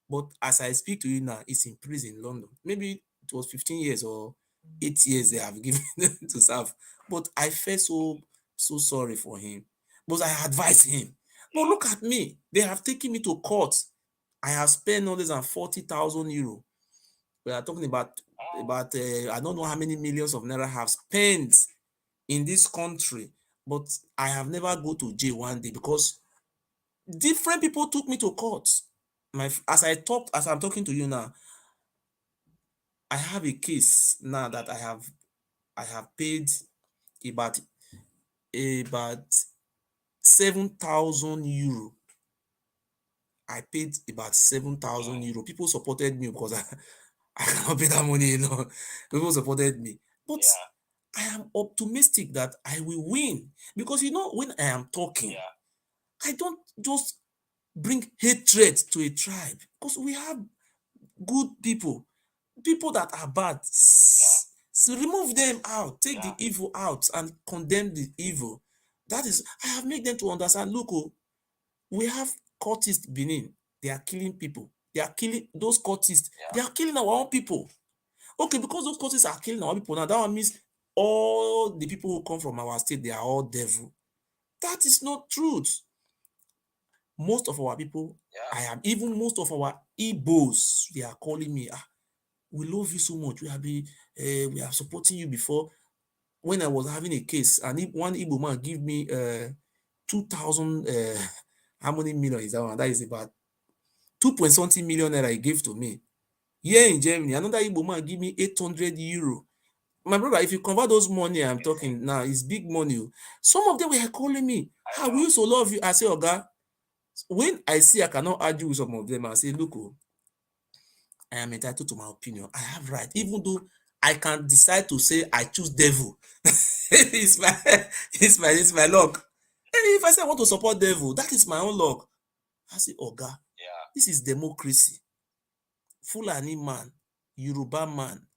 But as I speak to you now, he's in prison in London. Maybe it was 15 years or 8 years they have given them to serve. But I felt so sorry for him. But I advised him. But look at me. They have taken me to court. I have spent no less than 40,000 euro. We are talking about I don't know how many millions of naira I have spent in this country, but I have never go to jail one day because different people took me to court. As I'm talking to you now, I have a case now that I have paid about 7,000 euro. I paid about 7,000 euro. People supported me because I cannot pay that money, People supported me. But I am optimistic that I will win. Because when I am talking, I don't just bring hatred to a tribe. Because we have good people that are bad. So remove them out, take the evil out and condemn the evil. That is, I have made them to understand, look, we have cultists Benin. They are killing people. They are killing those cultists. They are killing our own people. Okay, because those cultists are killing our people now, that one means all the people who come from our state, they are all devil. That is not truth. Most of our people, even most of our Igbos, they are calling me, we love you so much. We are supporting you before. When I was having a case, and one Igbo man give me 2,000, how many million is that one? That is about 2.something million naira he gave to me. Here in Germany, another Igbo man give me 800 euro. My brother, if you convert those money I'm talking now, it's big money. Some of them were calling me, we used to love you. I say, Oga, when I see I cannot argue with some of them, I say, look, I am entitled to my opinion. I have right, even though I can decide to say I choose devil. it's my luck. And if I say I want to support devil, that is my own luck. I say, Oga, this is democracy. Fulani man, Yoruba man,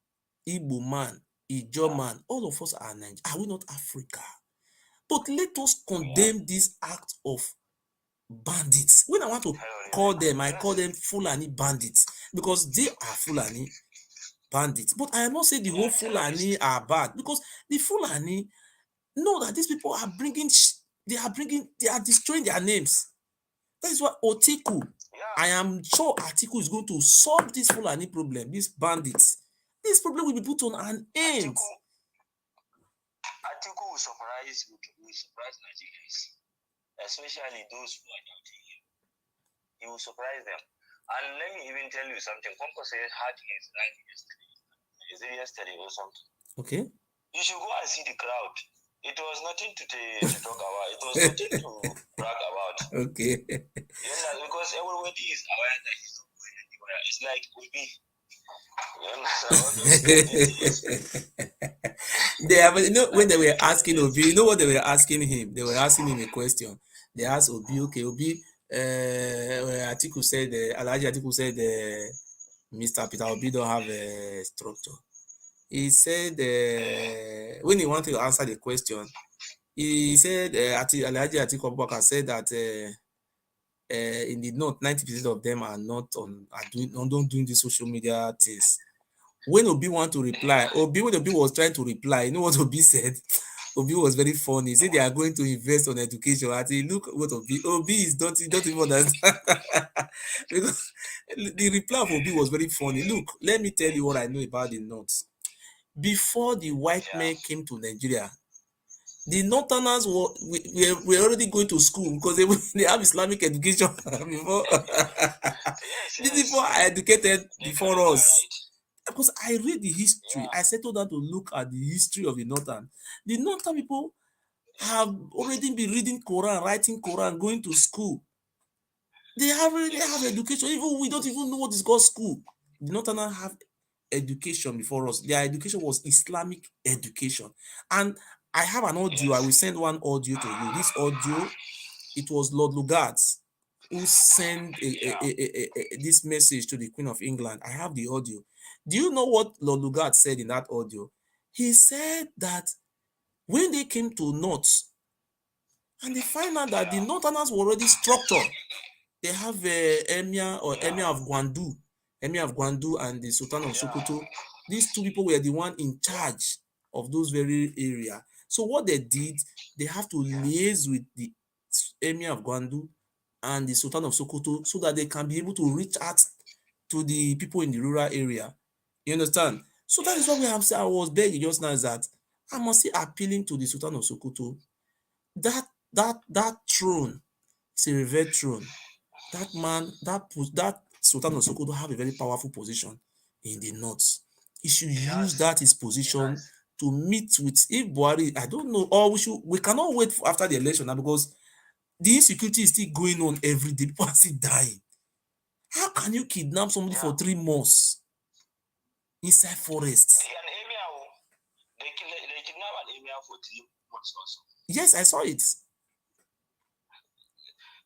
Igbo man, Ijaw man, all of us are Nigerians. Are we not Africa? But let us condemn this act of bandits. When I want to call them, I call them Fulani bandits because they are Fulani. bandits. But I am not saying the whole Fulani are bad, because the Fulani know that these people are they are destroying their names. That is what Atiku, I am sure Atiku is going to solve this Fulani problem, these bandits. This problem will be put on an end. Atiku will surprise Nigerians, especially those who are doubting him. He will surprise them. And let me even tell you something. Compo had his rally yesterday. Is it yesterday or something? Okay. You should go and see the crowd. It was nothing to talk about. It was nothing to brag about. Okay. You know, because everybody is aware that he's not going anywhere. It's like Obi. They have, when they were asking Obi, you know what they were asking him? They were asking him a question. They asked Obi, okay, Obi, Atiku said, Alhaji Atiku said, Mr. Peter Obi don't have a structure. He said, when he wanted to answer the question, he said, Alhaji Atiku Abubakar said that in the north, 90% of them are not don't doing the social media things. When Obi want to reply, when Obi was trying to reply, you know what Obi said? Obi was very funny. He said they are going to invest on education. I said, look what Obi is don't even understand. Because the reply of Obi was very funny. Look, let me tell you what I know about the North. Before the white men came to Nigeria, the Northerners were already going to school because they have Islamic education before. These people are educated before us. Because I read the history, I settled down to look at the history of the Northern. The Northern people have already been reading Quran, writing Quran, going to school. They already have education. Even we don't even know what is called school. The Northerners have education before us. Their education was Islamic education. And I have an audio. I will send one audio to you. This audio, it was Lord Lugard who sent this message to the Queen of England. I have the audio. Do you know what Lord Lugard said in that audio? He said that when they came to North and they find out that the Northerners were already structured, they have Emir of Gwandu, and the Sultan of Sokoto. These two people were the one in charge of those very area. So what they did, they have to liaise with the Emir of Gwandu and the Sultan of Sokoto so that they can be able to reach out to the people in the rural area. You understand? So that is what we have said. I was begging just now is that I must say appealing to the Sultan of Sokoto. That throne is a revered throne. That man, that Sultan of Sokoto have a very powerful position in the north. He should use that his position to meet with, if Buhari, I don't know, or we cannot wait for after the election now, because the insecurity is still going on every day. People are still dying. How can you kidnap somebody for 3 months inside forest? They kidnap an emir for 3 months also. Yes, I saw it.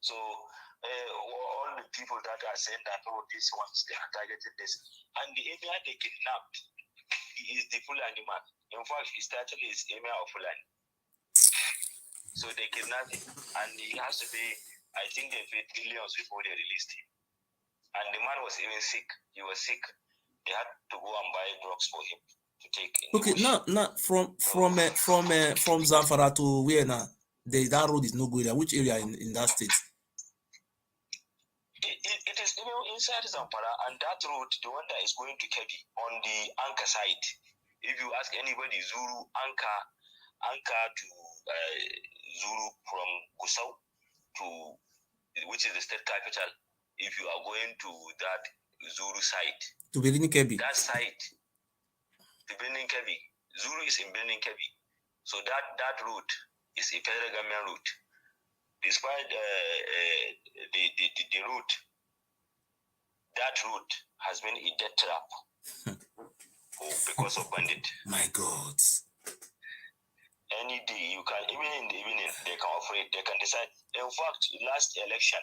So all the people that are saying that, oh, these ones, they are targeted this, and the emir they kidnapped, he is the Fulani man. In fact, his title is Emir of Fulani. So they kidnapped him, and he has to pay, I think they paid millions before they released him. And the man was even sick. He was sick. They had to go and buy drugs for him to take. Okay, now from Zamfara to where now? That road is no good. Which area in that state? It is inside Zamfara, and that road, the one that is going to Kebbi, on the Anchor side. If you ask anybody, Zuru, Anchor to Zuru, from Gusau to, which is the state capital, if you are going to that Zuru side. To Benin Kebbi. That side, to Benin Kebbi. Zuru is in Benin Kebbi. So that route is a federal government route. Despite the route, that route has been a death trap because of bandit. My God. Any day you can, even in the evening, they can operate, they can decide. In fact, last election,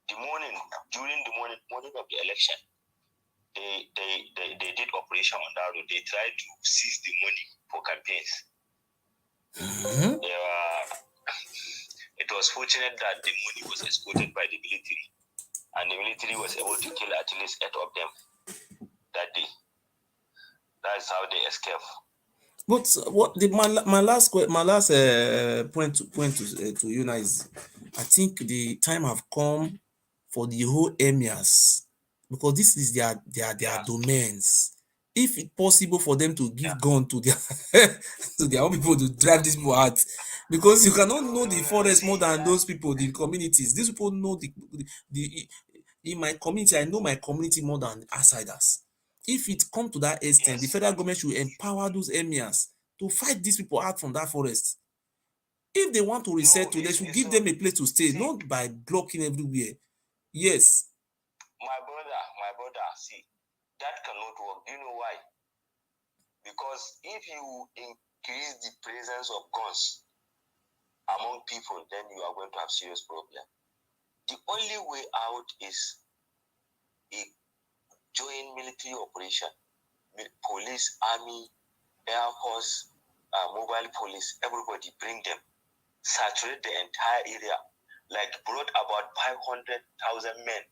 during the morning of the election, they did operation on that road. They tried to seize the money for campaigns. Mm-hmm. It was fortunate that the money was escorted by the military, and the military was able to kill at least 8 of them that day. That's how they escape. But what my last point to you now is, I think the time have come for the whole emirs, because this is their domains. If it's possible for them to give gun to their to their own people to drive these people out, because you cannot know the forest more than those people, the communities. These people know the in my community, I know my community more than outsiders. If it come to that extent, the federal government should empower those emirs to fight these people out from that forest. If they want to resettle, they should give them a place to stay, not by blocking everywhere. Yes. My brother, see, that cannot work. Do you know why? Because if you increase the presence of guns among people, then you are going to have serious problem. The only way out is a joint military operation. Police, army, air force, mobile police, everybody, bring them. Saturate the entire area. Like brought about 500,000 men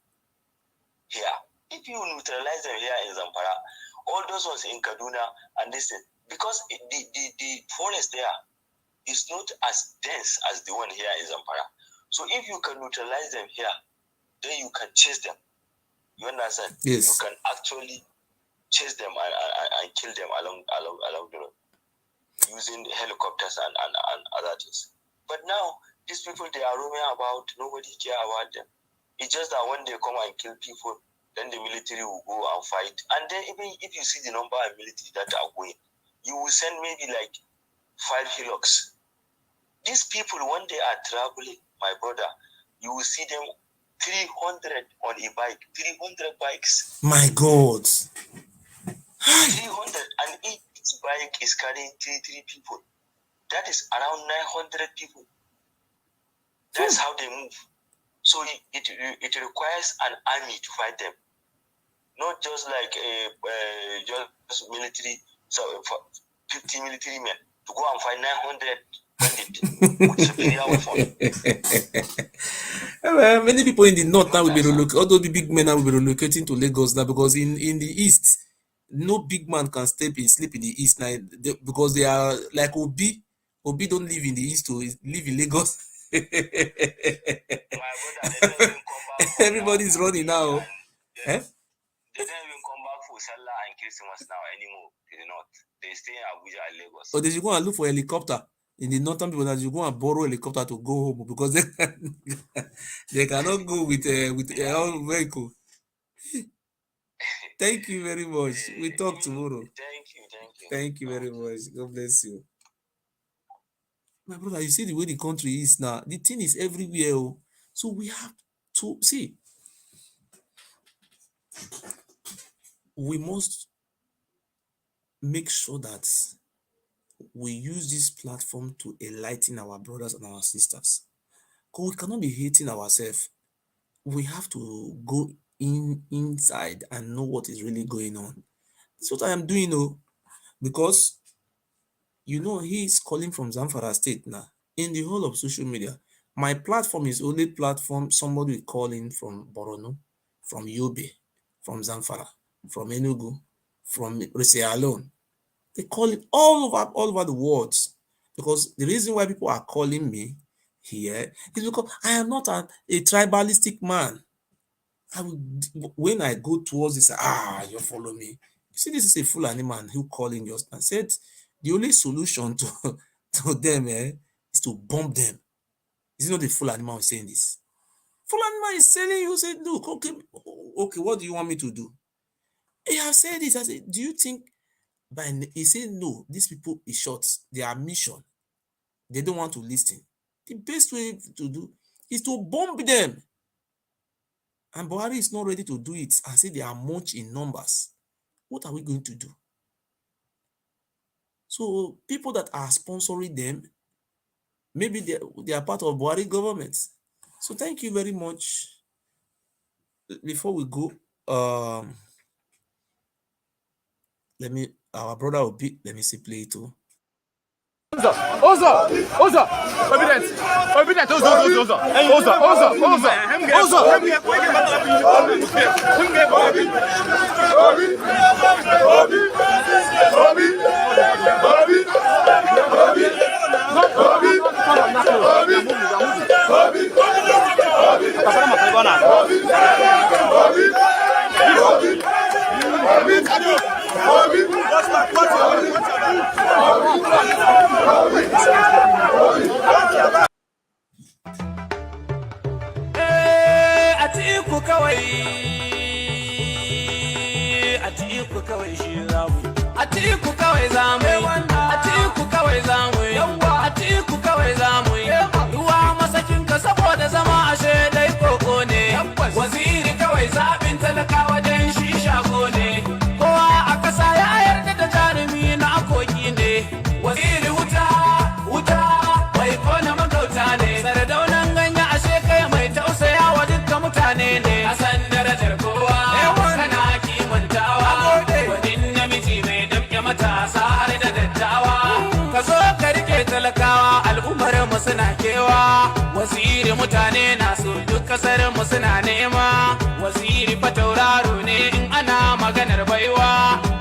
here. If you neutralize them here in Zamfara, all those ones in Kaduna and this thing, because the forest there is not as dense as the one here in Zamfara. So if you can neutralize them here, then you can chase them. You understand? Yes. You can actually chase them and kill them along the road using helicopters and other things. But now these people, they are roaming about. Nobody care about them. It's just that when they come and kill people, then the military will go and fight. And then even if you see the number of military that are going, you will send maybe like 5 hillocks. These people, when they are traveling, my brother, you will see them 300 on a bike, 300 bikes. My God. 300, and each bike is carrying 3 people. That is around 900 people. That's how they move. So it requires an army to fight them, not just like just military. So 50 military men to go and fight 900 bandits with superior weapons. Well, many people in the north now will be relocating. All those big men now will be relocating to Lagos now, because in the east, no big man can sleep in the east now, because they are like Obi. Obi don't live in the east, to live in Lagos. My brother, they don't even come back. Everybody's running now. They don't even come back for Salah and Christmas now anymore. To the north, they stay in Abuja and Lagos. Or they should go and look for helicopter. In the northern people, that you go and borrow a helicopter to go home, because they cannot go with their own vehicle. Thank you very much. We talk tomorrow. Thank you very much. God bless you. My brother, you see the way the country is now. The thing is everywhere. So we have to see. We must make sure that we use this platform to enlighten our brothers and our sisters. Because we cannot be hating ourselves. We have to go inside and know what is really going on. That's what I am doing, because he is calling from Zamfara State now. In the whole of social media, my platform is only platform somebody calling from Borno, from Yobe, from Zamfara, from Enugu, from Rese alone. They call it all over the world, because the reason why people are calling me here is because I am not a tribalistic man. When I go towards this, you follow me. You see, this is a Fulani man who calling just and said the only solution to them is to bomb them. Is it not the Fulani man saying this? Fulani man is telling you, say, look, okay, what do you want me to do? He has said this. I said, do you think he said, no, these people is short. Their mission, they don't want to listen. The best way to do is to bomb them. And Buhari is not ready to do it. I say they are much in numbers. What are we going to do? So people that are sponsoring them, maybe they are part of Buhari government. So thank you very much. Before we go, our brother Obi, let me see play it too. Oza, obedient, Oza. Atiku kawai, Atiku kawai shi zamu. Atiku kawai zamu, Atiku kawai zamu, Atiku kawai zamu. Ruwa masakin ka saboda zama ashe dai koko ne. Waziri kawai zabin talakawa dan shi shago ne. Kowa a kasa ya yarda da jarumi na akoki ne. Waziri wuta, wuta, mai kona magauta ne. Sardaunan ganya ashe kai mai tausaya wa dukkan mutane ne. A san darajar kowa, kana kimantawa. Wadin namiji mai damke matasa har da dattawa. Ka zo ka rike talakawa, al'ummar mu suna kewa. Waziri mutane na so duk kasar mu suna nema. Waziri fa tauraro ne in ana maganar baiwa.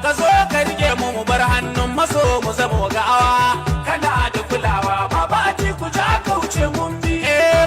Ka zo ka rike mu bar hannun maso mu zama gawa. Kana da kulawa baba Atiku ja kauce mun bi.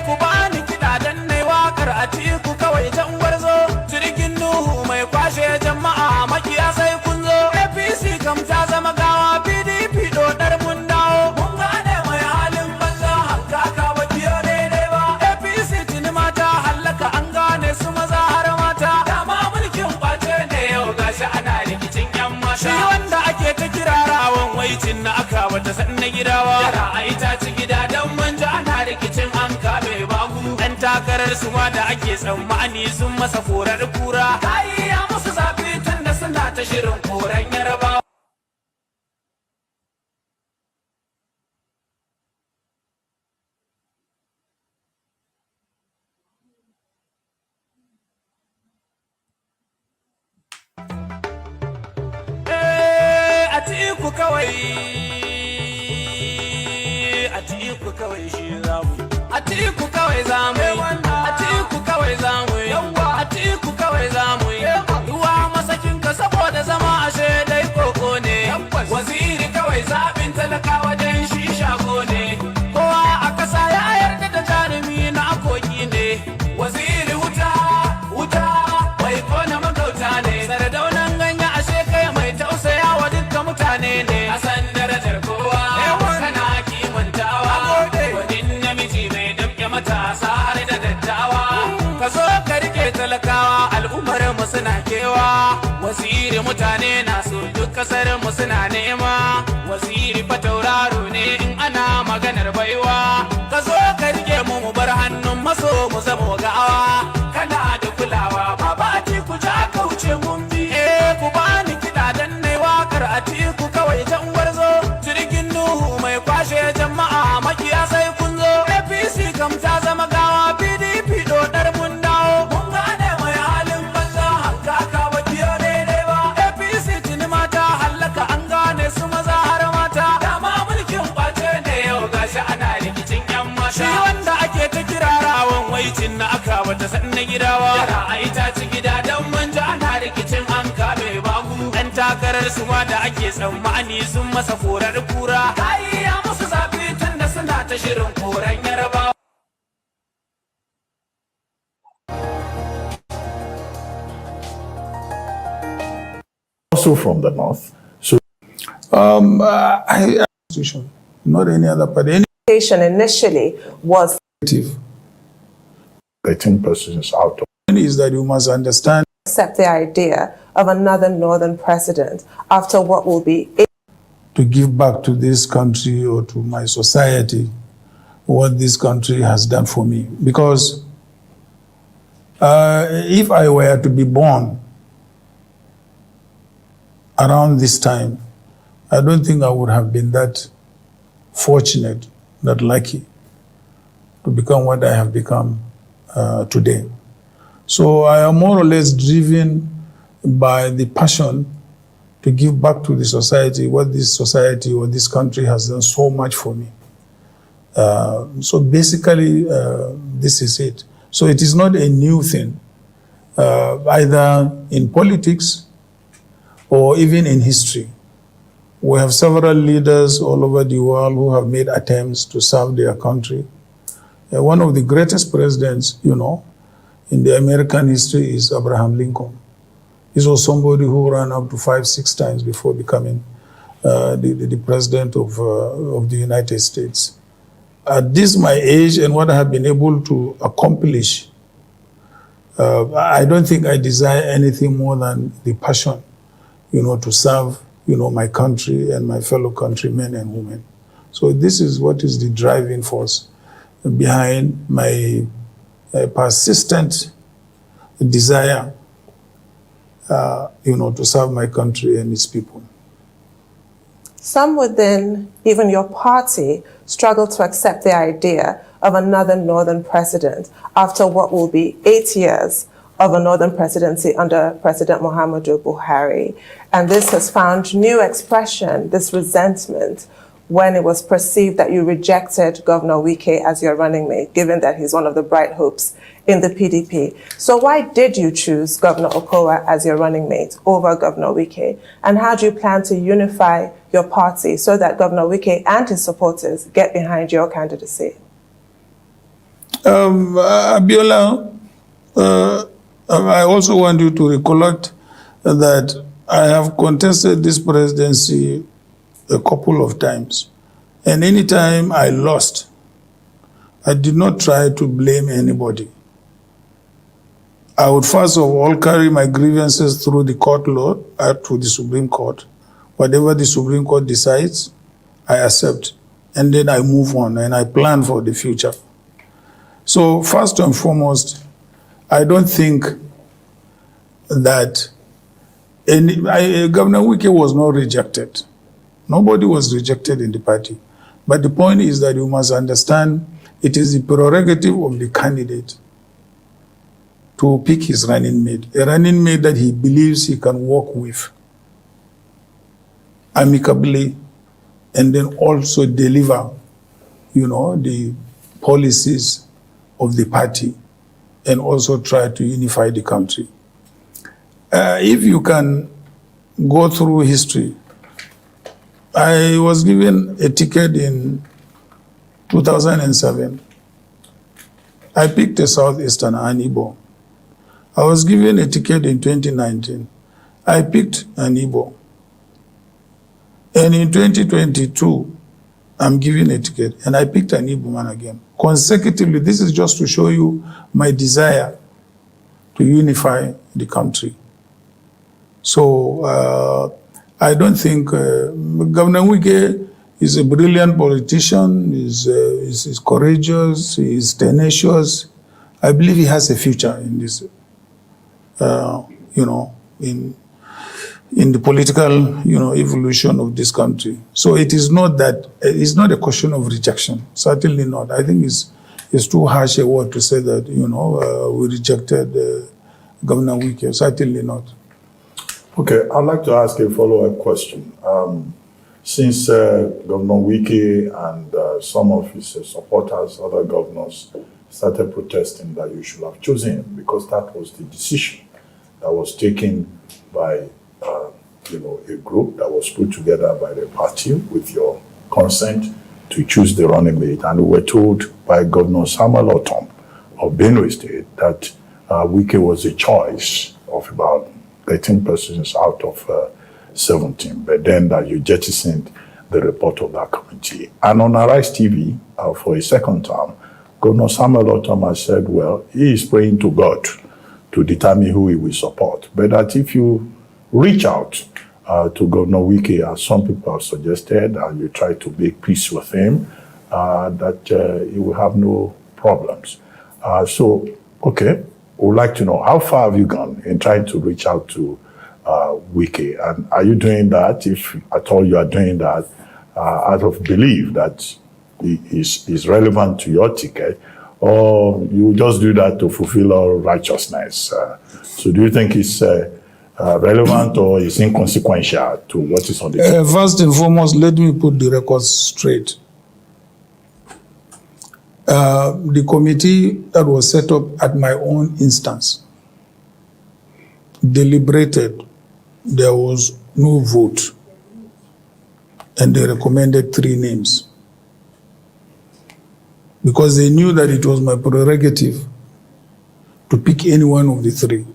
Ku bani kiɗa dan nai wakar Atiku kawai jan gwarzo. Jirgin Nuhu mai kwashe jama'a makiya sai kun zo. APC kam ta zama gawa, PDP dodar mun dawo. Mun gane mai halin banza hankaka ba biyo daidai ba. APC tuni mata hallaka an gane su maza har mata. Dama mulkin kwace ne yau gashi ana rikicin yan mata. Shi wanda ake ta kirarawan waicin na aka bata san na gidawa. Yara a ita ci gida dan manja ana rikicin an kabe bagu. Dan takarar su ma da ake tsammani sun masa korar kura. Kai ya musu zafi tun da suna ta shirin koran Yarbawa. Atiku kawai, Atiku kawai shi zamu. Atiku kawai zamu, Atiku kawai zamu, Atiku kawai zamu. Ruwa masakin ka saboda zama ashe dai koko ne. Waziri kawai zabin talakawa dan shi shago ne. Kowa a kasa ya yarda da jarumi na akoki ne. Waziri wuta, wuta, mai kona magauta ne. Sardaunan ganya ashe kai mai tausaya wa dukkan mutane ne. A san darajar kowa, kana kimantawa. Wadin namiji mai damke matasa har da dattawa. Ka zo ka rike talakawa, al'ummar mu suna kewa. Waziri mutane na so duk kasar mu suna nema. Waziri fa tauraro ne in ana maganar baiwa. Ka zo ka rike mu bar hannun maso mu zama gawa. Kana da kulawa baba Atiku ja kauce mun bi. Ku bani kiɗa dan nai wakar Atiku kawai jan gwarzo. Jirgin Nuhu mai kwashe jama'a makiya sai kun zo. APC kam ta zama gawa, PDP dodar mun dawo. Mun gane mai halin banza hankaka ba biyo daidai ba. APC tuni mata hallaka an gane su maza har mata. Dama mulkin kwace ne yau gashi ana rikicin yan mata. Shi wanda ake ta kirarawan waicin na aka bata san na gidawa. Yara a ita ci gida dan manja ana rikicin an kabe bagu. Dan takarar su ma da ake tsammani sun masa korar kura. Kai ya musu zafi tun da suna ta shirin koran Yarbawa. Also from the north. So, Constitution, not any other party. Initially was 13% is out of. Is that you must understand. accept the idea of another northern president after what will be To give back to this country or to my society what this country has done for me. Because if I were to be born around this time, I don't think I would have been that fortunate, that lucky to become what I have become today. So I am more or less driven by the passion to give back to the society what this society or this country has done so much for me. So basically, this is it. So it is not a new thing, either in politics or even in history. We have several leaders all over the world who have made attempts to serve their country. One of the greatest presidents, you know, in the American history is Abraham Lincoln. He was somebody who ran up to 5-6 times before becoming the president of the United States. At this my age and what I have been able to accomplish, I don't think I desire anything more than the passion, to serve, my country and my fellow countrymen and women. So this is what is the driving force behind my persistent desire, to serve my country and its people. Some within even your party struggle to accept the idea of another northern president after what will be 8 years of a northern presidency under President Muhammadu Buhari. And this has found new expression, this resentment, when it was perceived that you rejected Governor Wike as your running mate, given that he's one of the bright hopes in the PDP. So why did you choose Governor Okowa as your running mate over Governor Wike? And how do you plan to unify your party so that Governor Wike and his supporters get behind your candidacy? Abiola, I also want you to recollect that I have contested this presidency a couple of times. And anytime I lost, I did not try to blame anybody. I would first of all carry my grievances through the court law, to the Supreme Court. Whatever the Supreme Court decides, I accept. And then I move on and I plan for the future. So first and foremost, I don't think that Governor Wike was not rejected. Nobody was rejected in the party. But the point is that you must understand it is the prerogative of the candidate to pick his running mate, a running mate that he believes he can work with amicably and then also deliver, the policies of the party and also try to unify the country. If you can go through history, I was given a ticket in 2007. I picked a Southeastern, an Igbo. I was given a ticket in 2019. I picked an Igbo. And in 2022, I'm given a ticket, and I picked an Igbo man again. Consecutively, this is just to show you my desire to unify the country. So I don't think Governor Wike is a brilliant politician, is courageous, is tenacious. I believe he has a future in this, in the political, evolution of this country. So it is not that, it's not a question of rejection, certainly not. I think it's too harsh a word to say that, we rejected Governor Wike, certainly not. Okay, I'd like to ask a follow-up question. Since Governor Wike and some of his supporters, other governors, started protesting that you should have chosen him because that was the decision that was taken by, a group that was put together by the party with your consent to choose the running mate. And we were told by Governor Samuel Ortom of Benue State that Wike was a choice of about 13 persons out of 17, but then that you jettisoned the report of that committee. And on Arise TV, for a second term, Governor Samuel Ortom has said, well, he is praying to God to determine who he will support. But that if you reach out to Governor Wike, as some people have suggested, and you try to make peace with him, that he will have no problems. Okay. We would like to know, how far have you gone in trying to reach out to Wike? And are you doing that, if at all you are doing that, out of belief that is relevant to your ticket, or you just do that to fulfill all righteousness? So do you think it's relevant or is inconsequential to what is on the ticket? First and foremost, let me put the records straight. The committee that was set up at my own instance deliberated. There was no vote, and they recommended 3 names because they knew that it was my prerogative to pick any one of the 3.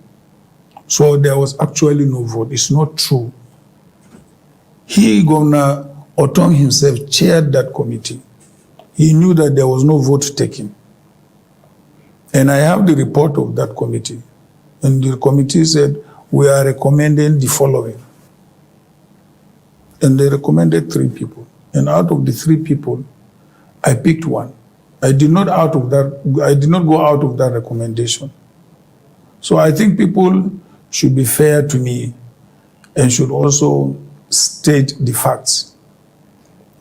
So there was actually no vote. It's not true. Governor Otom himself chaired that committee. He knew that there was no vote taken. And I have the report of that committee. And the committee said, we are recommending the following. And they recommended 3 people. And out of the 3 people, I picked one. I did not go out of that recommendation. So I think people should be fair to me and should also state the facts.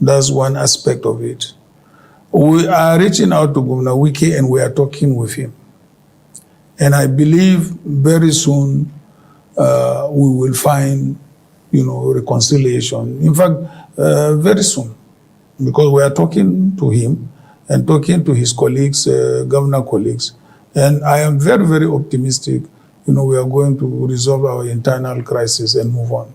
That's one aspect of it. We are reaching out to Governor Wike and we are talking with him. And I believe very soon we will find, reconciliation. In fact, very soon, because we are talking to him and talking to his colleagues, governor colleagues. And I am very, very optimistic, we are going to resolve our internal crisis and move on.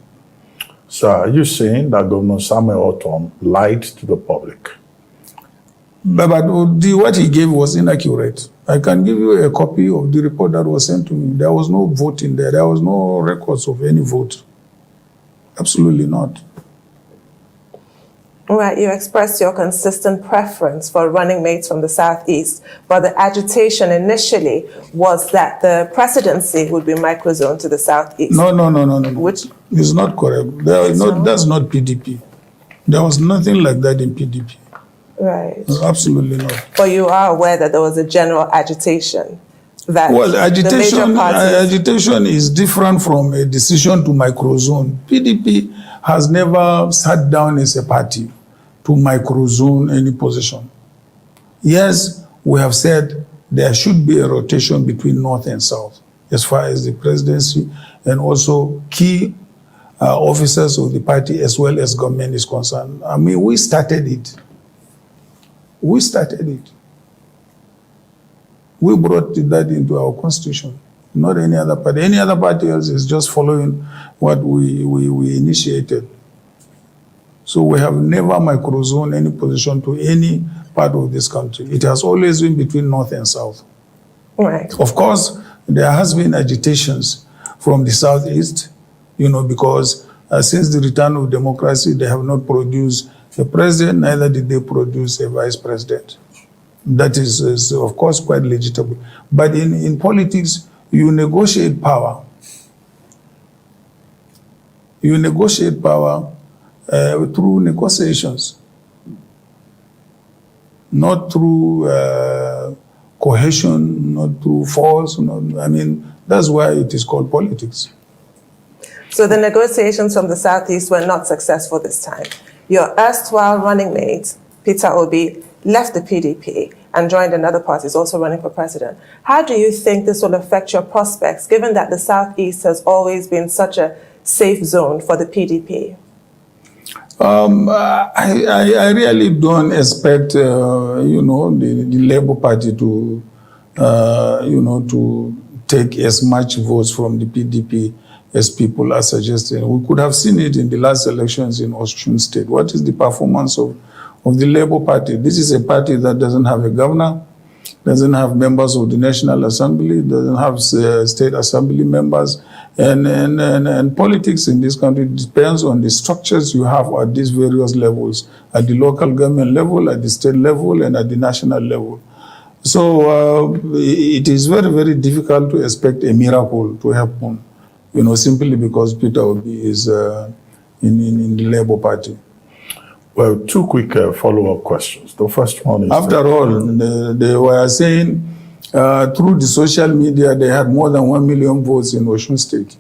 So are you saying that Governor Samuel Otom lied to the public? But what he gave was inaccurate. I can give you a copy of the report that was sent to me. There was no vote in there. There was no records of any vote. Absolutely not. Right, you expressed your consistent preference for running mates from the Southeast, but the agitation initially was that the presidency would be microzoned to the Southeast. No. Which? It's not correct. That's not PDP. There was nothing like that in PDP. Right. Absolutely not. But you are aware that there was a general agitation that agitation is different from a decision to microzone. PDP has never sat down as a party to microzone any position. Yes, we have said there should be a rotation between North and South as far as the presidency and also key officers of the party as well as government is concerned. I mean, we started it. We brought that into our constitution, not any other party. Any other party else is just following what we initiated. So we have never microzoned any position to any part of this country. It has always been between North and South. Right. Of course, there has been agitations from the Southeast, because since the return of democracy, they have not produced a president, neither did they produce a vice president. That is of course, quite legitimate. But in politics, you negotiate power. You negotiate power through negotiations, not through cohesion, not through force. That's why it is called politics. So the negotiations from the Southeast were not successful this time. Your erstwhile running mate, Peter Obi, left the PDP and joined another party, is also running for president. How do you think this will affect your prospects, given that the Southeast has always been such a safe zone for the PDP? I really don't expect, the Labour Party to, to take as much votes from the PDP as people are suggesting. We could have seen it in the last elections in Osun State. What is the performance of the Labour Party? This is a party that doesn't have a governor, doesn't have members of the National Assembly, doesn't have state assembly members, and politics in this country depends on the structures you have at these various levels, at the local government level, at the state level, and at the national level. So it is very, very difficult to expect a miracle to happen, simply because Peter Obi is in the Labour Party. Well, 2 quick follow-up questions. The first one is... After all, they were saying through the social media they had more than 1 million votes in Osun State.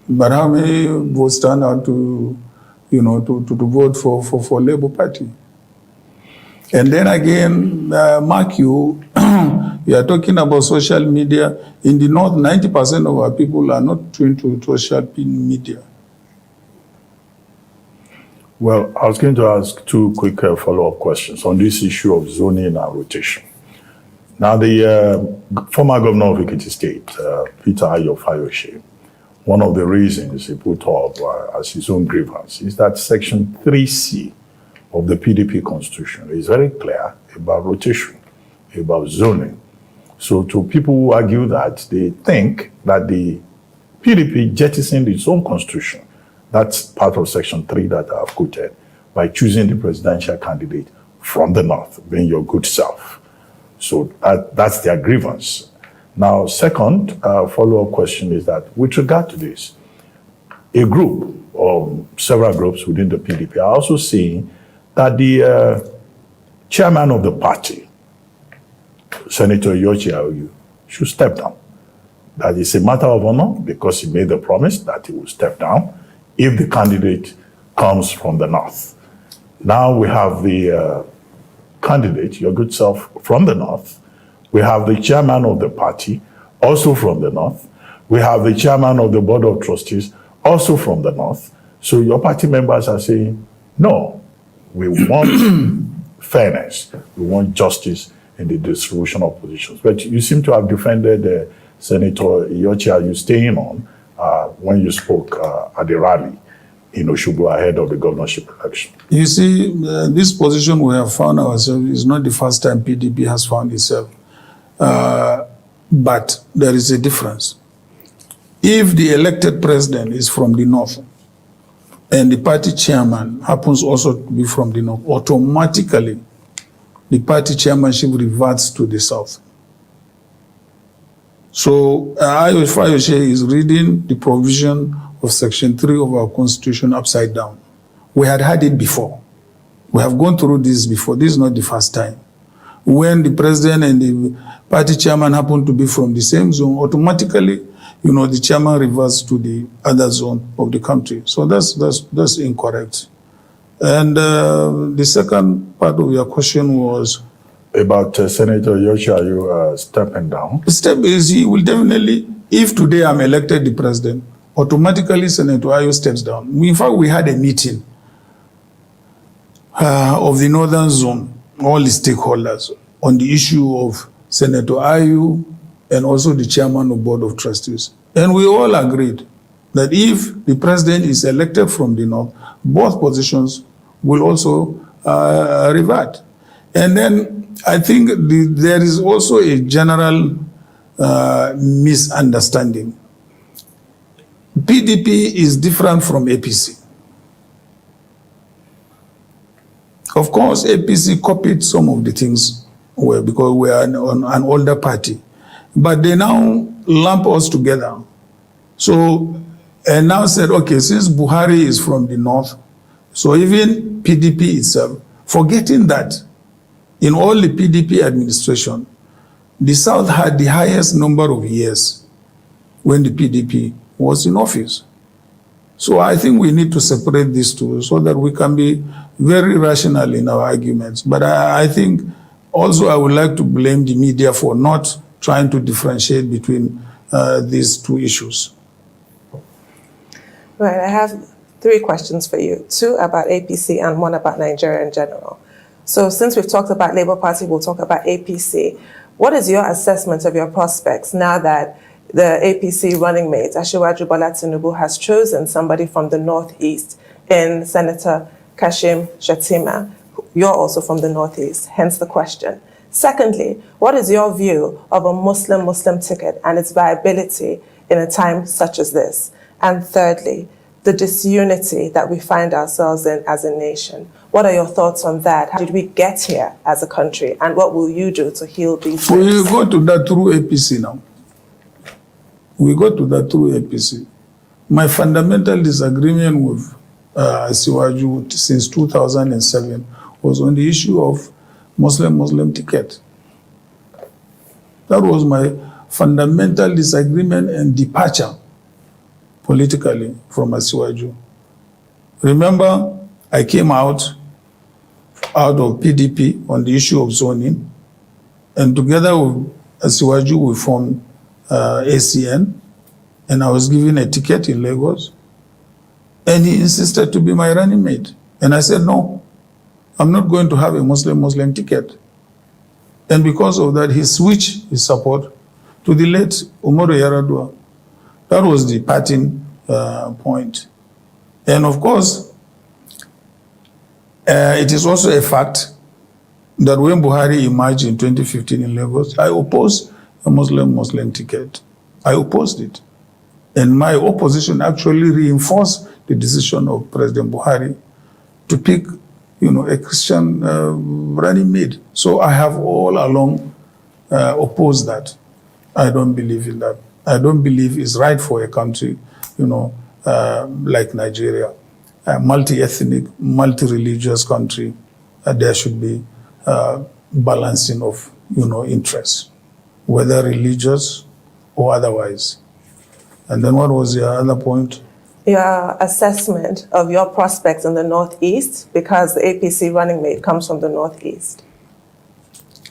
But how many votes turned out to vote for Labour Party? And then again, mark you, you are talking about social media. In the North, 90% of our people are not tuned to social media. Well, I was going to ask 2 quick follow-up questions on this issue of zoning and rotation. Now, the former governor of Ekiti State, Peter Ayo Fayose, one of the reasons he put up as his own grievance is that Section 3C of the PDP constitution is very clear about rotation, about zoning. So to people who argue that, they think that the PDP jettisoned its own constitution That's part of Section 3 that I've quoted, by choosing the presidential candidate from the North, being your good self. So that's their grievance. Now, second follow-up question is that with regard to this, a group or several groups within the PDP are also saying that the chairman of the party, Senator Yochi, should step down. That is a matter of honor because he made the promise that he will step down if the candidate comes from the North. Now we have the candidate, your good self, from the North. We have the chairman of the party, also from the North. We have the chairman of the board of trustees, also from the North. So your party members are saying, no, we want fairness. We want justice in the distribution of positions. But you seem to have defended Senator Yochi, are you staying on when you spoke at the rally in Oshubu ahead of the governorship election? You see, this position we have found ourselves is not the first time PDP has found itself. But there is a difference. If the elected president is from the North and the party chairman happens also to be from the North, automatically the party chairmanship reverts to the South. So Fayose is reading the provision of Section 3 of our Constitution upside down. We had had it before. We have gone through this before. This is not the first time. When the president and the party chairman happen to be from the same zone, automatically, the chairman reverts to the other zone of the country. So that's incorrect. And the second part of your question was about Senator Yochi, are you stepping down? The step is he will definitely, if today I'm elected the president, automatically Senator Ayo steps down. In fact, we had a meeting of the Northern Zone, all the stakeholders, on the issue of Senator Ayo and also the chairman of Board of Trustees. And we all agreed that if the president is elected from the North, both positions will also revert. And then I think there is also a general misunderstanding. PDP is different from APC. Of course, APC copied some of the things because we are an older party. But they now lump us together. So, and now said, okay, since Buhari is from the North, so even PDP itself, forgetting that in all the PDP administration, the South had the highest number of years when the PDP was in office. So I think we need to separate these two so that we can be very rational in our arguments. But I think also I would like to blame the media for not trying to differentiate between these two issues. Right, I have 3 questions for you, 2 about APC and 1 about Nigeria in general. So since we've talked about Labour Party, we'll talk about APC. What is your assessment of your prospects now that the APC running mate, Asiwaju Bola Tinubu, has chosen somebody from the Northeast in Senator Kashim Shettima? You're also from the Northeast, hence the question. Secondly, what is your view of a Muslim-Muslim ticket and its viability in a time such as this? And thirdly, the disunity that we find ourselves in as a nation. What are your thoughts on that? How did we get here as a country? And what will you do to heal these wounds? We go to that through APC now. We go to that through APC. My fundamental disagreement with Asiwaju since 2007 was on the issue of Muslim-Muslim ticket. That was my fundamental disagreement and departure politically from Asiwaju. Remember, I came out of PDP on the issue of zoning, and together with Asiwaju we formed ACN, and I was given a ticket in Lagos, and he insisted to be my running mate. And I said, no, I'm not going to have a Muslim-Muslim ticket. And because of that, he switched his support to the late Umaru Yar'Adua. That was the parting point. And of course, it is also a fact that when Buhari emerged in 2015 in Lagos, I opposed a Muslim-Muslim ticket. I opposed it. And my opposition actually reinforced the decision of President Buhari to pick, a Christian running mate. So I have all along opposed that. I don't believe in that. I don't believe it's right for a country, like Nigeria, a multi-ethnic, multi-religious country. There should be balancing of, interests, whether religious or otherwise. And then what was your other point? Your assessment of your prospects in the Northeast, because the APC running mate comes from the Northeast.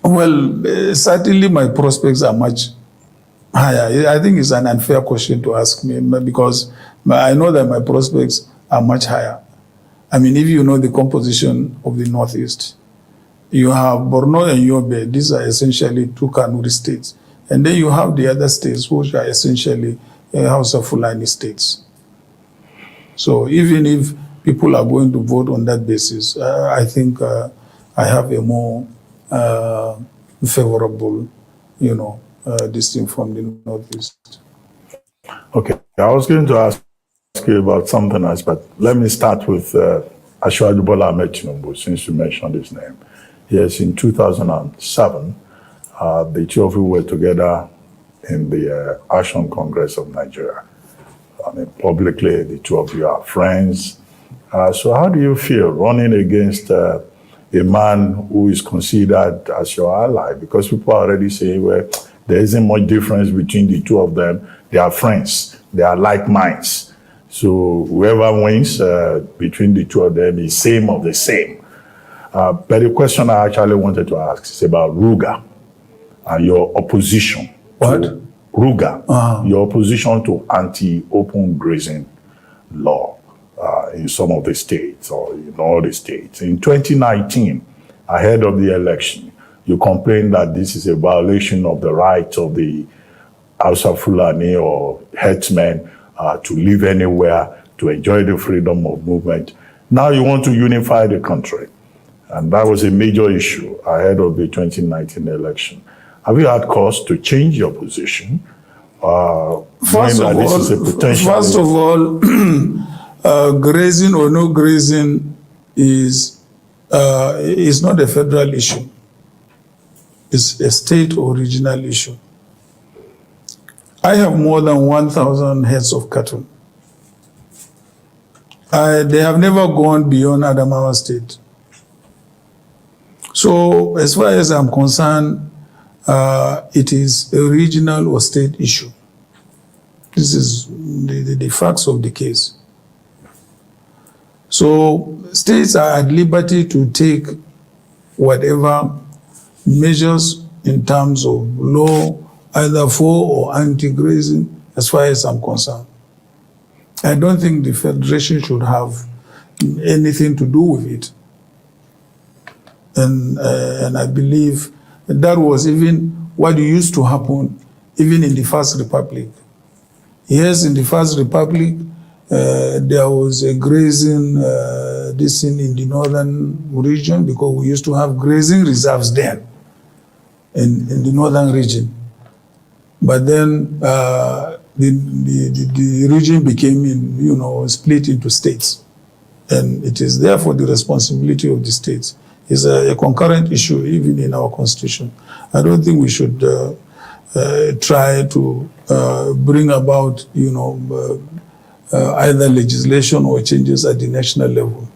Well, certainly my prospects are much higher. I think it's an unfair question to ask me because I know that my prospects are much higher. I mean, if you know the composition of the Northeast, you have Borno and Yobe. These are essentially two Kanuri states. And then you have the other states, which are essentially House of Fulani states. So even if people are going to vote on that basis, I think I have a more favorable, this thing from the Northeast. Okay, I was going to ask you about something else, but let me start with Asiwaju Bola Ahmed Tinubu, since you mentioned his name. Yes, in 2007, the two of you were together in the Action Congress of Nigeria. I mean, publicly, the two of you are friends. So how do you feel running against a man who is considered as your ally? Because people are already saying, well, there isn't much difference between the two of them. They are friends. They are like minds. So whoever wins between the two of them is same of the same. But the question I actually wanted to ask is about Ruga and your opposition. What? Ruga, your opposition to anti-open grazing law in some of the states or in all the states. In 2019, ahead of the election, you complained that this is a violation of the rights of the Hausa Fulani or herdsmen to live anywhere, to enjoy the freedom of movement. Now you want to unify the country. And that was a major issue ahead of the 2019 election. Have you had cause to change your position? First of all, grazing or no grazing is not a federal issue. It's a state or regional issue. I have more than 1,000 heads of cattle. They have never gone beyond Adamawa State. So as far as I'm concerned, it is a regional or state issue. This is the facts of the case. So states are at liberty to take whatever measures in terms of law, either for or anti-grazing, as far as I'm concerned. I don't think the Federation should have anything to do with it. And I believe that was even what used to happen even in the First Republic. Yes, in the First Republic, there was a grazing this in the northern region because we used to have grazing reserves then in the northern region. But then the region became, split into states. And it is therefore the responsibility of the states. It's a concurrent issue even in our constitution. I don't think we should try to bring about, either legislation or changes at the national level.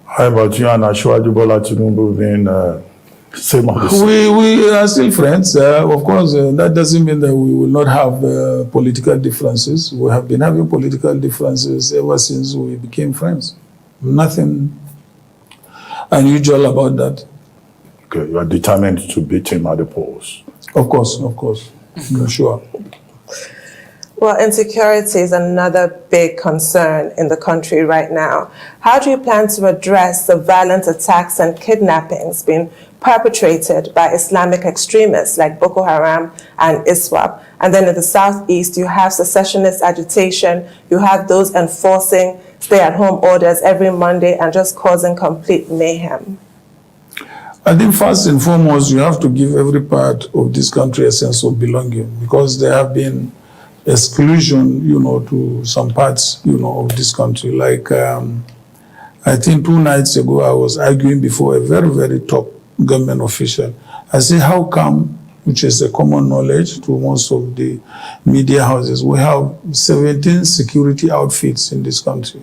How about you and Asiwaju Bola Tinubu being same of the same? We are still friends. Of course, that doesn't mean that we will not have political differences. We have been having political differences ever since we became friends. Nothing unusual about that. Okay, you are determined to beat him at the polls. Of course. Sure. Well, insecurity is another big concern in the country right now. How do you plan to address the violent attacks and kidnappings being perpetrated by Islamic extremists like Boko Haram and ISWAP? And then in the southeast, you have secessionist agitation. You have those enforcing stay-at-home orders every Monday and just causing complete mayhem. I think first and foremost, you have to give every part of this country a sense of belonging because there have been exclusion, to some parts, of this country. Like, I think 2 nights ago, I was arguing before a very, very top government official. I said, how come, which is a common knowledge to most of the media houses, we have 17 security outfits in this country,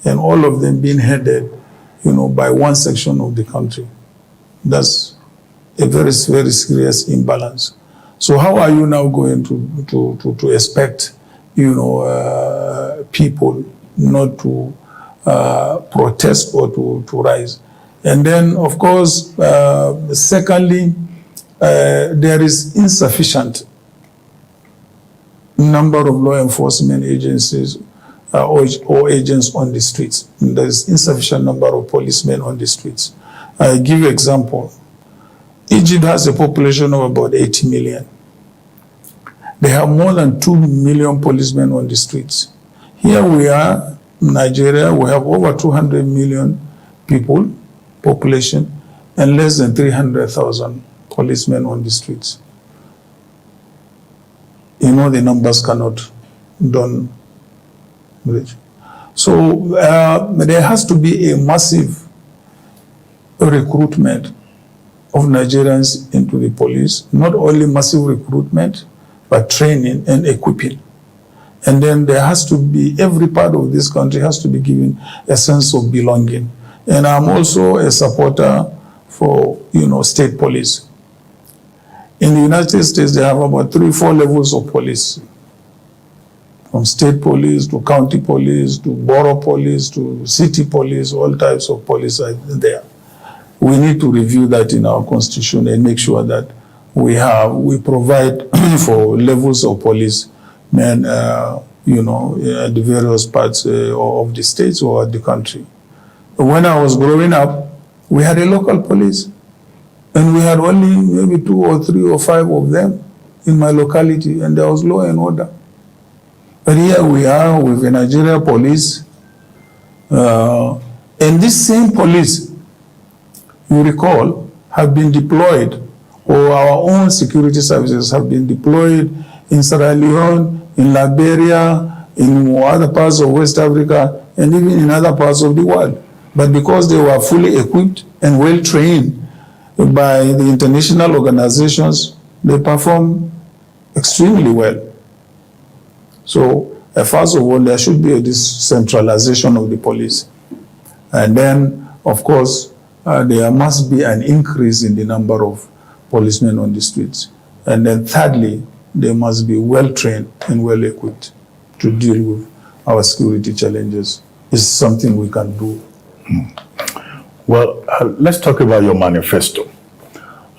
and all of them being headed, by one section of the country. That's a very, very serious imbalance. So how are you now going to expect, people not to protest or to rise? And then, of course, secondly, there is insufficient number of law enforcement agencies or agents on the streets. There is insufficient number of policemen on the streets. I give you an example. Egypt has a population of about 80 million. They have more than 2 million policemen on the streets. Here we are, Nigeria, we have over 200 million people, population, and less than 300,000 policemen on the streets. The numbers cannot don't bridge. So there has to be a massive recruitment of Nigerians into the police, not only massive recruitment, but training and equipping. And then there has to be, every part of this country has to be given a sense of belonging. And I'm also a supporter for, state police. In the United States, they have about 3-4 levels of police. From state police to county police to borough police to city police, all types of police are there. We need to review that in our constitution and make sure that we provide for levels of police men, at the various parts of the states or the country. When I was growing up, we had a local police, and we had only maybe 2 or 3 or 5 of them in my locality, and there was law and order. But here we are with the Nigeria police, and this same police, you recall, have been deployed, or our own security services have been deployed in Sierra Leone, in Liberia, in other parts of West Africa, and even in other parts of the world. But because they were fully equipped and well trained by the international organizations, they perform extremely well. So, first of all, there should be a decentralization of the police. And then, of course, there must be an increase in the number of policemen on the streets. And then thirdly, they must be well trained and well equipped to deal with our security challenges. It's something we can do. Well, let's talk about your manifesto.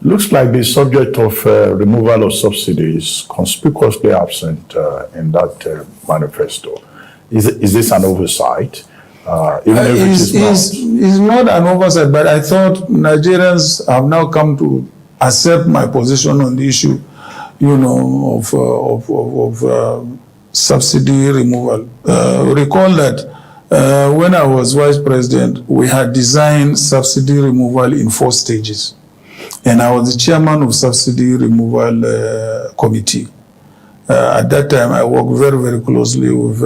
Looks like the subject of removal of subsidies conspicuously absent in that manifesto. Is this an oversight? Even if it is not an oversight, but I thought Nigerians have now come to accept my position on the issue, of subsidy removal. Recall that when I was vice president, we had designed subsidy removal in 4 stages. And I was the chairman of subsidy removal committee. At that time, I worked very, very closely with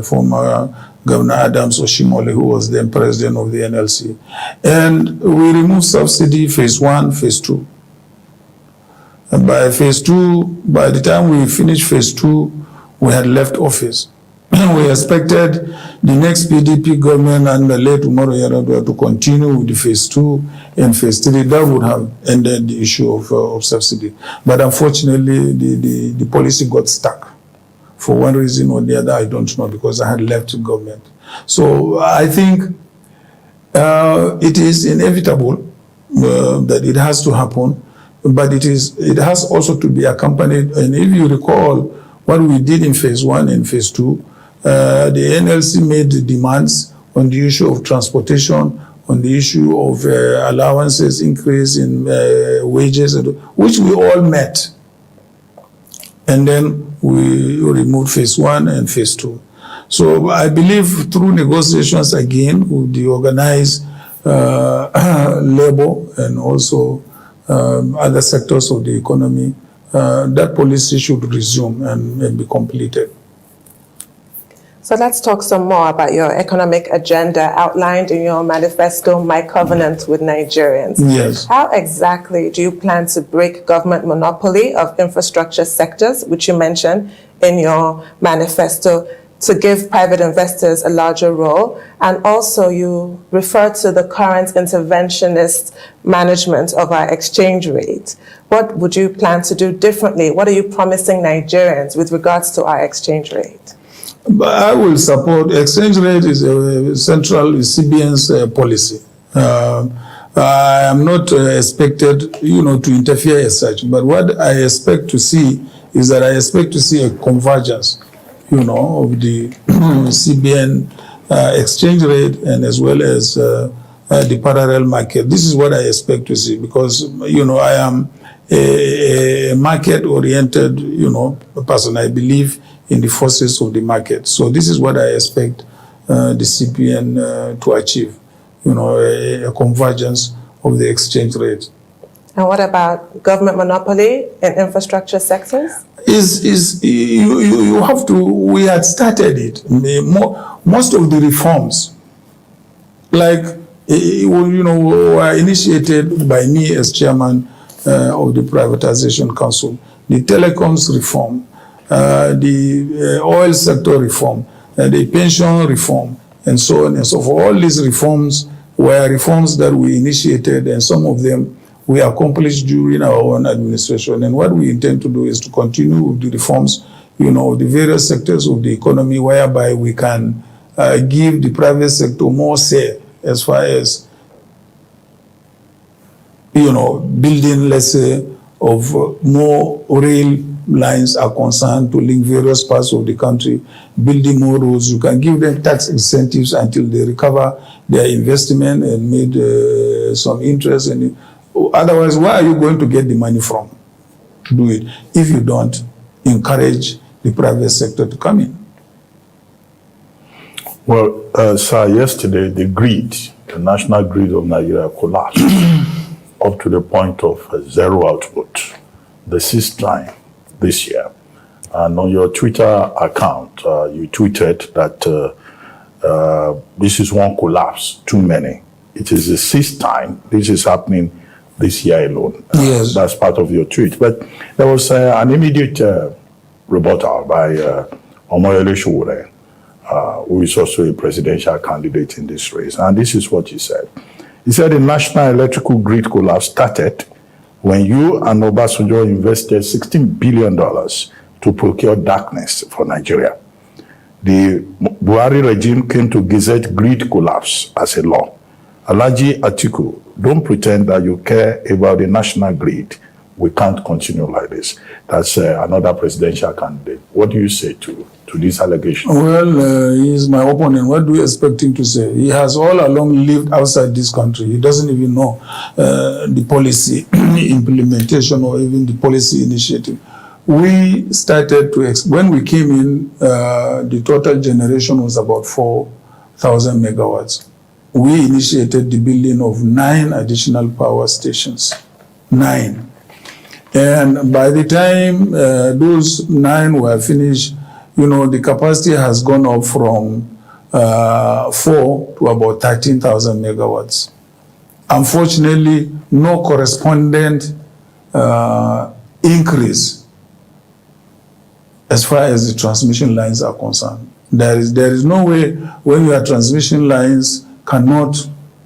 former Governor Adams Oshimole, who was then president of the NLC. And we removed subsidy phase 1, phase 2. And by phase 2, by the time we finished phase 2, we had left office. We expected the next PDP government under late Umaru Yar'Adua to continue with the phase 2 and phase 3. That would have ended the issue of subsidy. But unfortunately, the policy got stuck. For one reason or the other, I don't know, because I had left the government. So I think it is inevitable that it has to happen, but it has also to be accompanied. And if you recall what we did in phase 1 and phase 2, the NLC made the demands on the issue of transportation, on the issue of allowances, increase in wages, which we all met. And then we removed phase 1 and phase 2. So I believe through negotiations again with the organized labor and also other sectors of the economy, that policy should resume and be completed. So let's talk some more about your economic agenda outlined in your manifesto, My Covenant with Nigerians. Yes. How exactly do you plan to break government monopoly of infrastructure sectors, which you mentioned in your manifesto, to give private investors a larger role? And also you refer to the current interventionist management of our exchange rate. What would you plan to do differently? What are you promising Nigerians with regards to our exchange rate? But I will support exchange rate is a central CBN's policy. I am not expected, to interfere as such. But what I expect to see is that I expect to see a convergence, of the CBN exchange rate and as well as the parallel market. This is what I expect to see because, I am a market-oriented, person. I believe in the forces of the market. So this is what I expect the CBN to achieve, a convergence of the exchange rate. And what about government monopoly in infrastructure sectors? You have to, we had started it. Most of the reforms, were initiated by me as chairman of the Privatization Council. The telecoms reform, the oil sector reform, the pension reform, and so on and so forth. All these reforms were reforms that we initiated, and some of them we accomplished during our own administration. And what we intend to do is to continue with the reforms, the various sectors of the economy, whereby we can give the private sector more say as far as, building, let's say, of more rail lines are concerned to link various parts of the country, building more roads. You can give them tax incentives until they recover their investment and made some interest in it. Otherwise, where are you going to get the money from to do it if you don't encourage the private sector to come in? Well, sir, yesterday the national grid of Nigeria collapsed up to the point of zero output, the 6th time this year. And on your Twitter account, you tweeted that this is one collapse too many. It is the 6th time this is happening this year alone. Yes. That's part of your tweet. But there was an immediate rebuttal by Omoyele Sowore, who is also a presidential candidate in this race. And this is what he said. He said the national electrical grid collapse started when you and Obasanjo invested $16 billion to procure darkness for Nigeria. The Buhari regime came to gazette grid collapse as a law. Alhaji Atiku, don't pretend that you care about the national grid. We can't continue like this. That's another presidential candidate. What do you say to this allegation? Well, he is my opponent. What do you expect him to say? He has all along lived outside this country. He doesn't even know the policy implementation or even the policy initiative. We started to, when we came in, the total generation was about 4,000 megawatts. We initiated the building of 9 additional power stations. 9. And by the time those 9 were finished, the capacity has gone up from 4 to about 13,000 megawatts. Unfortunately, no correspondent increase as far as the transmission lines are concerned. There is no way when your transmission lines cannot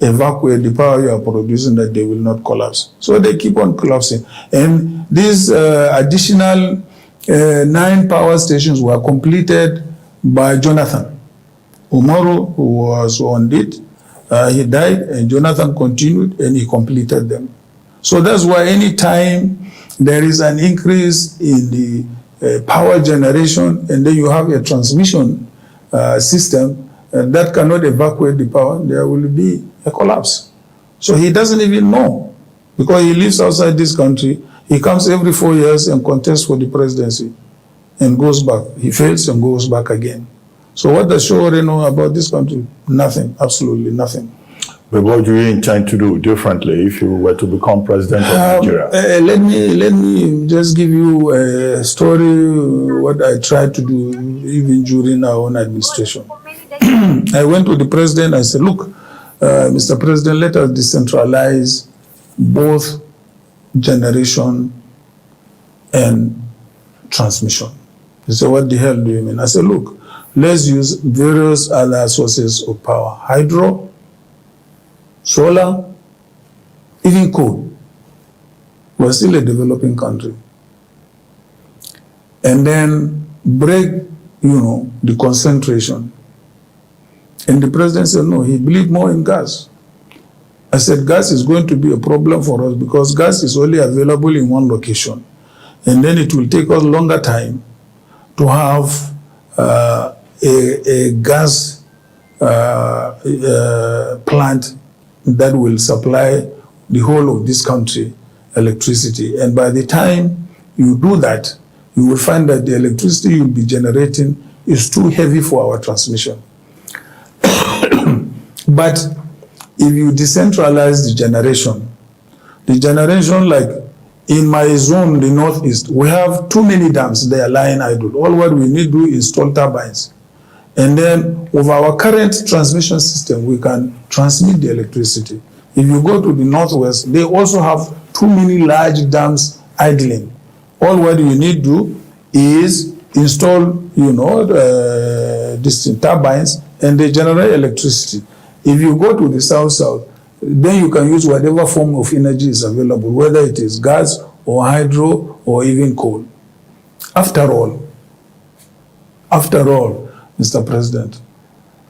evacuate the power you are producing that they will not collapse. So they keep on collapsing. And these additional 9 power stations were completed by Jonathan Umaru, who was on it. He died and Jonathan continued and he completed them. So that's why anytime there is an increase in the power generation and then you have a transmission system that cannot evacuate the power, there will be a collapse. So he doesn't even know because he lives outside this country. He comes every 4 years and contests for the presidency and goes back. He fails and goes back again. So what does Sowore know about this country? Nothing, absolutely nothing. But what do you intend to do differently if you were to become president of Nigeria? Let me just give you a story, what I tried to do even during our own administration. I went to the president, I said, look, Mr. President, let us decentralize both generation and transmission. He said, what the hell do you mean? I said, look, let's use various other sources of power. Hydro, solar, even coal. We're still a developing country. And then break, the concentration. And the president said, no, he believed more in gas. I said, gas is going to be a problem for us because gas is only available in one location. And then it will take us longer time to have a gas plant that will supply the whole of this country electricity. And by the time you do that, you will find that the electricity you'll be generating is too heavy for our transmission. But if you decentralize the generation like in my zone, the Northeast, we have too many dams, they are lying idle. All what we need to do is install turbines. And then with our current transmission system, we can transmit the electricity. If you go to the Northwest, they also have too many large dams idling. All what you need to do is install, these turbines, and they generate electricity. If you go to the South, then you can use whatever form of energy is available, whether it is gas or hydro or even coal. After all, Mr. President,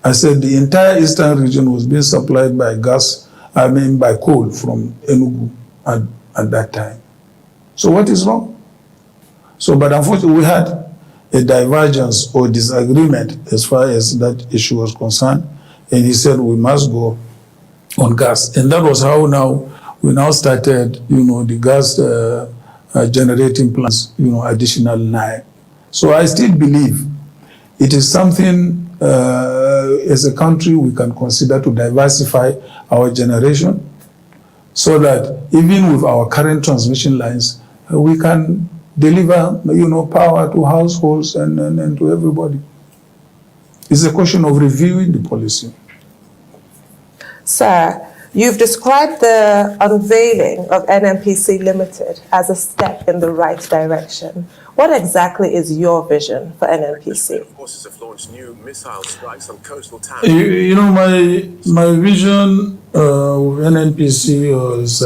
I said the entire eastern region was being supplied by by coal from Enugu at that time. So what is wrong? But unfortunately, we had a divergence or disagreement as far as that issue was concerned. And he said we must go on gas. And that was how we now started, the gas generating plants, additional 9. So I still believe it is something as a country we can consider to diversify our generation so that even with our current transmission lines, we can deliver, power to households and to everybody. It's a question of reviewing the policy. Sir, you've described the unveiling of NNPC Limited as a step in the right direction. What exactly is your vision for NNPC? Forces have launched new missile strikes on coastal towns. My vision with NNPC was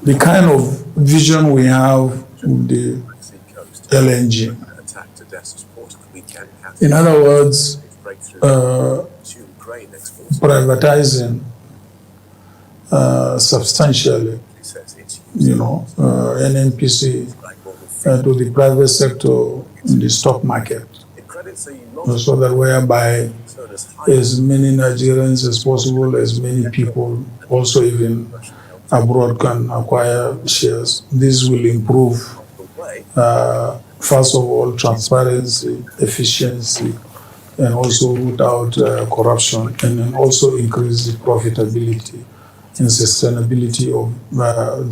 the kind of vision we have with the LNG. In other words, privatizing substantially, NNPC to the private sector in the stock market, so that whereby as many Nigerians as possible, as many people, also even abroad, can acquire shares. This will improve, first of all, transparency, efficiency, and also root out corruption, and then also increase the profitability and sustainability of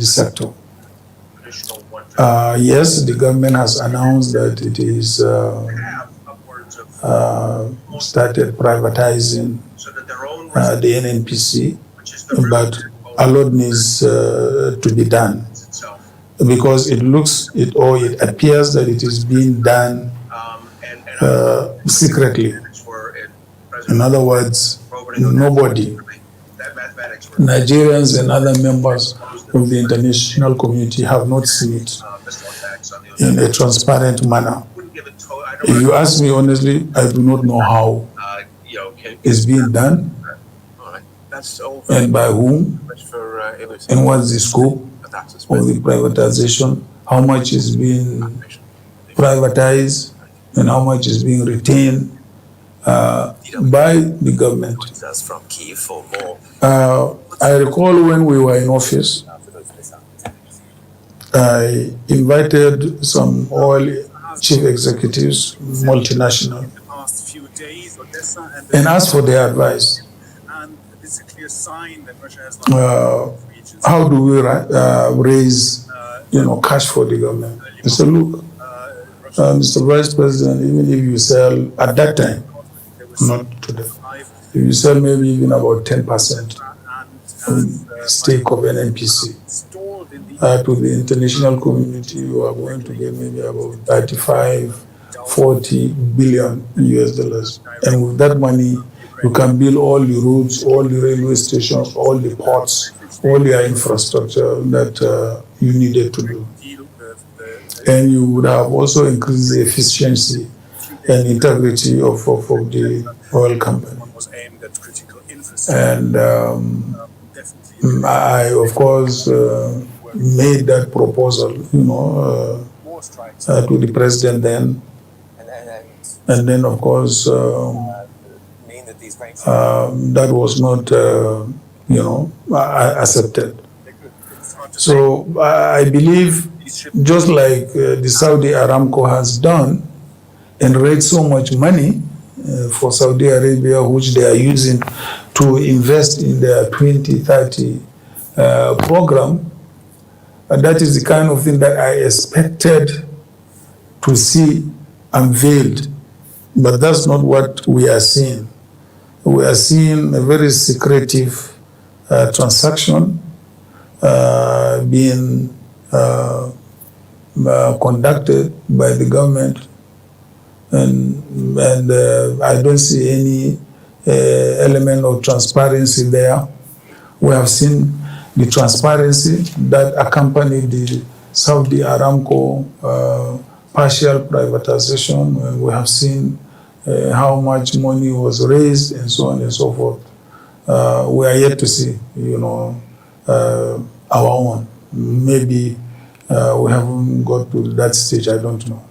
the sector. Yes, the government has announced that it is started privatizing the NNPC, but a lot needs to be done because it appears that it is being done secretly. In other words, nobody, Nigerians and other members of the international community, have not seen it in a transparent manner. If you ask me honestly, I do not know how it's being done and by whom and what's the scope of the privatization, how much is being privatized and how much is being retained by the government. I recall when we were in office, I invited some oil chief executives, multinational, and asked for their advice. how do we raise, cash for the government? I said, look, Mr. Vice President, even if you sell at that time, not today, if you sell maybe even about 10% stake of NNPC to the international community, you are going to get maybe about 35-40 billion US dollars. And with that money, you can build all the roads, all the railway stations, all the ports, all the infrastructure that you needed to do. And you would have also increased the efficiency and integrity of the oil company. And I, of course, made that proposal, to the president then. And then, of course, that was not, accepted. So I believe, just like the Saudi Aramco has done and raised so much money for Saudi Arabia, which they are using to invest in their 2030 program, that is the kind of thing that I expected to see unveiled. But that's not what we are seeing. We are seeing a very secretive transaction being conducted by the government, and I don't see any element of transparency there. We have seen the transparency that accompanied the Saudi Aramco partial privatization. We have seen how much money was raised and so on and so forth. We are yet to see, our own. Maybe we haven't got to that stage, I don't know.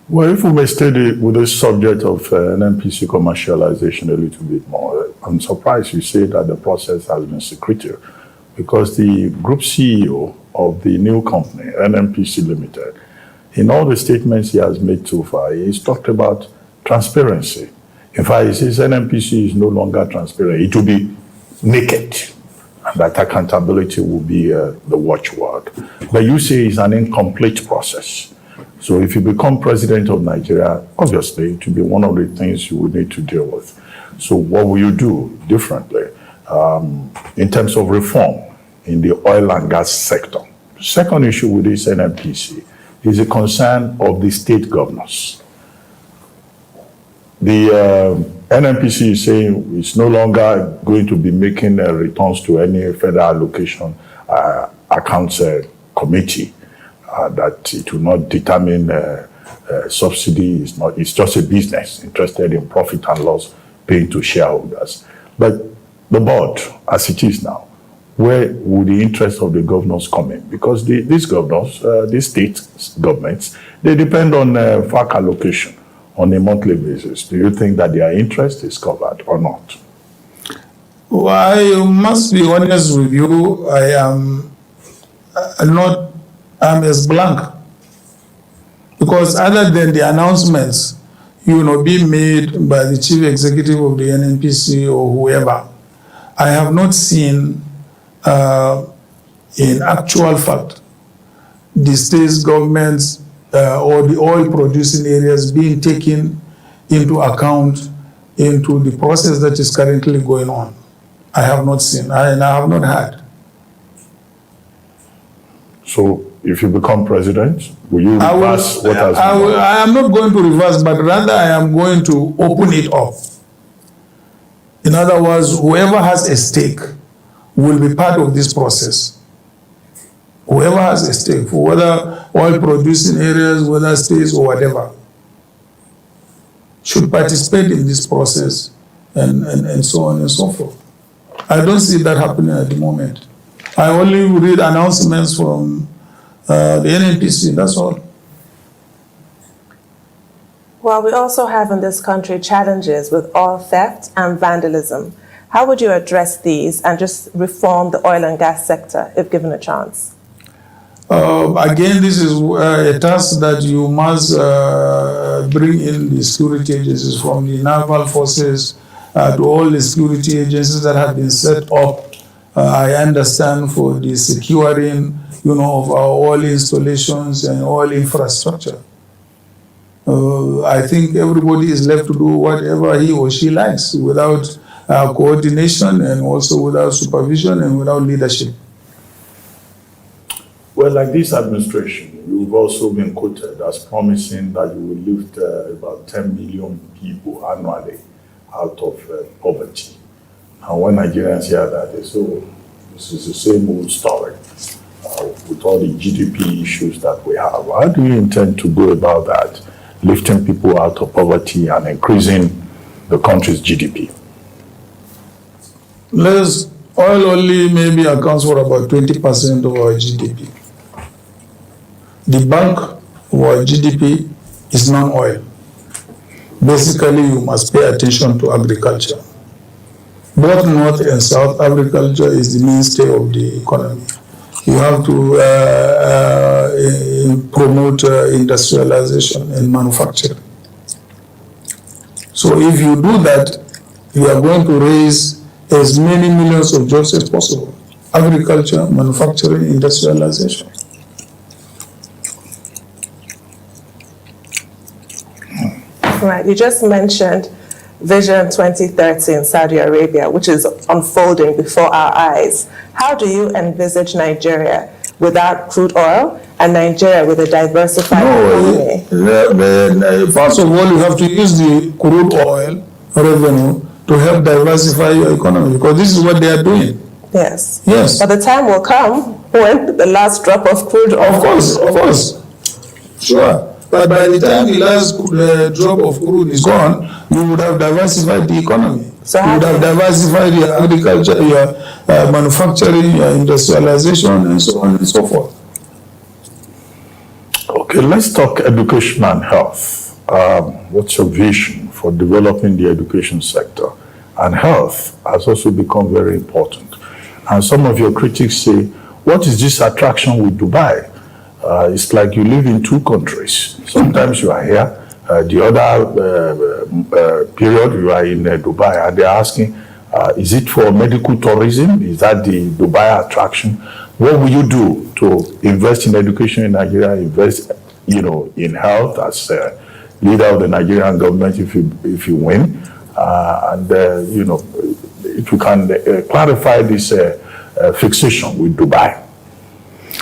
Well, if we may stay with the subject of NNPC commercialization a little bit more, I'm surprised you say that the process has been secretive, because the group CEO of the new company, NNPC Limited, in all the statements he has made so far, he's talked about transparency. In fact, he says NNPC is no longer transparent. It will be naked, and that accountability will be the watchword. But you say it's an incomplete process. So if you become president of Nigeria, obviously it will be one of the things you will need to deal with. So what will you do differently in terms of reform in the oil and gas sector? The second issue with this NNPC is a concern of the state governors. The NNPC is saying it's no longer going to be making returns to any federal allocation accounts committee, that it will not determine subsidy. It's just a business interested in profit and loss paying to shareholders. But the board, as it is now, where would the interest of the governors come in? Because these governors, these state governments, they depend on FAC allocation on a monthly basis. Do you think that their interest is covered or not? Well, I must be honest with you. I'm as blank, because other than the announcements, being made by the chief executive of the NNPC or whoever, I have not seen, in actual fact, the state governments or the oil producing areas being taken into account into the process that is currently going on. I have not seen, and I have not heard. So if you become president, will you reverse what has been done? I am not going to reverse, but rather I am going to open it up. In other words, whoever has a stake will be part of this process. Whoever has a stake, for whether oil producing areas, whether states or whatever, should participate in this process and so on and so forth. I don't see that happening at the moment. I only read announcements from the NNPC, that's all. Well, we also have in this country challenges with oil theft and vandalism. How would you address these and just reform the oil and gas sector if given a chance? Again, this is a task that you must bring in the security agencies from the naval forces to all the security agencies that have been set up. I understand for the securing, of our oil installations and oil infrastructure. I think everybody is left to do whatever he or she likes without coordination and also without supervision and without leadership. Well, like this administration, you've also been quoted as promising that you will lift about 10 million people annually out of poverty. And when Nigerians hear that, they say, oh, this is the same old story with all the GDP issues that we have. How do you intend to go about that, lifting people out of poverty and increasing the country's GDP? Oil only maybe accounts for about 20% of our GDP. The bulk of our GDP is non-oil. Basically, you must pay attention to agriculture. Both North and South, agriculture is the mainstay of the economy. You have to promote industrialization and manufacturing. So if you do that, you are going to raise as many millions of jobs as possible. Agriculture, manufacturing, industrialization. Right, you just mentioned Vision 2030 in Saudi Arabia, which is unfolding before our eyes. How do you envisage Nigeria without crude oil and Nigeria with a diversified economy? First of all, you have to use the crude oil revenue to help diversify your economy, because this is what they are doing. Yes. Yes. But the time will come when the last drop of crude oil. Of course. Sure. But by the time the last drop of crude is gone, you would have diversified the economy. So you would have diversified your agriculture, your manufacturing, your industrialization, and so on and so forth. Okay, let's talk education and health. What's your vision for developing the education sector? And health has also become very important. And some of your critics say, what is this attraction with Dubai? It's like you live in two countries. Sometimes you are here, the other period you are in Dubai, and they're asking, is it for medical tourism? Is that the Dubai attraction? What will you do to invest in education in Nigeria, invest, in health as leader of the Nigerian government if you win? If you can clarify this fixation with Dubai.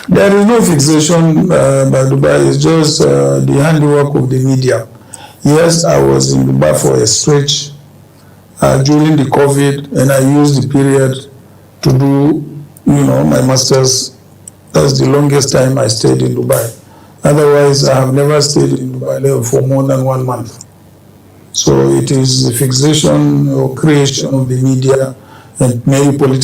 There is no fixation by Dubai, it's just the handiwork of the media. Yes, I was in Dubai for a stretch during the COVID, and I used the period to do, my master's. That's the longest time I stayed in Dubai. Otherwise, I have never stayed in Dubai for more than 1 month. So it is the fixation or creation of the media and maybe political